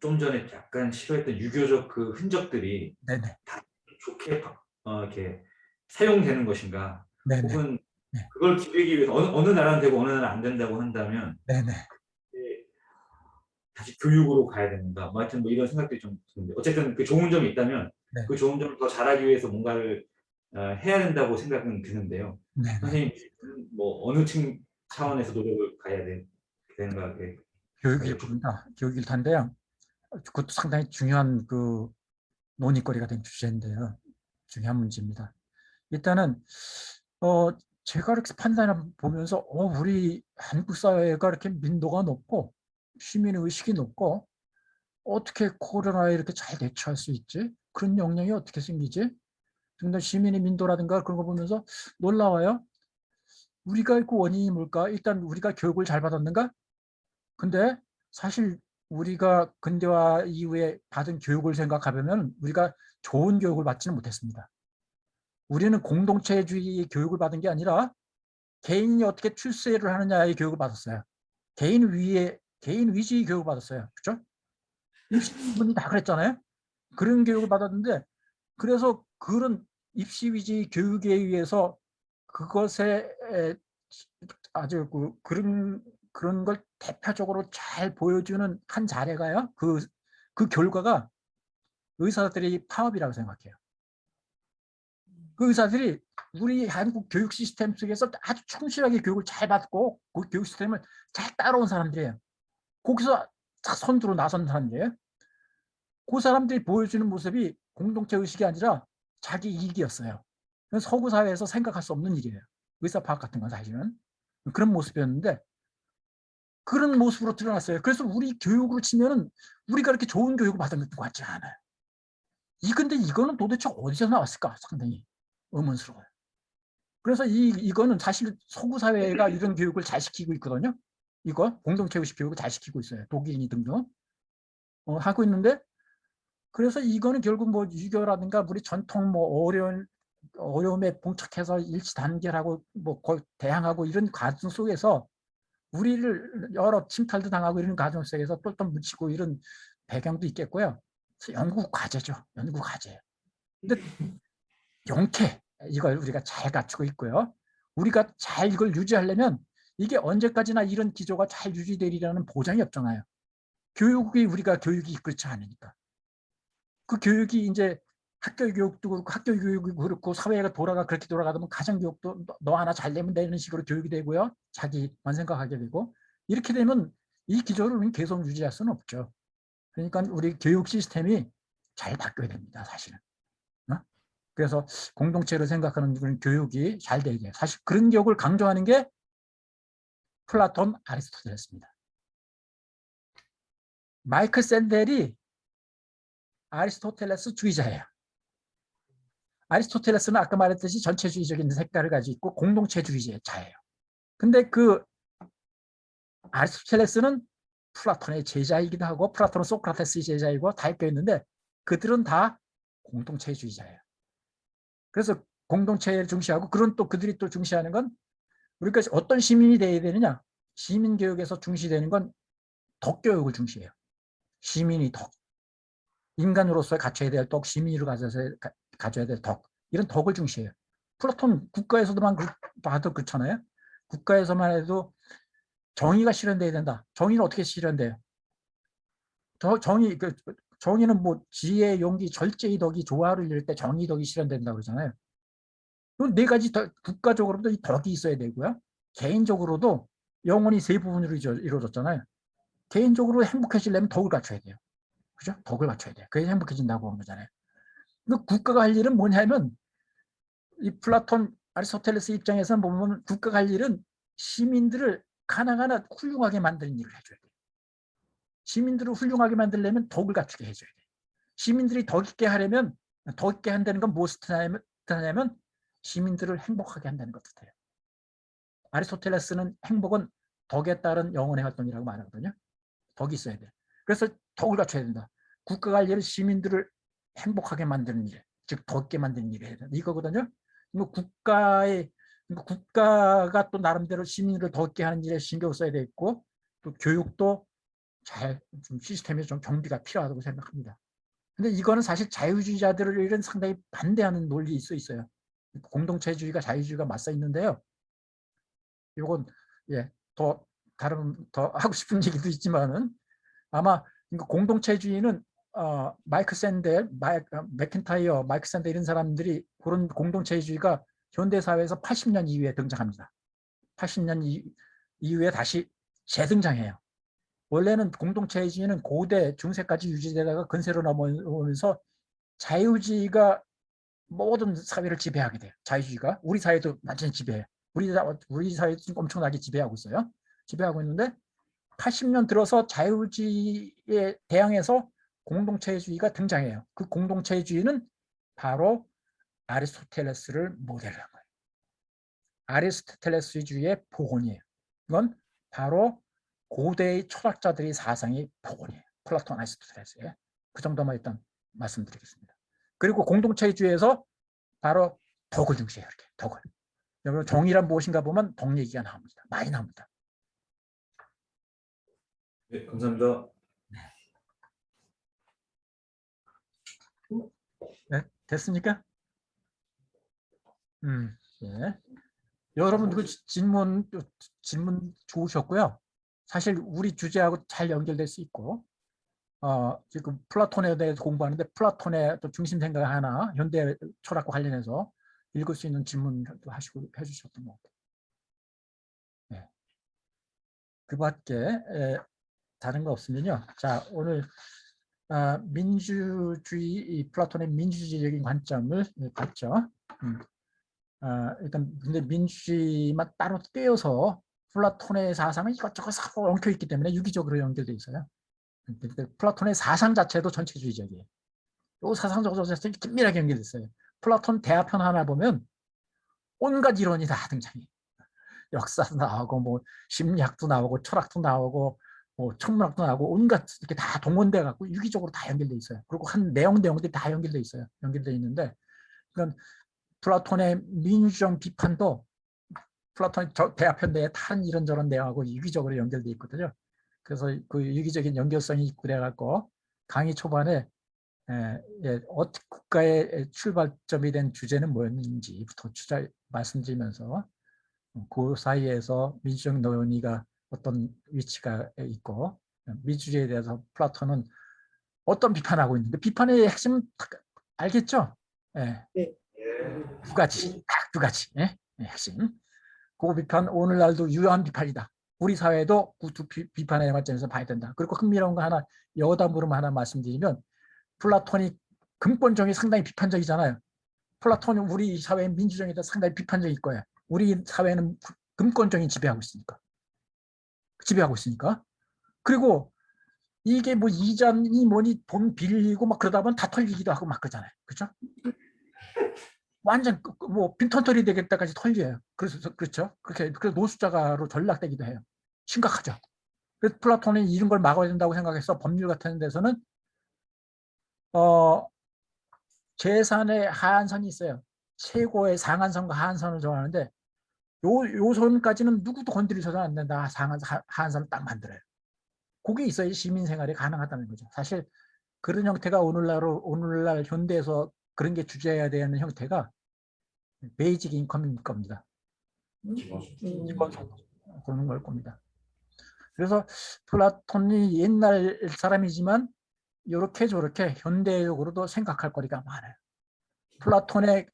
[SPEAKER 3] 좀 전에 약간 싫어했던 유교적 그 흔적들이
[SPEAKER 1] 네, 네,
[SPEAKER 3] 다 좋게 이렇게 사용되는 것인가?
[SPEAKER 1] 네, 네,
[SPEAKER 3] 혹은
[SPEAKER 1] 네,
[SPEAKER 3] 그걸 기르기 위해서 어느 나라는 되고 어느 나라는 안 된다고 한다면
[SPEAKER 1] 네, 네,
[SPEAKER 3] 이제 다시 교육으로 가야 되는가? 뭐 하여튼 뭐 이런 생각들이 좀 드는데 어쨌든 그 좋은 점이 있다면
[SPEAKER 1] 네,
[SPEAKER 3] 그 좋은 점을 더 잘하기 위해서 뭔가를 해야 된다고 생각은 드는데요.
[SPEAKER 1] 네, 네.
[SPEAKER 3] 선생님 뭐 어느 차원에서 노력을 가야 되는가
[SPEAKER 1] 교육일 겁니다. 교육일 텐데요. 그것도 상당히 중요한 그 논의거리가 된 주제인데요. 중요한 문제입니다. 일단은 제가 이렇게 판단을 보면서 우리 한국 사회가 이렇게 민도가 높고 시민 의식이 높고 어떻게 코로나에 이렇게 잘 대처할 수 있지? 그런 역량이 어떻게 생기지? 근데 시민의 민도라든가 그런 거 보면서 놀라워요. 우리가 그 원인이 뭘까? 일단 우리가 교육을 잘 받았는가? 근데 사실 우리가 근대화 이후에 받은 교육을 생각하면 우리가 좋은 교육을 받지는 못했습니다. 우리는 공동체주의 교육을 받은 게 아니라 개인이 어떻게 출세를 하느냐의 교육을 받았어요. 개인 위주의 교육을 받았어요. 그렇죠? 입시분이 다 그랬잖아요. 그런 교육을 받았는데, 그래서 그런 입시 위주의 교육에 의해서 그것에 아주 그런 걸 대표적으로 잘 보여주는 한 사례가요. 그 결과가 의사들이 파업이라고 생각해요. 그 의사들이 우리 한국 교육 시스템 속에서 아주 충실하게 교육을 잘 받고 그 교육 시스템을 잘 따라온 사람들이에요. 거기서 딱 선두로 나선 사람들이에요. 그 사람들이 보여주는 모습이 공동체 의식이 아니라 자기 이익이었어요. 서구 사회에서 생각할 수 없는 일이에요. 의사 파업 같은 건 사실은 그런 모습이었는데 그런 모습으로 드러났어요. 그래서 우리 교육으로 치면은 우리가 이렇게 좋은 교육을 받은 것 같지 않아요. 근데 이거는 도대체 어디서 나왔을까? 상당히 의문스러워요. 그래서 이거는 사실 서구 사회가 이런 교육을 잘 시키고 있거든요. 이거 공동체 의식 교육을 잘 시키고 있어요. 독일인이 등등 하고 있는데, 그래서 이거는 결국 뭐 유교라든가 우리 전통 뭐 어려움에 봉착해서 일치 단결하고 뭐 대항하고 이런 과정 속에서 우리를 여러 침탈도 당하고 이런 과정 속에서 똘똘 묻히고 이런 배경도 있겠고요. 그래서 연구 과제죠. 연구 과제. 근데 영태 이걸 우리가 잘 갖추고 있고요. 우리가 잘 이걸 유지하려면 이게 언제까지나 이런 기조가 잘 유지되리라는 보장이 없잖아요. 우리가 교육이 그렇지 않으니까. 그 교육이 이제 학교 교육도 그렇고 학교 교육이 그렇고 사회가 그렇게 돌아가다 보면 가정 교육도 너 하나 잘 되면 되는 식으로 교육이 되고요. 자기만 생각하게 되고 이렇게 되면 이 기조를 우리는 계속 유지할 수는 없죠. 그러니까 우리 교육 시스템이 잘 바뀌어야 됩니다. 사실은. 그래서 공동체를 생각하는 그런 교육이 잘 돼야 돼요. 사실 그런 교육을 강조하는 게 플라톤, 아리스토텔레스입니다. 마이클 샌델이 아리스토텔레스 주의자예요. 아리스토텔레스는 아까 말했듯이 전체주의적인 색깔을 가지고 있고 공동체주의자예요. 근데 그 아리스토텔레스는 플라톤의 제자이기도 하고 플라톤은 소크라테스의 제자이고 다 엮여 있는데 그들은 다 공동체주의자예요. 그래서 공동체를 중시하고 그들이 또 중시하는 건 우리가 어떤 시민이 되어야 되느냐. 시민교육에서 중시되는 건 덕교육을 중시해요. 시민이 덕. 인간으로서 갖춰야 될 덕, 시민으로 가져야 될 덕. 이런 덕을 중시해요. 플라톤 국가에서도만 봐도 그렇잖아요. 국가에서만 해도 정의가 실현돼야 된다. 정의는 어떻게 실현돼요? 정의는 뭐 지혜, 용기, 절제의 덕이 조화를 이룰 때 정의 덕이 실현된다고 그러잖아요. 네 가지 국가적으로도 이 덕이 있어야 되고요. 개인적으로도 영혼이 세 부분으로 이루어졌잖아요. 개인적으로 행복해지려면 덕을 갖춰야 돼요. 그죠? 덕을 갖춰야 돼요. 그래야 행복해진다고 하는 거잖아요. 그 국가가 할 일은 뭐냐면 이 플라톤, 아리스토텔레스 입장에서는 보면 국가가 할 일은 시민들을 가나가나 훌륭하게 만드는 일을 해줘야 돼요. 시민들을 훌륭하게 만들려면 덕을 갖추게 해줘야 돼요. 시민들이 덕 있게 하려면 덕 있게 한다는 건 무엇을 뜻하냐면 시민들을 행복하게 한다는 것 뜻해요. 아리스토텔레스는 행복은 덕에 따른 영혼의 활동이라고 말하거든요. 덕이 있어야 돼. 그래서 덕을 갖춰야 된다. 국가가 할 일은 시민들을 행복하게 만드는 일, 즉 덕 있게 만드는 일을 해야 된다. 이거거든요. 국가가 또 나름대로 시민을 덕 있게 하는 일에 신경을 써야 되겠고 또 교육도 좀 시스템에 좀 정비가 필요하다고 생각합니다. 근데 이거는 사실 자유주의자들을 상당히 반대하는 논리일 수 있어요. 공동체주의가 자유주의가 맞서 있는데요. 이건 더 하고 싶은 얘기도 있지만은 아마 공동체주의는 마이크 샌델, 맥킨타이어, 마이크 샌델 이런 사람들이 그런 공동체주의가 현대 사회에서 80년 이후에 등장합니다. 80년 이후에 다시 재등장해요. 원래는 공동체주의는 고대 중세까지 유지되다가 근세로 넘어오면서 자유주의가 모든 사회를 지배하게 돼요. 자유주의가 우리 사회도 완전히 지배해요. 우리 사회도 엄청나게 지배하고 있어요. 지배하고 있는데 80년 들어서 자유주의에 대항해서 공동체주의가 등장해요. 그 공동체주의는 바로 아리스토텔레스를 모델로 한 거예요. 아리스토텔레스주의의 복원이에요. 이건 바로 고대의 철학자들의 사상이 복원이에요. 플라톤, 아리스토텔레스의 그 정도만 일단 말씀드리겠습니다. 그리고 공동체주의에서 바로 덕을 중시해요. 이렇게 덕을. 여러분 정의란 무엇인가 보면 덕 얘기가 나옵니다. 많이 나옵니다.
[SPEAKER 3] 네, 감사합니다.
[SPEAKER 1] 네, 됐습니까? 예. 여러분 그 질문 좋으셨고요. 사실 우리 주제하고 잘 연결될 수 있고, 지금 플라톤에 대해서 공부하는데 플라톤의 또 중심 생각 하나 현대 철학과 관련해서 읽을 수 있는 질문도 하시고 해주셨던 것 같아요. 네. 그밖에 다른 거 없으면요. 자, 오늘 민주주의, 플라톤의 민주주의적인 관점을 봤죠. 일단 근데 민주주의만 따로 떼어서 플라톤의 사상은 이것저것 엉켜 있기 때문에 유기적으로 연결돼 있어요. 플라톤의 사상 자체도 전체주의적이에요. 이 사상적으로 긴밀하게 연결됐어요. 플라톤 대화편 하나 보면 온갖 이론이 다 등장해요. 역사도 나오고 뭐 심리학도 나오고 철학도 나오고 뭐 천문학도 나오고 온갖 이렇게 다 동원돼 갖고 유기적으로 다 연결돼 있어요. 그리고 한 내용들이 다 연결돼 있어요. 연결돼 있는데 그건 플라톤의 민주적 비판도 플라톤의 대화편 내에 다른 이런저런 내용하고 유기적으로 연결돼 있거든요. 그래서 그 유기적인 연결성이 있고 그래갖고 강의 초반에 어떻게 국가의 출발점이 된 주제는 뭐였는지부터 말씀드리면서 그 사이에서 민주적 논의가 어떤 위치가 있고 민주주의에 대해서 플라톤은 어떤 비판하고 있는데 비판의 핵심 알겠죠? 네. 두 가지, 딱 두 가지 핵심. 그 비판 오늘날도 유효한 비판이다. 우리 사회도 그 두 비판의 관점에서 봐야 된다. 그리고 흥미로운 거 하나 여담으로 하나 말씀드리면 플라톤이 근본적이 상당히 비판적이잖아요. 플라톤이 우리 사회의 민주주의에 대해서 상당히 비판적일 거예요. 우리 사회는 금권정이 지배하고 있으니까. 그리고 이게 뭐 이자니 뭐니 돈 빌리고 막 그러다 보면 다 털리기도 하고 막 그러잖아요. 그렇죠? 완전 뭐 빈털터리 되겠다까지 털려요. 그렇죠? 그래서 노숙자가로 전락되기도 해요. 심각하죠. 그래서 플라톤이 이런 걸 막아야 된다고 생각해서 법률 같은 데서는 재산의 하한선이 있어요. 최고의 상한선과 하한선을 정하는데 요 선까지는 누구도 건드리셔도 안 된다. 하한선을 딱 만들어요. 그게 있어야 시민생활이 가능하다는 거죠. 사실 그런 형태가 오늘날 현대에서 그런 게 주제해야 되는 형태가 베이직 인컴일 겁니다. 기본소득 그런 걸 겁니다. 그래서 플라톤이 옛날 사람이지만 이렇게 저렇게 현대적으로도 생각할 거리가 많아요. 플라톤의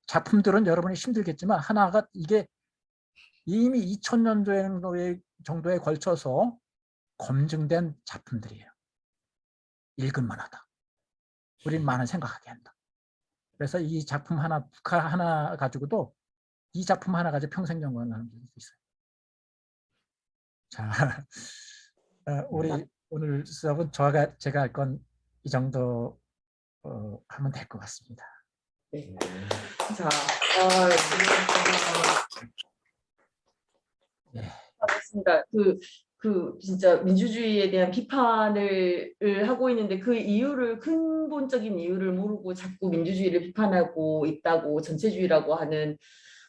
[SPEAKER 1] 작품들은 여러분이 힘들겠지만 하나가 이게 이미 2000년 정도에 걸쳐서 검증된 작품들이에요. 읽을 만하다. 우린 많은 생각하게 한다. 그래서 이 작품 하나 가지고도 이 작품 하나 가지고 평생 연구하는 사람들도 있어요. 자, 우리 오늘 수업은 제가 할 건 이 정도 하면 될 것 같습니다.
[SPEAKER 4] 네. 자,
[SPEAKER 1] 네.
[SPEAKER 4] 알겠습니다. 진짜 민주주의에 대한 비판을 하고 있는데 그 이유를 근본적인 이유를 모르고 자꾸 민주주의를 비판하고 있다고 전체주의라고 하는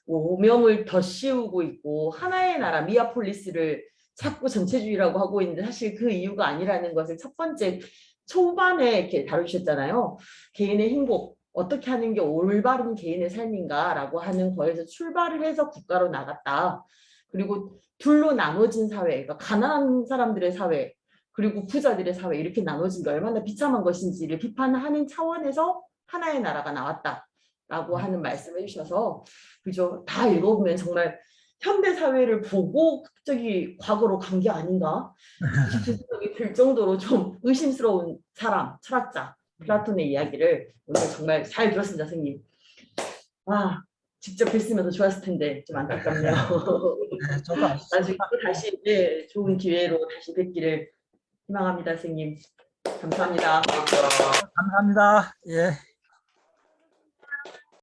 [SPEAKER 4] 오명을 더 씌우고 있고 하나의 나라 미아폴리스를 자꾸 전체주의라고 하고 있는데 사실 그 이유가 아니라는 것을 첫 번째 초반에 이렇게 다루셨잖아요. 개인의 행복 어떻게 하는 게 올바른 개인의 삶인가라고 하는 거에서 출발을 해서 국가로 나갔다. 그리고 둘로 나눠진 사회, 그러니까 가난한 사람들의 사회, 그리고 부자들의 사회 이렇게 나눠진 게 얼마나 비참한 것인지를 비판하는 차원에서 하나의 나라가 나왔다라고 하는 말씀을 해주셔서 그죠? 다 읽어보면 정말 현대 사회를 보고 갑자기 과거로 간 게 아닌가 싶은 생각이 들 정도로 좀 의심스러운 사람, 철학자 플라톤의 이야기를 오늘 정말 잘 들었습니다, 선생님. 직접 뵀으면 더 좋았을 텐데 좀 안타깝네요.
[SPEAKER 1] 저도
[SPEAKER 4] 나중에 또 다시 좋은 기회로 다시 뵙기를 희망합니다, 선생님. 감사합니다.
[SPEAKER 1] 감사합니다. 예.